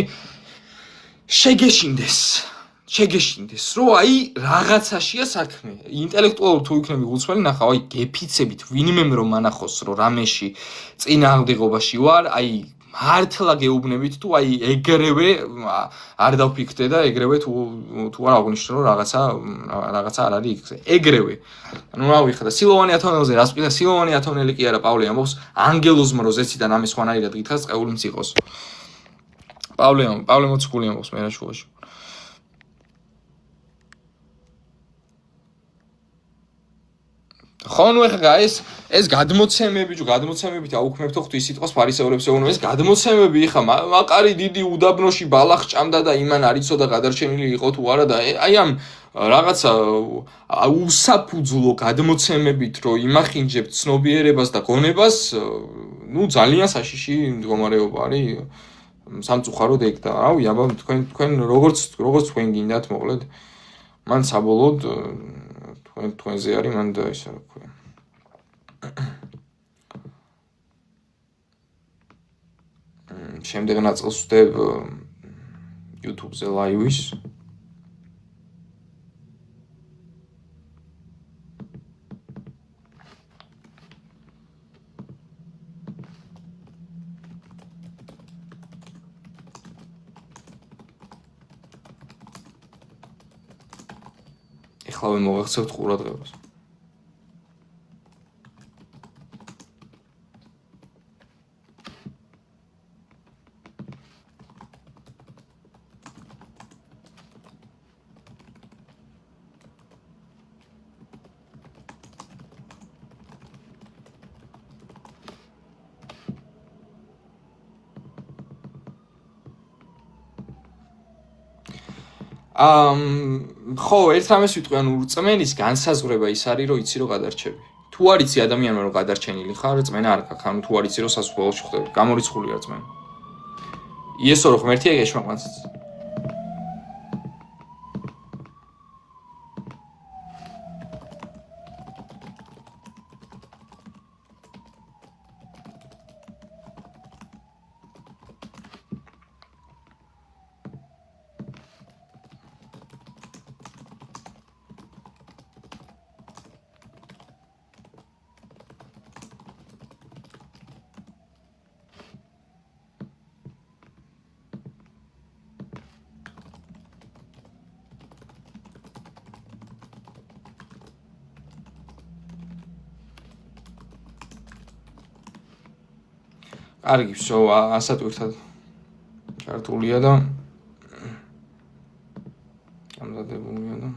შეგეშინდეს, რომ აი რაღაცაშია საქმე. ინტელექტუალურ თუ იქნები გულწრფელი ნახავ, აი გეფიცებით ვინმემ რომ მანახოს, რომ რამეში წინააღმდეგობაში ვარ, აი მართლა გეუბნებით თუ აი ეგრევე არ დავფიქრდე და ეგრევე თუ არ აღნიშნე რომ რაღაცა არ არის იქ. ეგრევე. ანუ რა ვიხდა სილოვანი ათონელზე რას ყიდა სილოვანი ათონელი კი არა პავლე ამბობს ანგელოზმა რო ზეციდან ამის ხوانაირად გითხრას წეული მწიყოს. პავლე მოციქული ამბობს მე რა შუაში. ხო ნუ ეხლა ეს გადმოცემებით აუქმებთო ღვთის სიტყვას ფარისევლებს ეუბნება ეს გადმოცემები ეხლა მაყარი დიდი უდაბნოში ბალახ ჭამდა და იმან არ იცოდა გადარჩენილი იყო თუ არა და აი ამ რაღაცა უსაფუძვლო გადმოცემებით რომ იმახინჯებთ ცნობიერებას და გონებას ნუ ძალიან საშიში მდგომარეობა არის სამწუხაროდ ეგ და რავი აბა თქვენ როგორც თქვენ გინდათ მოკლედ მან საბოლოოდ თქვენზე არის მან და ისა რა ქვია შემდეგ ნაწილს ვდებ YouTube-ზე live-ის ეხლა მოვახცევთ ყურადღებას. ხო, ერთ რამეს ვიტყვი, ანუ რწმენის განსაზღვრება ის არის, რომ იცი რომ გადარჩები. თუ არ იცი ადამიანმა რომ გადარჩენილი ხარ, რწმენა არ გაქვს, ანუ თუ არ იცი რომ სასუფეველში ხდები, გამორიცხულია რწმენა. იესო რო ღმერთია ეშმაკმანცაც. კარგი, всё, ასად ერთად ჩართულია და გამზადებულია და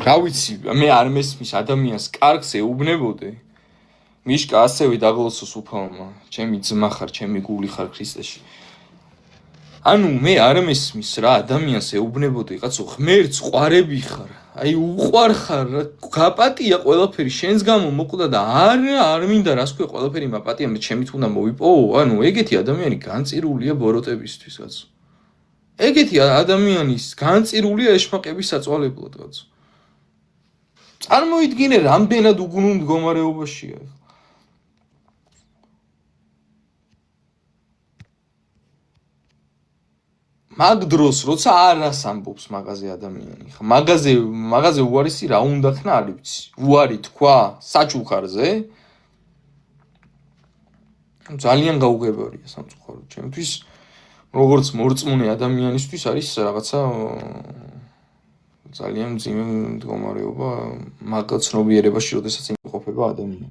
რა ვიცი, მე არ მესმის ადამიანს კარგს ეუბნებოდე. მიშკა ასევე დაღლოცოს უფალმა, ჩემი ძმა ხარ, ჩემი გული ხარ ქრისტეში. ანუ მე არ მესმის რა ადამიანს ეუბნებოდე, კაცო, ღმერთს ყვარები ხარ. აი უყვარ ხარ, გაპატია ყველაფერი შენს გამო მოკვდა და არ მინდა რას ქვია ყველაფერი მაპატია, მე ჩემით უნდა მოვიპოვო. ანუ ეგეთი ადამიანი განწირულია ბოროტებისთვის, კაცო. ეგეთი ადამიანის განწირულია ეშმაკების საწვალებლად, კაცო. წარმოიდგინე რამდენად უგუნურ მდგომარეობაშია. მაგ დროს როცა არას ამბობს მაღაზე ადამიანი, ხა მაღაზე უარესი რა უნდა ხნა არ ვიცი. უარი თქვა საჩუქარზე. ძალიან გაუგებარია სამწუხაროდ. ჩემთვის როგორც მორწმუნე ადამიანისთვის არის რაღაცა ძალიან მძიმე მდგომარეობა მაგ ცნობიერებაში, როდესაც იმყოფება ადამიანი.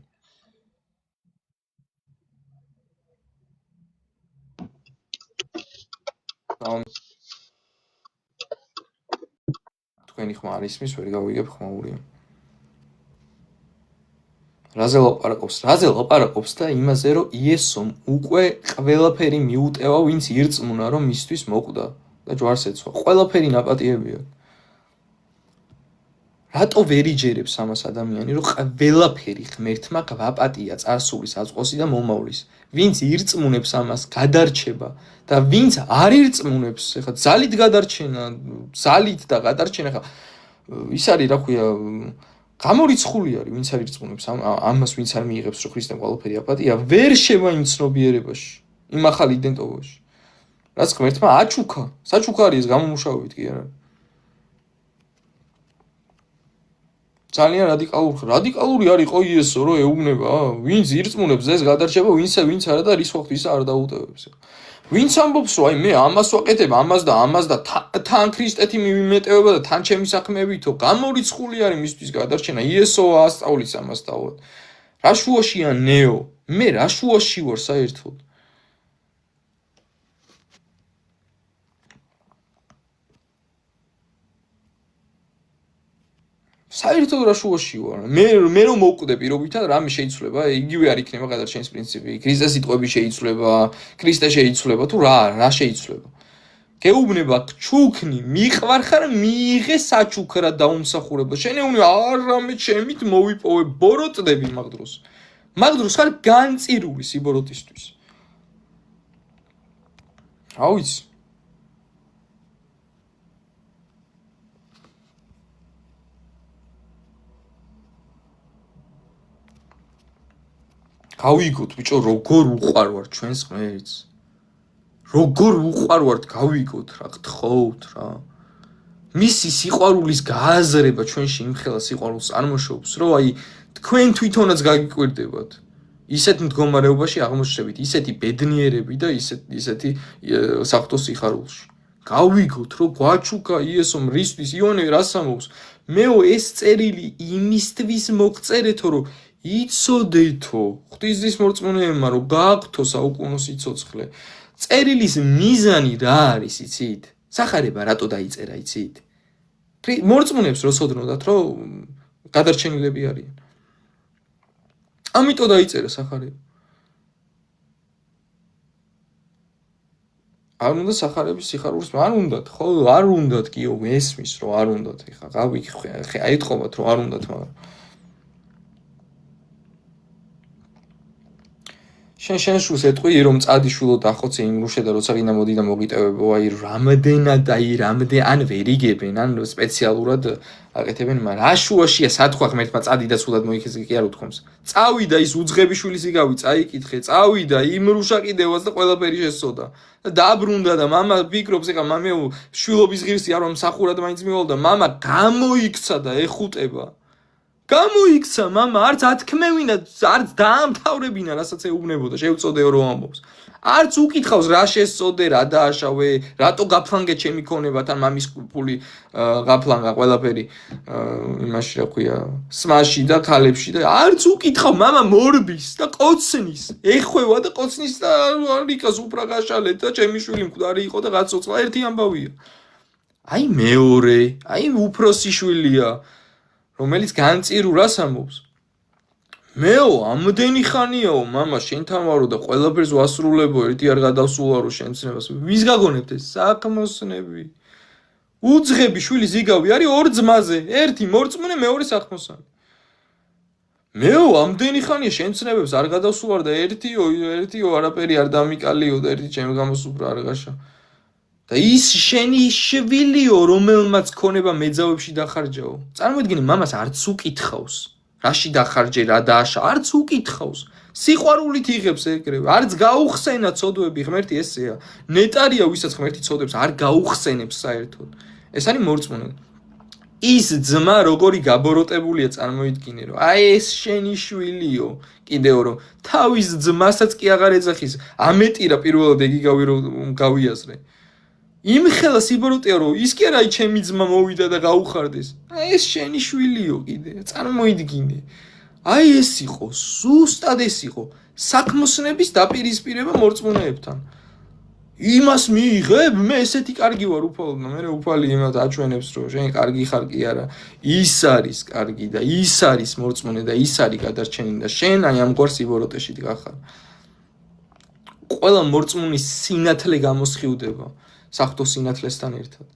თქვენი ხმა არ ისმის, ვერ გავიგებ ხმაურია. რაზე ლაპარაკობს და იმაზე, რომ იესომ უკვე ყველაფერი მიუტევა, ვინც ირწმუნა, რომ მისთვის მოკვდა და ჯვარს ეცვა. ყველაფერი ნაპატიებია. რატო ვერ იჯერებს ამას ადამიანი, რომ ყველაფერი ღმერთმა გვაპატია წარსულის, აწყვოსი და მომავლის. ვინც ირწმუნებს ამას, გადარჩება და ვინც არ ირწმუნებს, ეხლა ძალით გადარჩენა, ძალით და გადარჩენა, ეხლა ის არის, რა ქვია, გამორიცხული არის, ვინც არ ირწმუნებს ამას, ვინც არ მიიღებს, რომ ქრისტემ ყველაფერი აპატია, ვერ შევა იმ ცნობიერებაში, იმ ახალ იდენტობაში. რაც ღმერთმა აჩუქა, საჩუქა არის ეს გამომუშავებით კი არა. ძალიან რადიკალური არის ყო იესო, რომ ეუბნება, ვინც ირწმუნებს ეს გადარჩება, ვინც არა და რის ვახტისა არ დაუტევებს. ვინც ამბობს, რომ აი მე ამას ვაკეთებ, ამას და თან ქრისტეთი მიმეტევება და თან ჩემი საქმეებითო, გამორიცხული არის მისთვის გადარჩენა. იესო ასწავლის ამას თავად. რა შუაშია ნეო? მე რა შუაში ვარ საერთოდ? საერთოდ რა შუაში ვარ? მე რომ მოვკვდე პირობითად, რამე შეიცვლება, იგივე არ იქნება გადარჩენის პრინციპი. ქრისტეს სიტყვები შეიცვლება, ქრისტე შეიცვლება თუ რა შეიცვლება. გეუბნება ჩუქნი, მიყვარ ხარ, მიიღე საჩუქრა დაუმსახურებელ. შენეუნი არამე ჩემით მოვიპოვე, ბოროტდები მაგ დროს. მაგ დროს ხარ განწირული სიბოროტისთვის. რა ვიცი? გავიგოთ ბიჭო, როგორ უყვარვართ ჩვენს ღმერთს. როგორ უყვარვართ, გავიგოთ რა, გთხოვთ რა. მისი სიყვარულის გააზრება ჩვენში იმხელა სიყვარულს წარმოშობს, რომ აი თქვენ თვითონაც გაგიკვირდებათ. ისეთ მდგომარეობაში აღმოჩნდებით, ისეთი ბედნიერები და ისეთი საფრთხო სიხარულში. გავიგოთ, რომ გვაჩუქა იესომ რისთვის, იონე რას ამბობს? მეო ეს წერილი იმისთვის მოგწერეთო, რომ იცოდეთო, ღვთისძის მორწმუნეებმა, რომ გააქვთო საუკუნო სიცოცხლე. წერილის მიზანი რა არის, იცით? სახარება რატო დაიწერა, იცით? მორწმუნეებს რო სოდნოდათ, რომ გადარჩენილები არიან. ამიტომ დაიწერა სახარება. არ უნდა სახარების სიხარულს, არ უნდათ, ხო, არ უნდათ, კიო, მესმის, რომ არ უნდათ, ეხლა აიტყობათ, რომ არ უნდათ, მაგრამ შენ შულს ეტყვი, რომ წადიშულო დახოცე იმ რუშე და როცა გინდა მოდი და მოგიტევებო, აი რამდენად ან ვერ იგებენ, ან სპეციალურად აკეთებენ, მაგრამ რა შუაშია სათქვა ღმერთმა წადი და სულად მოიქეზე კი არ უთქვამს. წავიდა ის უძღები შვილის იგავი, წაიკითხე, წავიდა იმ რუშა კიდევაც და ყველაფერი შესწოდა. და დაბრუნდა და მამა ფიქრობს, ეხა მამეო შვილობის ღირსი არ მომსახურად მაინც მივალ და მამა გამოიქცა და ეხუტება. გამოიქცა მამა, არც ათქმევინა, არც დაამთავრებინა, რასაც ეუბნებოდა, შეუწოდეო რომ ამბობს. არც უკითხავს რა შესწოდე, რა დააშავე, რატო გაფლანგე ჩემი ქონებათან მამის ფული გაფლანგა ყველაფერი იმაში რა ქვია, სმაში და ქალებში და არც უკითხავ მამა მორბის და ყოცნის, ეხვევა და ყოცნის და რიკას უფრა გაშალეთ და ჩემი შვილი მკვდარი იყო და გაცოცხლა ერთი ამბავია. აი მეორე, აი უფროსი შვილია, რომელიც განწირურას ამბობს. მეო, ამდენი ხანიაო, მამა, შენთან ვარო და ყველაფერს ვასრულებო, ერთი არ გადავსულარო შენცნებას. ვის გაგონებთ ეს? საქმოსნები. უძღები შვილი ზიგავი არის ორ ძმაზე, ერთი მორწმუნე, მეორე საქმოსანი. მეო, ამდენი ხანია შენცნებებს არ გადავსულარ და ერთიო არაფერი არ დამიკალიო და ერთი ჩემ გამოსუბრა არ გაშა. და ის შენი შვილიო, რომელმაც ქონება მეძავებში დახარჯაო. წარმოიდგინე, მამას არც უკითხავს. რაში დახარჯე, რა დააშა, არც უკითხავს. სიყვარულით იღებს ეგრევე, არც გაუხსენა ცოდვები, ღმერთი ესეა. ნეტარია, ვისაც ღმერთი ცოდებს, არ გაუხსენებს საერთოდ. ეს არის მორწმუნე. ის ძმა როგორი გაბოროტებულია, წარმოიდგინე, რომ აი ეს შენი შვილიო, კიდევ რომ თავის ძმასაც კი აღარ ეძახის, ამეტირა პირველად ეგი გავიაზრე. იმხელა სიბოროტეა რომ ის კი არა აი ჩემი ძმა მოვიდა და გაუხარდეს. აი ეს შენი შვილიო კიდე, წარმოიდგინე. აი ეს იყო, ზუსტად ეს იყო საქმოსნების დაპირისპირება მორწმუნეებთან. იმას მიიღებ, მე ესეთი კარგი ვარ უფალოდ, მე უფალი იმათ აჩვენებს რომ შენ კარგი ხარ კი არა. ის არის კარგი და ის არის მორწმუნე და ის არის გადარჩენი და შენ აი ამგვარ სიბოროტეში დგახარ. ყველა მორწმუნის სინათლე გამოსხივდება. საღვთო სინათლესთან ერთად.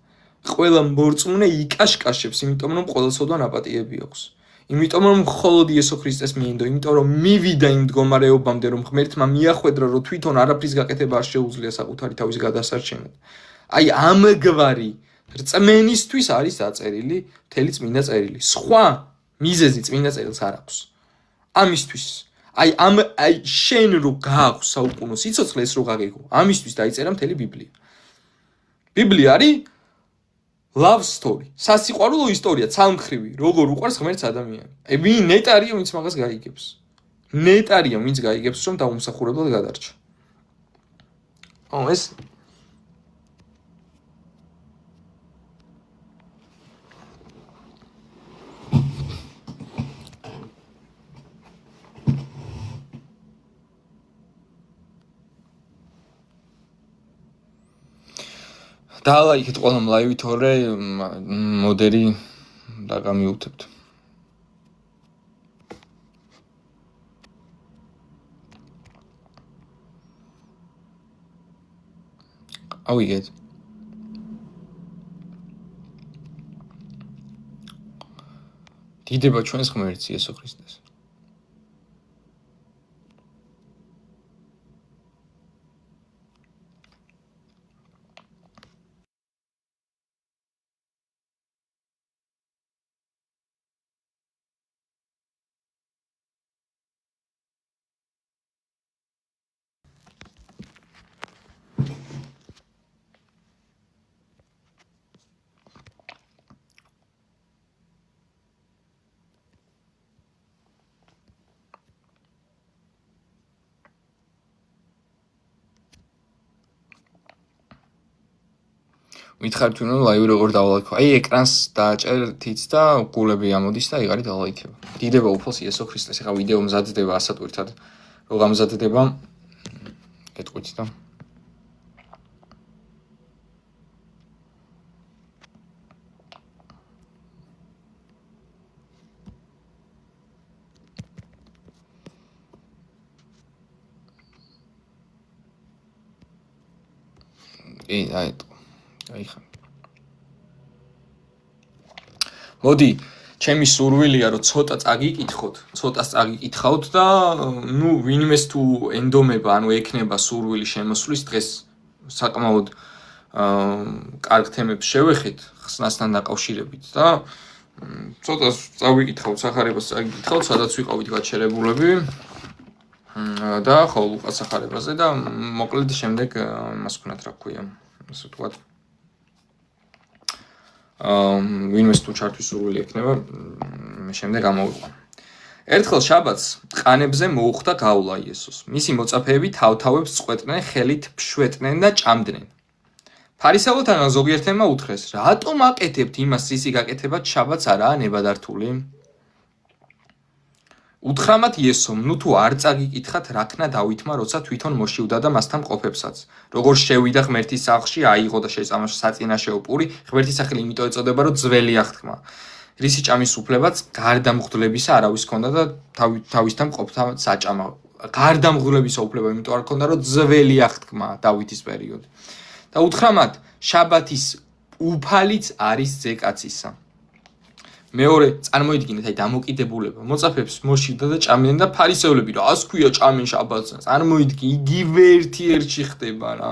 ყველა მორწმუნე იკაშკაშებს, იმიტომ რომ ყოველსოდან აპატიები აქვს. იმიტომ რომ მხოლოდ იესო ქრისტეს მიინდო, იმიტომ რომ მივიდა იმ მდგომარეობამდე, რომ ღმერთმა მიახვედრა, რომ თვითონ არაფრის გაკეთება არ შეუძლია საკუთარი თავის გადასარჩენად. აი ამგვარი რწმენისთვის არის დაწერილი მთელი წმინდა წერილი. სხვა მიზეზი წმინდა წერილს არ აქვს. ამისთვის აი შენ რო გააქვს საუკუნო სიცოცხლე ეს რო გაგეგო, ამისთვის დაიწერა მთელი ბიბლია. ბიბლია არის love story, სასიყვარულო ისტორია, ცალმხრივი, როგორ უყვარს ღმერთს ადამიანი. ვინ ნეტარია, ვინც მაგას გაიგებს. ნეტარია, ვინც გაიგებს, რომ დაუმსახურებლად გადარჩა. ეს დაალაიქეთ ყველა ლაივი, თორე მოდერი დაგამიუთებთ. ავიგეთ. დიდება ჩვენს ღმერთს იესო ქრისტეს. მითხარით რომ ლაივი როგორ დავალაიქო. აი ეკრანს დააჭერ თიც და გულები ამოდის და იღარი დავალაიქება. დიდება უფალს იესო ქრისტეს. ეხა ვიდეო მზადდება ასატვირთად. რო გამზადდება ეტყვით და აიხა. მოდი, ჩემი სურვილია რომ ცოტა წაგიკითხოთ, ცოტას წაგიკითხავთ და ნუ ვინმეს თუ ენდომება, ანუ ექნება სურვილი შემოსვლის დღეს საკმაოდ კარგ თემებს შევეხეთ ხსნასთან დაკავშირებით და ცოტას წავიკითხავთ, სახარებას წაგიკითხავთ, სადაც ვიყავით გაჩერებულები და ხო ლუკას სახარებაზე და მოკლედ შემდეგ იმას ვქნათ რა ქვია, ასე ვთქვათ. ვინმეს თუ ჩართვის სურვილი ექნება, შემდეგ გამოვიყვან. ერთხელ შაბათს ყანებზე მოუხდა გავლა იესოს. მისი მოწაფეები თავთავებს წყვეტდნენ, ხელით ფშვეტდნენ და ჭამდნენ. ფარისეველთაგან ზოგიერთმა უთხრეს, რატომ აკეთებთ იმას სისი გაკეთებად შაბათს არაა ნებადართული? უთხრა მათ იესომ, ნუ თუ არ წაგიკითხათ, რა ქნა დავითმა, როცა თვითონ მოშივდა და მასთან მყოფებსაც. როგორ შევიდა ღმერთის სახლში, აიღო და შეწამაშ საწინაშეო პური, ღმერთის სახელი იმიტომ ეწოდება, რომ ძველი აღთქმა. რისი ჭამის უფლებაც გარდამღდლებისა არავის ჰქონდა და თავისთან მყოფთან საჭამა. გარდამღდლებისა უფლება იმიტომ არ ჰქონდა, რომ ძველი აღთქმა დავითის პერიოდი. და უთხრა მათ, შაბათის უფალიც არის ზეკაცისა. მეორე წარმოიდგინეთ აი დამოკიდებულება. მოწაფეებს მოშივდა და ჭამდნენ და ფარისევლები რა ქვია ჭამენ შაბათს. წარმოიდგინე, იგივე ერთ-ერთი ხდება რა.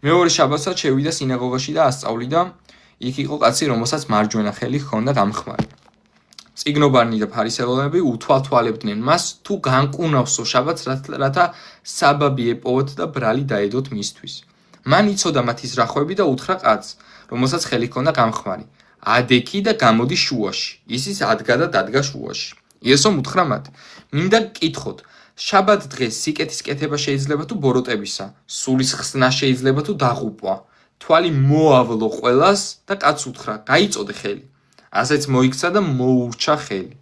მეორე შაბათსაც შევიდა სინაგოგაში და ასწავლიდა. იქ იყო კაცი, რომელსაც მარჯვენა ხელი ჰქონდა გამხმარი. წიგნობარნი და ფარისევლები უთვალთვალებდნენ მას, თუ განკუნავსო შაბათს, რათა საბაბი ეპოვოთ და ბრალი დაედოთ მისთვის. მან იცოდა მათი ზრახვები და უთხრა კაცს, რომელსაც ხელი ჰქონდა გამხმარი. ადექი და გამოდი შუაში. ისიც ადგა და დადგა შუაში. იესომ უთხრა მათ, მინდა გკითხოთ, შაბათ დღეს სიკეთის კეთება შეიძლება თუ ბოროტებისა, სულის ხსნა შეიძლება თუ დაღუპვა. თვალი მოავლო ყველას და კაც უთხრა, გაიწოდე ხელი. ასეც მოიქცა და მოურჩა ხელი.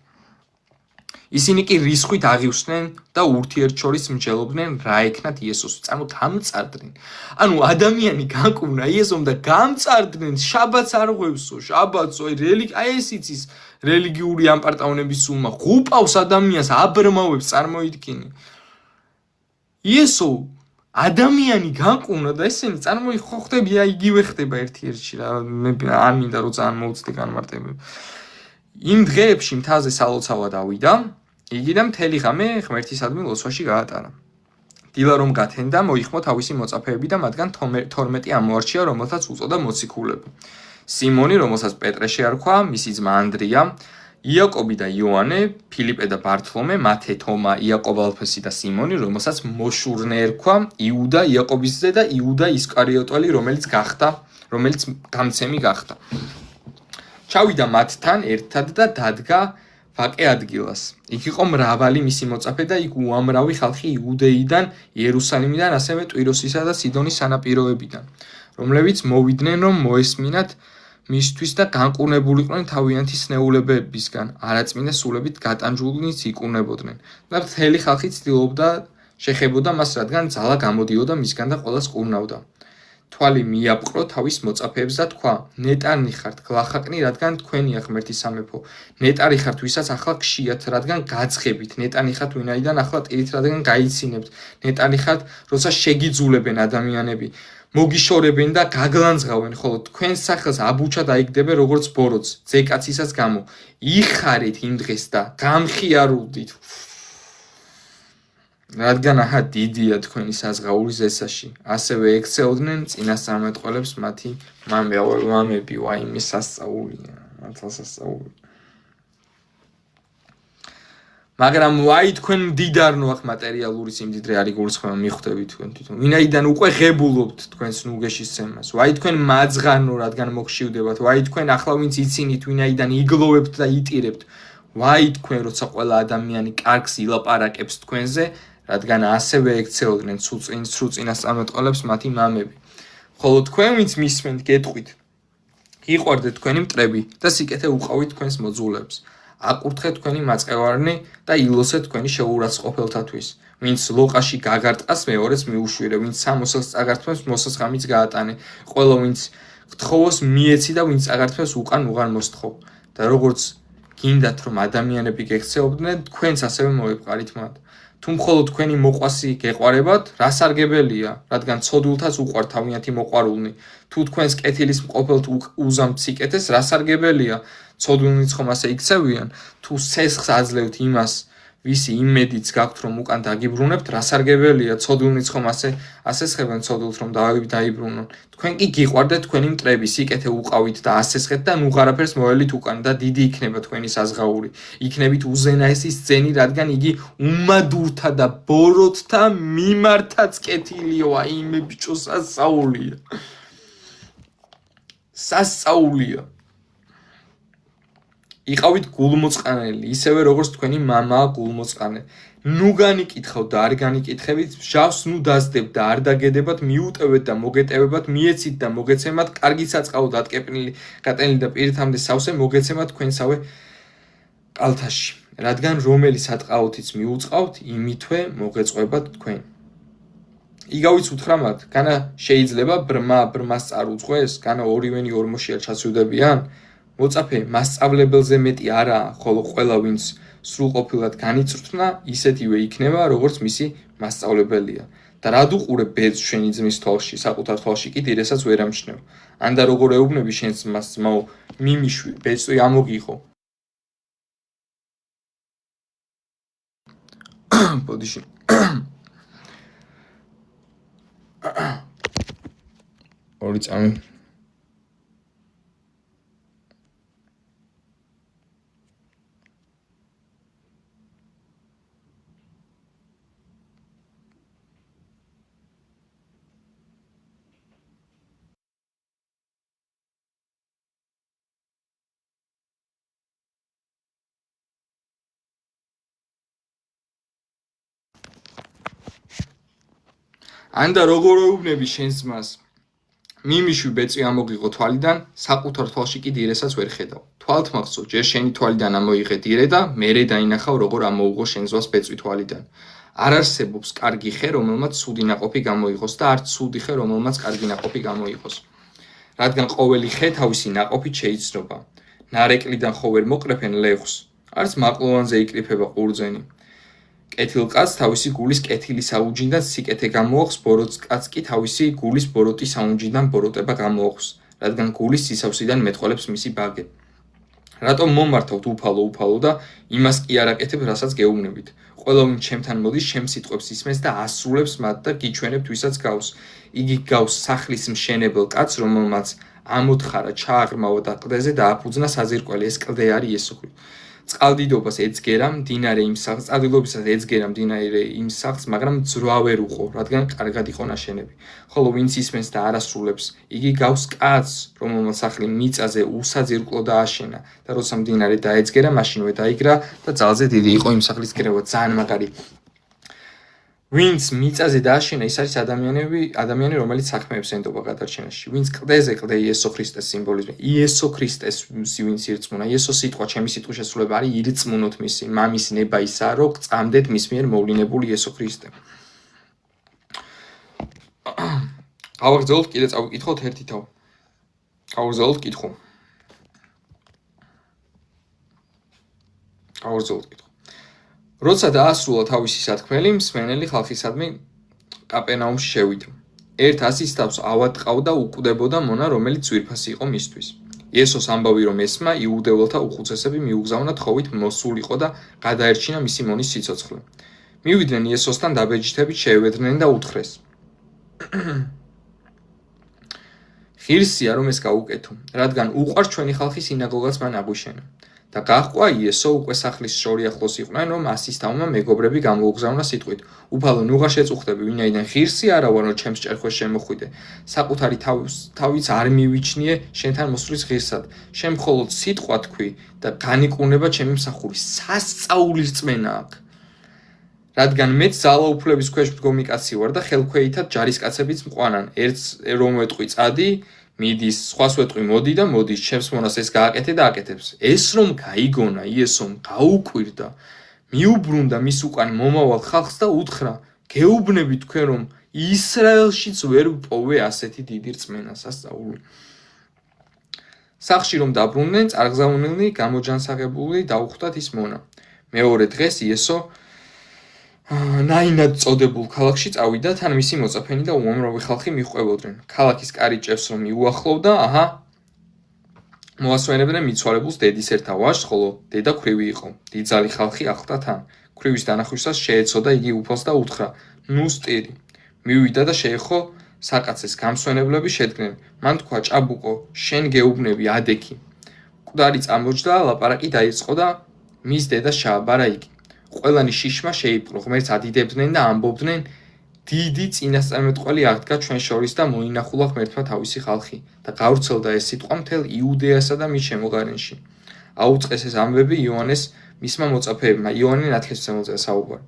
ისინი კი რისხვით აღივსდნენ და ურთიერთშორის მსჯელობდნენ რა ექნათ იესოს. გამწარდნენ. ანუ ადამიანი განკურნა იესომ და გამწარდნენ, შაბათს არ ღვევსო, შაბათს აი ეს იცის რელიგიური ამპარტავნების სულმა. ღუპავს ადამიანს, აბრმავებს, წარმოიდგინე. იესო ადამიანი განკურნა და ესენი ხდები, აი იგივე ხდება ერთ-ერთში რა. მე არ მინდა რომ ძალიან მოუწდე განმარტებები. იმ დღეებში მთაზე სალოცავად ავიდა, იგი და მთელი ღამე ღმერთისადმი ლოცვაში გაატარა. დილა რომ გათენდა, მოიხმო თავისი მოწაფეები და მათგან 12 ამოარჩია, რომელთაც უწოდა მოციქულები. სიმონი, რომელსაც პეტრე შეარქვა, მისი ძმა ანდრია, იაკობი და იოანე, ფილიპე და ბართლომე, მათე, თომა, იაკობ ალფესი და სიმონი, რომელსაც მოშურნე ერქვა, იუდა, იაკობის ძე და იუდა ისკარიოტელი, რომელიც გამცემი გახდა. ჩავიდა მათთან ერთად და დადგა ვაკე ადგილას. იქ იყო მრავალი მისი მოწაფე და იქ უამრავი ხალხი იუდეიდან, იერუსალიმიდან, ასევე ტვიროსისა და სიდონის სანაპიროებიდან, რომლებიც მოვიდნენ რომ მოესმინათ მისთვის და განკურნებულიყვნენ თავიანთი სნეულებებისგან, არაწმინდა სულებით გატანჯულნიც ikუნებოდნენ. და მთელი ხალხი ცდილობდა შეხებოდა მას, რადგან ძალა გამოდიოდა მისგან და ყველას კურნავდა. თვალი მიაპყრო თავის მოწაფეებს და თქვა, ნეტარი ხართ, გლახაკნი, რადგან თქვენია ღმერთის სამეფო. ნეტარი ხართ, ვისაც ახლა გშიათ, რადგან გაძღებით. ნეტარი ხართ, ვინაიდან ახლა ტირით, რადგან გაიცინებთ. ნეტარი ხართ, როცა შეგიძულებენ ადამიანები, მოგიშორებენ და გაგლანძღავენ, ხოლო თქვენს სახელს აბუჩა დაიგდებენ როგორც ბოროტს, ზეკაცისას გამო. იხარით იმ დღეს და გამხიარულდით. რადგან აჰა დიდია თქვენი საზღაური ზესაში. ასევე ექცეოდნენ წინასწარმეტყველებს მათი მამები, ვაიმე სასწაულია, მართალსასწაული. მაგრამ ვაი თქვენ მდიდარნო ახ მატერიალური სიმდიდრე არ იგულისხმება მიხვდებით თქვენ თვითონ. ვინაიდან უკვე ღებულობთ თქვენს ნუგეშის ცემას. ვაი თქვენ მაძღანო, რადგან მოგშივდებათ. ვაი თქვენ ახლა ვინც იცინით, ვინაიდან იგლოვებთ და იტირებთ. ვაი თქვენ როცა ყველა ადამიანი კარგს ილაპარაკებს თქვენზე, რადგან ასევე ექცეოდნენ სრულ წინასწარმეტყველებს მათი მამები. ხოლო თქვენ ვინც მისმენთ, გეტყვით. იყვარდეთ თქვენი მტრები და სიკეთე უყავით თქვენს მოძულებს. აკურთხეთ თქვენი მაწყევარნი და ილოცეთ თქვენი შეურაცხყოფელთათვის. ვინც ლოყაში გაგარტყას, მეორეს მიუშვირე, ვინც სამოსელს წაგართმევს, მოსას ღამით გაატანე. ყველა ვინც გთხოვოს მიეცი და ვინც წაგართმევს, უკან უღარ მოსთხოვ. და როგორც გინდათ რომ ადამიანები გექცეობდნენ, თქვენც ასევე მოეპყარით მათ. თუ მხოლოდ თქვენი მოყვასი გეყვარებათ, რა სარგებელია, რადგან ცოდულთაც უყვართ თავიანთი მოყვარულნი. თუ თქვენს კეთილის მყოფელთ უზამთ სიკეთეს, რა სარგებელია, ცოდულნიც ხომ ასე იქცევიან. თუ სესხს აძლევთ იმას, ვისი იმედიც გაქვთ რომ უკან დაგიბრუნებთ, რა სარგებელია, ცოდულნიც ხომ ასე სხებენ ცოდულთ რომ დაიბრუნონ. თქვენ კი გიყვარდეთ თქვენი მტრები, სიკეთე უყავით და ასესხეთ და ნუ ღარაფერს მოელით უკან და დიდი იქნება თქვენი საზღაური. იქნებით უზენაესის ძენი, რადგან იგი უმადურთა და ბოროტთა მიმართაც კეთილიო, აიმე ბიჭო სასწაულია. სასწაულია. იყავით გულმოწყანელი, ისევე როგორც თქვენი მამაა გულმოწყანე. ნუ განიკითხავთ და არ განიკითხებით, ჟავს ნუ დაძდებთ და არ დაგედებათ, მიუტევეთ და მოგეტევებათ, მიეცით და მოგეცემათ, კარგი საწყავო გატენილი და პირთამდე სავსე მოგეცემათ თქვენსავე კალთაში. რადგან რომელი სატყაოთიც მიუწყავთ, იმითვე მოგეწყვებათ თქვენ. იგავიც უთხრა მათ, განა შეიძლება ბრმას წარუძღვეს, განა ორივენი ორმოშია ჩაცვიდებიან? მოწაფე, მასწავლებელზე მეტი არაა, ხოლო ყველა ვინც სრულყოფილად განიწვრთნა, ისეთივე იქნება, როგორც მისი მასწავლებელია. და რად უყურებ ბედს შენი ძმის თვალში, საკუთარ თვალში კი დირესაც ვერ ამჩნევ. ან და როგორ ეუბნები შენს ძმას, ძმაო, მიმიშვი, ბედწვი ამოგიღო. ბოდიში. ორი წამი. ან და როგორ ეუბნები შენს ძმას, მიმიშვი ბეწვი ამოგიღო თვალიდან, საკუთარ თვალში კი დირესაც ვერ ხედავ. თვალთ მახსოვ, ჯერ შენი თვალიდან ამოიღე დირე და მერე დაინახავ, როგორ ამოუღო შენ ძმას ბეწვი თვალიდან. არ არსებობს კარგი ხე, რომელმაც ცუდი ნაყოფი გამოიღოს და არც ცუდი ხე, რომელმაც კარგი ნაყოფი გამოიღოს. რადგან ყოველი ხე თავისი ნაყოფით შეიცნობა. ნარეკლიდან ხო ვერ მოყრეფენ ლეღვს, არც მაყლოვანზე იკრიფება ყურძენი. კეთილკაცს თავისი გულის კეთილი საუნჯიდან სიკეთე გამოაქვს, ბოროტკაცს კი თავისი გულის ბოროტი საუნჯიდან ბოროტება გამოაქვს, რადგან გულის სისავსიდან მეტყოლებს მისი ბაგე. რატომ მომართავთ უფალო და იმას კი არ აკეთებ, რასაც გეუბნებით. ყველა ვინ ჩემთან მოდის, ჩემს სიტყვებს ისმენს და ასრულებს მათ და გიჩვენებთ ვისაც გავს. იგი გავს სახლის მშენებელ კაცს, რომელმაც ამოთხარა, ჩააღრმავა და კლდეზე და აფუძნა საძირკველი, ეს კლდე არის იესო. წყალდიდობისას ეძგერა მდინარე იმ სახლს, მაგრამ ძრვა ვერ უყო, რადგან კარგად იყო ნაშენები. ხოლო ვინც ისმენს და არ ასრულებს, იგი გავს კაცს, რომელმაც სახლი მიწაზე უსაძირკვლო დააშენა და როცა მდინარე დაეძგერა, მაშინვე დაიგრა და ძალზე დიდი იყო იმ სახლის გრევა. ძალიან მაგარი. ვინც მიწაზე დააშენა, ის არის ადამიანი, რომელიც საქმეებს ენდობა გადარჩენაში. ვინც კლდეზე კლდე იესო ქრისტეს სიმბოლიზმი. იესო ქრისტეს ვინც ირწმუნა, იესო სიტყვა, ჩემი სიტყვის შესრულება არის ირწმუნოთ მისი, მამის ნება ისაა, რომ წამდეთ მის მიერ მოვლინებული იესო ქრისტე. გავაგრძელოთ, კიდე წავიკითხოთ ერთი თავ. გავაგრძელოთ კითხვა. როცა დაასრულა თავისი სათქმელი, მსმენელი ხალხისადმი კაპერნაუმში შევიდა. ერთ ასის თავს ავატყავდა უკვდებოდა მონა, რომელიც ძვირფასი იყო მისთვის. იესოს ამბავი რომ ესმა, იუდეველთა უხუცესები მიუგზავნა თხოვით მოსულიყო და გადაერჩინა მისი მონის სიცოცხლე. მივიდნენ იესოსთან დაბეჯითებით შეევედრნენ და უთხრეს. ღირსია რომ ეს გაუკეთო, რადგან უყვარს ჩვენი ხალხი სინაგოგაც მან აგვიშენა. და გაჰყვა იესო უკვე სახლის შორი ახლოს იყვნენ, რომ ასის თავმა მეგობრები გამოუგზავნა სიტყვით. უფალო, ნუღარ შეწუხდები, ვინაიდან ღირსი არა ვარ, რომ ჩემს ჭერხვეს შემოხვიდე. საკუთარი თავიც არ მივიჩნიე შენთან მოსვლის ღირსად. შენ მხოლოდ სიტყვა თქვი და განიკურნება ჩემი მსახური. სასწაული რწმენა აქვს. რადგან მეც ძალაუფლების ქვეშ მდგომი კაცი ვარ და ხელქვეითად ჯარისკაცებიც მყვანან. ერთს რომ ვეტყვი წადი, მიდის, სხვას ვეტყვი მოდი და მოდის, ჩემს მონას ეს გააკეთე და აკეთებს. ეს რომ გაიგონა იესომ, გაუკვირდა, მიუბრუნდა მის უკან მომავალ ხალხს და უთხრა, გეუბნები თქვენ რომ ისრაელშიც ვერ ვპოვე ასეთი დიდი რწმენა. სასწაული. სახლში რომ დაბრუნდნენ, წარგზავნილნი გამოჯანსაღებული დაუხვდათ ის მონა. მეორე დღეს იესო ნაინად წოდებულ ქალაქში წავიდა, თან მისი მოწაფენი და უამრავი ხალხი მიჰყვებოდნენ. ქალაქის კარიბჭებს რომ მიუახლოვდა, მოასვენებდნენ მიცვალებულს დედის ერთ ავაშს, ხოლო დედა ქვრივი იყო. დიდძალი ხალხი ახლდა თან. ქვრივის დანახვისას შეეცოდა იგი უფალს და უთხრა: ნუ სტირი. მივიდა და შეეხო საკაცეს, გამსვენებლები შედგნენ. მან თქვა: ჭაბუკო, შენ გეუბნები ადექი. მკვდარი წამოჯდა, ლაპარაკი დაიწყო და მის დედას ჩააბარა იგი. ყველანი შიშმა შეიპყრო, ღმერთს ადიდებდნენ და ამბობდნენ: დიდი წინასწარმეტყველი აღდგა ჩვენ შორის და მოინახულა ღმერთმა თავისი ხალხი და გავრცელდა ეს სიტყვა მთელ იუდეასა და მის შემოგარენში. აუწყეს ეს ამბები იოანეს მისმა მოწაფეებმა. იოანე ნათლისმცემელზეა საუბარი.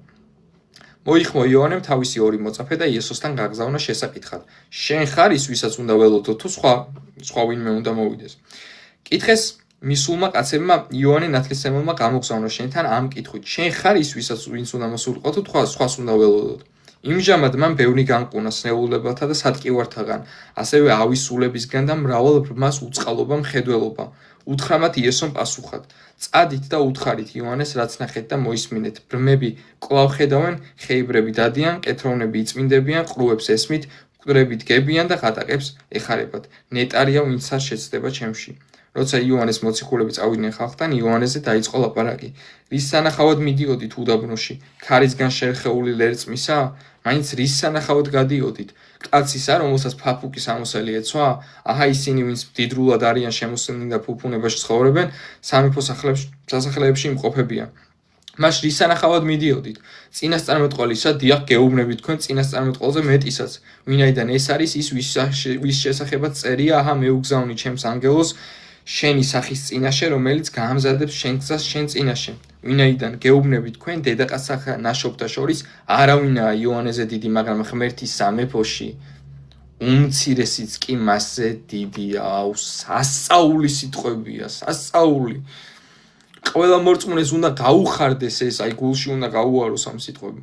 მოიხმო იოანემ თავისი ორი მოწაფე და იესოსთან გაგზავნა შესაკითხად. შენ ხარ ის, ვისაც უნდა ველოდო, თუ სხვა ვინმე უნდა მოვიდეს. კითხეს მისულმა კაცებმა იოანე ნათლისმცემელმა გამოგზავნა შენთან ამ კითხვით. შენ ხარ ის, ვინც უნდა მოსულიყო, თუ სხვას უნდა ველოდოთ. იმჟამად მან ბევრი განყუნა სნეულებათა და სატკივართაგან, ასევე ავის სულებისგან და მრავალ ბრმას უწყალობა მხედველობა. უთხრა მათ იესომ პასუხად. წადით და უთხარით იოანეს რაც ნახეთ და მოისმინეთ. ბრმები კვლავ ხედავენ, ხეიბრები დადიან, კეთროვნები იწმინდებიან, ყრუებს ესმით, მკვდრები დგებიან და ღატაკებს ეხარებათ. ნეტარია ვინცაც შეცდება ჩემში. როცა იოანეს მოციქულები წავიდნენ ხალხთან, იოანეზე დაიწყო ლაპარაკი. რის სანახავად მიდიოდით უდაბნოში? ქარისგან შერხეული ლერწმისა? მაინც რის სანახავად გადიოდით? კაცისა, რომელსაც ფაფუკის ამოსელი ეცვა? აჰა ისინი, ვინც მდიდრულად არიან შემოსილნი და ფუფუნებაში ცხოვრობენ, სამეფო სასახლეებში იმყოფებიან. მას რის სანახავად მიდიოდით? წინასწარმეტყველისა, დიახ, გეუბნებით თქვენ წინასწარმეტყველზე მეტისაც. ვინაიდან ეს არის ის, ვის შესახებაც წერია, აჰა მე უგზავნი ჩემს ანგელოს შენი სახის წინაშე, რომელიც გაამზადებს შენ გზას შენ წინაშე. ვინაიდან გეუბნებით თქვენ დედაკაცსა ნაშობთა შორის არავინაა იოანეზე დიდი, მაგრამ ღმერთის სამეფოში უმცირესიც კი მასზე დიდია. აუ, სასწაული სიტყვებია, სასწაული. ყველა მორწმუნეს უნდა გაუხარდეს ეს, აი გულში უნდა გაუაროს ამ სიტყვები.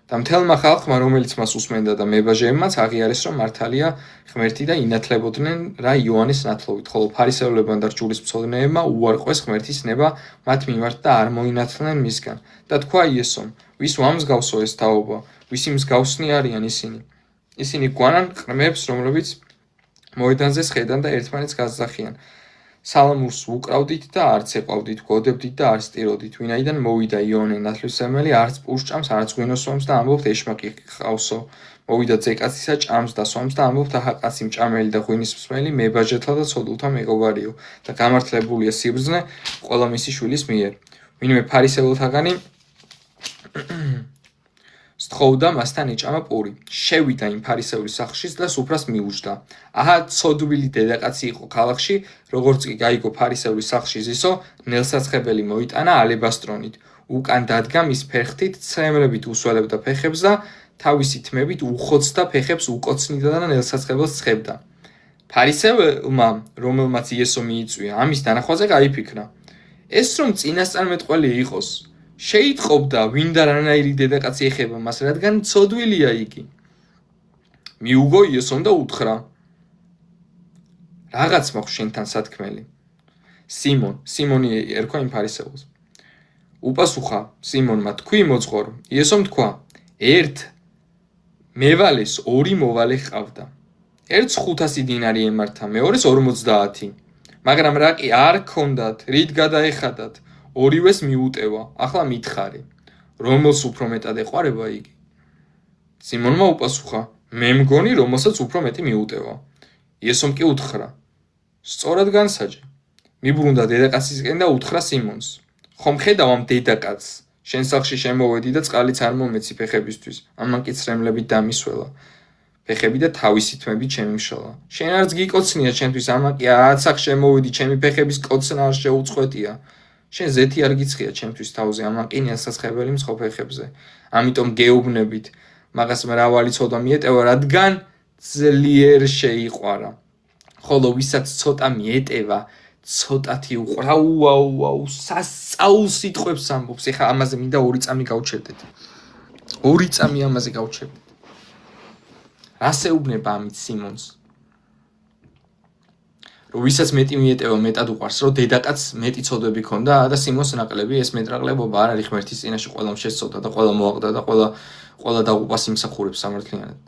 და მთელმა ხალხმა, რომელიც მას უსმენდა და მებაჟეებმაც აღიარეს, რომ მართალია ღმერთი და ინათლებოდნენ რა იოანეს ნათლობით, ხოლო ფარისეულებმა და რჯულის მცოდნეებმა უარყვეს ღმერთის ნება მათ მიმართ და არ მოინათლნენ მისგან. და თქვა იესომ, ვის ვამსგავსო ეს თაობა, ვისი მსგავსნი არიან ისინი? ისინი გვანან ყრმებს, რომლებიც მოედანზე სხედან და ერთმანეთს გასძახიან. სალამურს უკრავდით და არც ეყავდით, გოდებდით და არ სტიროდით, ვინაიდან მოვიდა იოანე ნათლისმცემელი, არც პურს-ჭამს, არც ღვინოს სვამს და ამბობთ ეშმაკი ყავსო. მოვიდა ძეკაცისა, ჭამს და სვამს და ამბობთ აჰა კაცი მჭამელი და ღვინის მსმელი, მებაჟეთა და ცოდულთა მეგობარიო და გამართლებულია სიბრძნე ყველა მისი შვილის მიერ. ვინმე ფარისეულთაგანი სთხოვდა მასთან ეჭამა პური. შევიდა იმ ფარისეულის სახლში და სუფრას მიუჯდა. აჰა ცოდვილი დედაკაცი იყო ქალაქში, როგორც კი გაიგო ფარისეულის სახლში ზისო, ნელსაცხებელი მოიტანა ალებასტრონით. უკან დადგა მის ფერხთით, ცრემლებით უსველებდა ფეხებს და თავისი თმებით უხოცდა ფეხებს უკოცნიდა და ნელსაცხებელს ცხებდა. ფარისეულმა, რომელმაც იესო მიიწვია, ამის დანახვაზე გაიფიქრა. ეს რომ წინასწარმეტყველი იყოს, შეიტყობდა ვინ და რანაირი დედაკაცი ეხება მას, რადგან ცოდვილია იგი. მიუგო იესომ და უთხრა, რაღაც მაქვს შენთან სათქმელი. სიმონი ერქვა იმ ფარისეულს. უპასუხა სიმონმა, თქვი მოძღორო. იესომ თქვა, ერთ მევალეს ორი მოვალე ჰყავდა. ერთს 500 დინარი ემართა, მეორეს 50. მაგრამ რა კი არ ჰქონდათ, რით გადაეხადათ, ორივეს მიუტევა. ახლა მითხარი, რომელს უფრო მეტად ეყვარება იგი? სიმონმა უპასუხა, მე მგონი, რომელსაც უფრო მეტი მიუტევა. იესომ კი უთხრა, სწორად განსაჯე. მიბრუნდა დედაკაცისკენ და უთხრა სიმონს, ხომ ხედავ ამ დედაკაცს, შენ სახლში შემოვედი და წყალიც არ მომეცი ფეხებისთვის, ამან კი ცრემლებით დამისველა. ფეხები და თავისი თმებით შემიმშალა. შენ არც გიკოცნია ჩემთვის, ამან კი აცახ შემოვედი, ჩემი ფეხების კოცნა არ შეუწყვეტია. შენ ზეთი არ გიცხია ჩემთვის თავზე, ამან კი ნელსაცხებელი მსხო ფეხებზე. ამიტომ გეუბნებით, მაგას მრავალი ცოდვა მიეტევა, რადგან ძლიერ შეიყვარა. ხოლო ვისაც ცოტა მიეტევა, ცოტათი უყვარს. აუ, სასწაულ სიტყვებს ამბობს. ეხა ამაზე მინდა 2 წამი გავჩერდეთ. 2 წამი ამაზე გავჩერდეთ. რას ეუბნება ამით სიმონს? რომ ვისაც მეტი მიეტევა, მეტად უყვარს, რომ დედაკაცს მეტი ცოდვები ქონდა და სიმონს ნაკლები ეს მეტრაღლებობა არ არის ღმერთის წინაშე, ყველამ შეცოდა და ყველა მოაყდა და ყველა დაღუპას იმსახურებს სამართლიანად.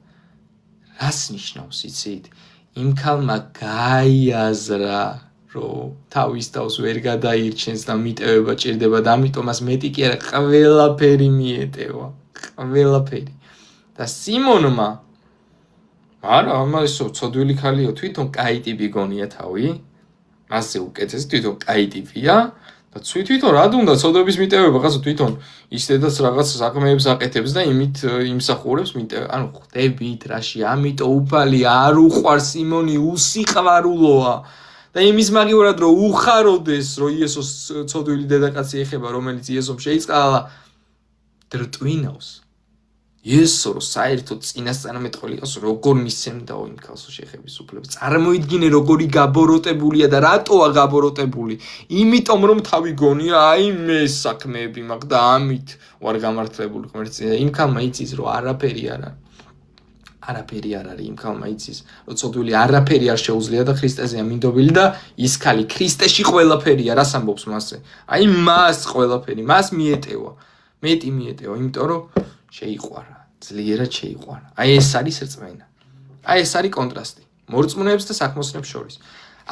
რას ნიშნავს იცით? იმ ქალმა გაიაზრა, რომ თავის თავს ვერ გადაირჩენს და მიტევება ჭირდება და ამიტომ მას მეტი კი არა, ყველაფერი მიეტევა. ყველაფერი. და სიმონმა არა, ამასო ცოდვილი ქალიო, თვითონ კაი ტიპი გონია თავი. მასზე უკეთესი თვითონ კაი ტიპია და თვითონ რა უნდა ცოდვების მიტევება, ხასო თვითონ ისედაც რაღაც საქმეებს აკეთებს და იმით იმსახურებს მიტევება. ანუ ხვდებით რაში, ამიტომ უფალი არ უყვარს სიმონი, უსიყვარულოა. და იმის მაგივრად რომ უხაროდეს რომ იესოს ცოდვილი დედაკაცი ეხება რომელიც იესომ შეიწყალა დრტვინავს იესო რომ საერთოდ წინასწარმეტყველი იყოს როგორ მისცემდაო იმ ქალს შეხების უფლებას წარმოიდგინე როგორი გაბოროტებულია და რატოა გაბოროტებული იმიტომ რომ თავი გონია აი მე საქმეები მაქვს და ამით ვარ გამართლებული ღმერთზე იმ ქალმა იცის რომ არაფერი არ არის იმ ქალმა იცის რომ ცოდვილი არაფერი არ შეუძლია და ქრისტეზეა მინდობილი და ის ქალი ქრისტეში ყველაფერია რას ამბობს მასზე აი მას ყველაფერი მას მიეტევა მეტი მიეტევა იმიტომ რომ შეიყვარა ძლიერად შეიყვარა აი ეს არის რწმენა აი ეს არის კონტრასტი მორწმუნეებს და საქმოსნებს შორის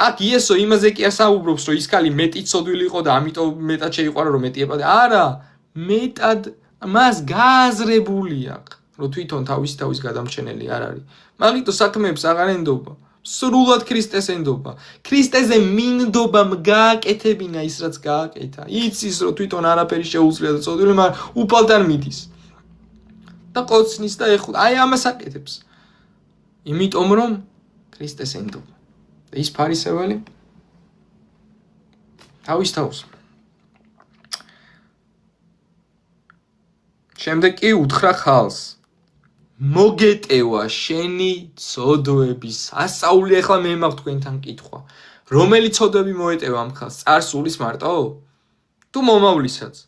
აქ იესო იმაზე კი არ საუბრობს რომ ის ქალი მეტი ცოდვილი იყო და ამიტომ მეტად შეიყვარა რომ მეტი ეპადა არა მეტად მას გააზრებული აქვს რომ თვითონ თავის გადამჩენელი არ არის მაგიტო საქმეებს აღარ ენდობა სრულად ქრისტეს ენდობა ქრისტეზე მინდობამ გააკეთებინა ის რაც გააკეთა იცის რომ თვითონ არაფერი შეუძლია და ცოდვილი მაგრამ უფალთან მიდის და ყოცნის და ეხუდა აი ამას აკეთებს იმიტომ რომ ქრისტეს ენდობა და ის ფარისეველი თავის თავს შემდეგ კი უთხრა ხალს მოგეტევა შენი ცოდვები სასწაული ახლა მე მაქვს თქვენთან კითხვა რომელი ცოდვები მოეტევა ამ ხალს წარსულის მარტო თუ მომავლისაც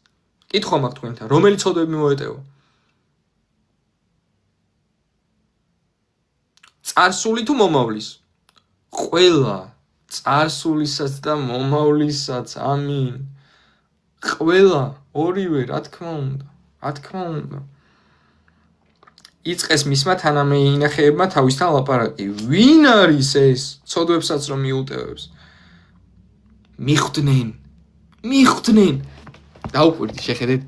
კითხვა მაქვს თქვენთან რომელი ცოდვები მოეტევა წარსული თუ მომავლის ყველა წარსულისაც და მომავლისაც ამინ ყველა ორივე რა თქმა უნდა იწყეს მისმა თანამეინახეებმა თავისთან ლაპარაკი ვინ არის ეს ცოდვებსაც რომ მიუტევებს მიხვდნენ დაუკვირდი შეხედეთ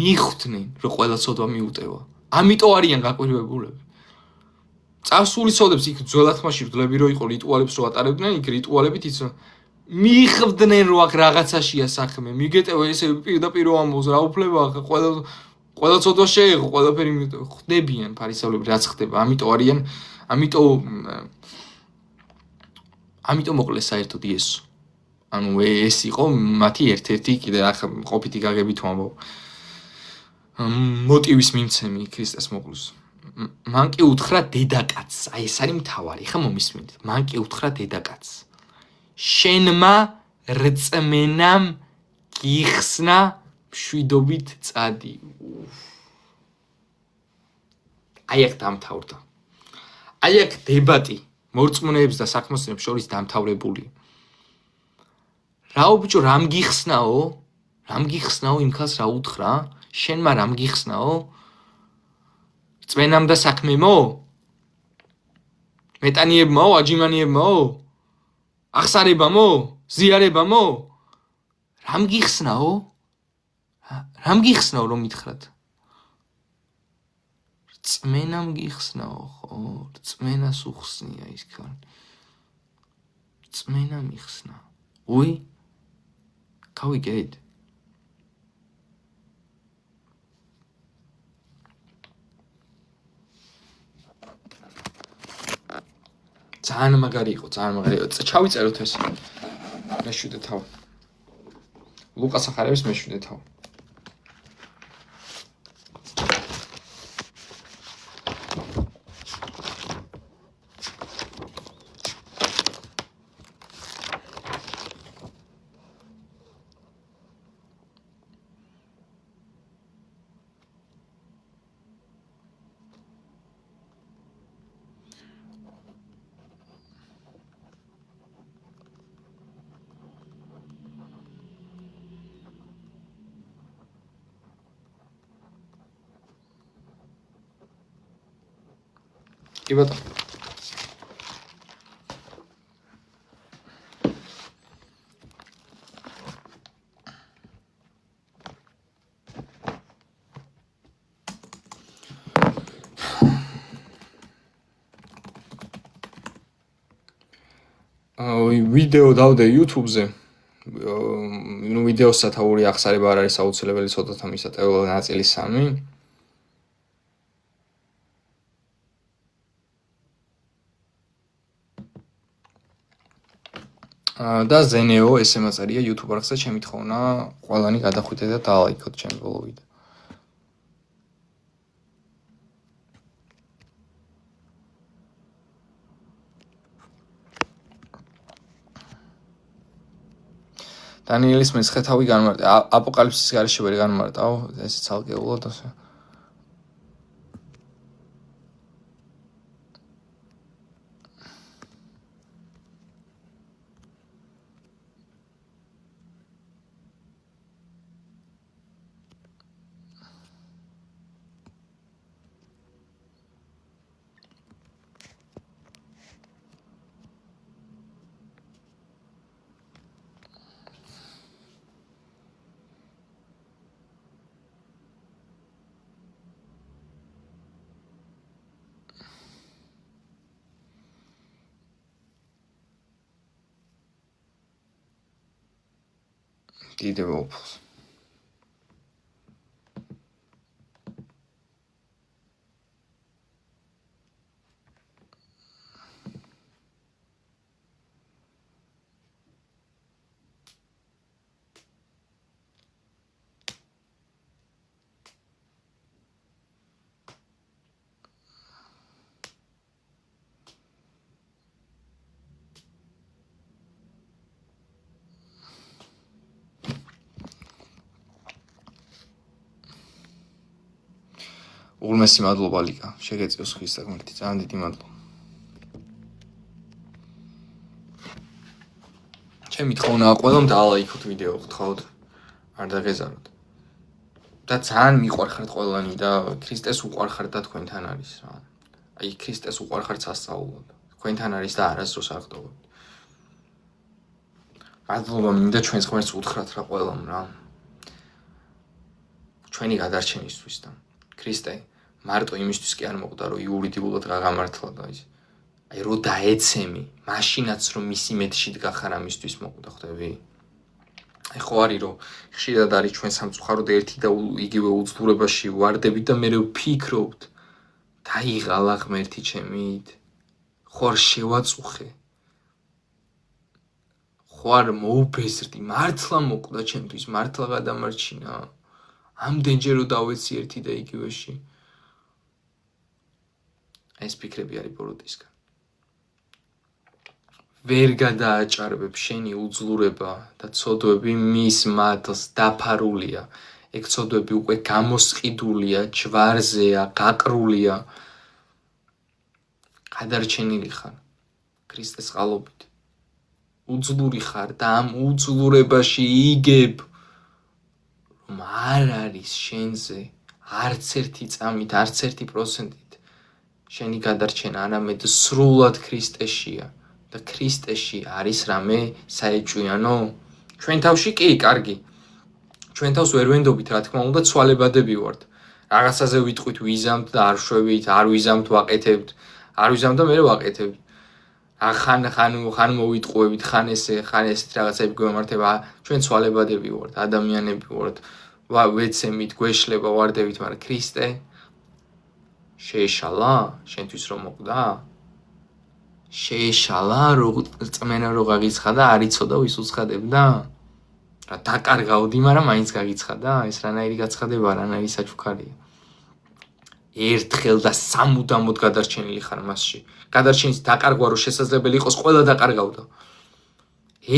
მიხვდნენ რომ ყველა ცოდვა მიუტევა ამიტომ არიან გაკვირვებულები წარსული ცოდებს იქ ძველათმაში რდლები რო იყო რიტუალებს რო ატარებდნენ იქ რიტუალებით იცო მიხვდნენ რომ აქ რაღაცაშია საქმე მიგეტევა ესე პირდაპირ ამბობს რა უფლება ახლა ყველა ცოდვა შეიღო ყველაფერი ხდებიან ფარისევლები რაც ხდება ამიტომ არიან ამიტომ მოკლეს საერთოდ იესო ანუ ეს იყო მათი ერთ-ერთი კიდე ახლა ყოფითი გაგებით ვამბობ მოტივის მიმცემი ქრისტეს მოკლოს მან კი უთხრა დედაკაცს აი ეს არის მთავარი ხა მომისმენთ მან კი უთხრა დედაკაცს შენმა რწმენამ გიხსნა მშვიდობით წადი აი აქ დამთავრდა აი აქ დებატი მორწმუნეებს და საქმოსნებს შორის დამთავრებული რაო ბიჭო რამ გიხსნაო იმ ხალს რა უთხრა შენმა რამ გიხსნაო რწმენამ და საქმემო მეტანიებმაო აჯიმანიებმაო ახსარებამო ზიარებამო რამ გიხსნაო რომ მითხრათ რწმენამ გიხსნაო ხო რწმენას უხსნია ის ქალი რწმენა მიხსნა უი გავიგეთ ძალიან მაგარი იყო ჩავიწეროთ ეს მეშვიდე თავ ლუკას ახარების მეშვიდე თავ კი ბატონო ვიდეო დავდე YouTube-ზე ნუ ვიდეოს სათაური ახსარება არ არის აუცილებელი ცოტათა მისატევ ნაწილი 3 და ზენეო ესე მაწერია YouTube არხზე ჩემი თხოვნა ყველანი გადახვიდეთ და დაალაიქოთ ჩემი ბოლო ვიდეო. დანიელის მეცხე თავი განმარტა. აპოკალიფსის გარეშე ვერ განმარტაო, ესე ცალკეულად ასე. დიდება უფალს. უღრმესი მადლობა ლიკა, შეგეწიოს ხის საკმერთი, ძალიან დიდი მადლობა. ჩემი თხოვნა ყველამ დაალაიქოთ ვიდეო, გთხოვთ, არ დაგეზაროთ. და ძალიან მიყვარხართ ყველანი და ქრისტეს უყვარხართ და თქვენთან არის რა. აი ქრისტეს უყვარხართ სასწაულად. თქვენთან არის და არასდროს არ ხტობთ. მადლობა მინდა ჩვენს ღმერთს უთხრათ რა ყველამ რა. ჩვენი გადარჩენისთვის და ქრისტე მარტო იმისთვის კი არ მოკვდა რომ იურიდიულად გაგამართლა და ის აი რო დაეცემი მაშინაც რომ მისი მეტში დგახარ ამისთვის მოკვდა ხვდები აი ხო არის რომ ხშირად არის ჩვენ სამწუხაროდ ერთი და იგივე უძლურებაში ვარდებით და მე ვფიქრობთ დაიღალა ღმერთი ჩემით ხო არ შევაწუხე ხო არ მოუფესრდი მართლა მოკვდა ჩემთვის მართლა გადამარჩინა ამდენჯერ რომ დავეცი ერთი და იგივეში ეს ფიქრები არის ბოროტისგან ვერ გადააჭარბებ შენი უძლურება და ცოდვები მის მადლს დაფარულია ეგ ცოდვები უკვე გამოსყიდულია ჯვარზეა გაყრულია გადარჩენილი ხარ ქრისტეს წყალობით უძლური ხარ და ამ უძლურებაში იგებ რომ არ არის შენზე არც ერთი წამით არც ერთი პროცენტით შენი გადარჩენა არამედ სრულად ქრისტეშია და ქრისტეში არის რამე საეჭვიანო ჩვენ თავში კი კარგი ჩვენ თავს ვერ ვენდობით რა თქმა უნდა ცვალებადები ვართ რაღაცაზე ვიტყვით ვიზამთ და არ შვევით არ ვიზამთ ვაკეთებთ არ ვიზამთ და მე ვაკეთებ ხან მოვიტყვევით ხან ესეთ რაღაცები გვემართება ჩვენ ცვალებადები ვართ ადამიანები ვართ ვეცემით გვეშლება ვარდებით მაგრამ ქრისტე შეეშალა შენთვის რომ მოკვდა შეეშალა რო წმენა რო გაგიცხადა არ იცოდა ვის უცხადებდა რა დაკარგავდი მაგრამ მაინც გაგიცხადა ეს რანაირი გაცხადება რანაირი საჩუქარია ერთხელ და სამუდამოდ გადარჩენილი ხარ მასში გადარჩენის დაკარგვა რო შესაძლებელი იყოს ყველა დაკარგავდა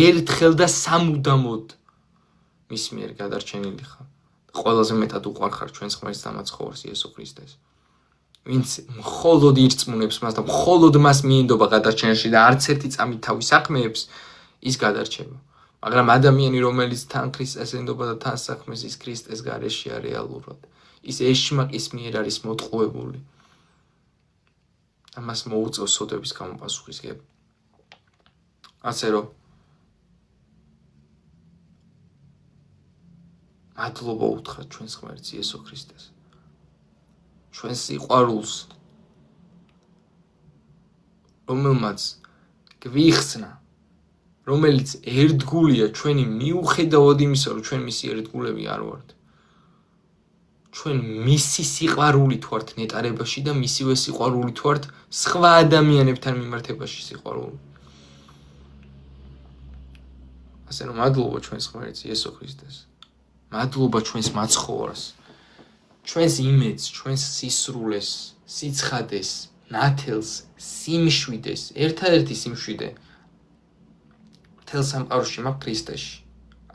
ერთხელ და სამუდამოდ მის მიერ გადარჩენილი ხარ ყველაზე მეტად უყვარხარ ჩვენს ღმერთს და მაცხოვარს იესო ქრისტეს ვინც მხოლოდ ირწმუნებს მას და მხოლოდ მას მიენდობა გადარჩენაში და არც ერთი წამით თავის საქმეებს ის გადარჩება მაგრამ ადამიანი რომელიც თან ქრისტეს ენდობა და თან საქმეს ის ქრისტეს გარეშეა რეალურად ის ეშმაკის მიერ არის მოტყუებული და მას მოუწევს სოდების გამო პასუხისგება ასე რომ მადლობა უთხრათ ჩვენს ღმერთს იესო ქრისტეს ჩვენს სიყვარულს რომელმაც გვიხსნა რომელიც ერთგულია ჩვენი მიუხედავად იმისა რომ ჩვენ მისი ერთგულები არ ვართ ჩვენ მისი სიყვარულით ვართ ნეტარებაში და მისივე სიყვარულით ვართ სხვა ადამიანებთან მიმართებაში სიყვარული ასე რომ მადლობა ჩვენს ღმერთს იესო ქრისტეს. მადლობა ჩვენს მაცხოვარს. ჩვენს იმედს, ჩვენს სისრულეს, სიცხადეს, ნათელს, სიმშვიდეს, ერთადერთი სიმშვიდე მთელ სამყაროში მაქვს ქრისტეში.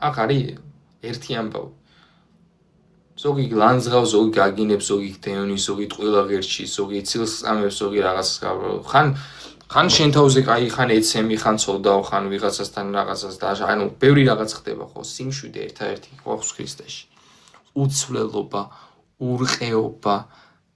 აქ არის ერთი ამბავი. ზოგი გლანძღავს, ზოგი გაგინებს, ზოგი გდევნის, ზოგი ტყუილა ღერში, ზოგი ცილს წამებს, ზოგი რაღაც ხან შენ თავზე კაი, ხან ეცემი, ხან ცოდავ, ხან ვიღაცასთან რაღაცას და ანუ ბევრი რაღაც ხდება ხო, სიმშვიდე ერთადერთი გვაქვს ქრისტეში. უცვლელობა, ურყეობა,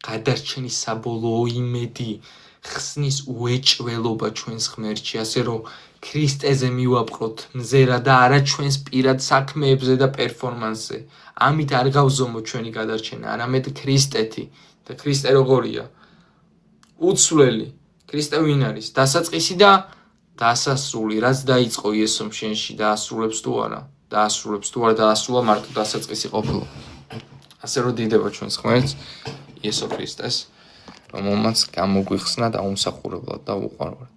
გადარჩენის საბოლოო იმედი, ხსნის უეჭველობა ჩვენს ღმერთში, ასე რომ ქრისტეზე მივაპყროთ მზერა და არა ჩვენს პირად საქმეებზე და პერფორმანსზე. ამით არ გავზომოთ ჩვენი გადარჩენა, არამედ ქრისტეთი. და ქრისტე როგორია? უცვლელი. ქრისტე ვინ არის? დასაწყისი და დასასრული, რაც დაიწყო იესომ შენში დაასრულებს თუ არა? დაასრულებს თუ არა დაასრულა მარტო დასაწყისი ყოფილა. ასე რომ დიდება ჩვენს ღმერთს იესო ქრისტეს, რომ მომაც გამოგვიხსნა და უმსახურებლად და უყვარვარად.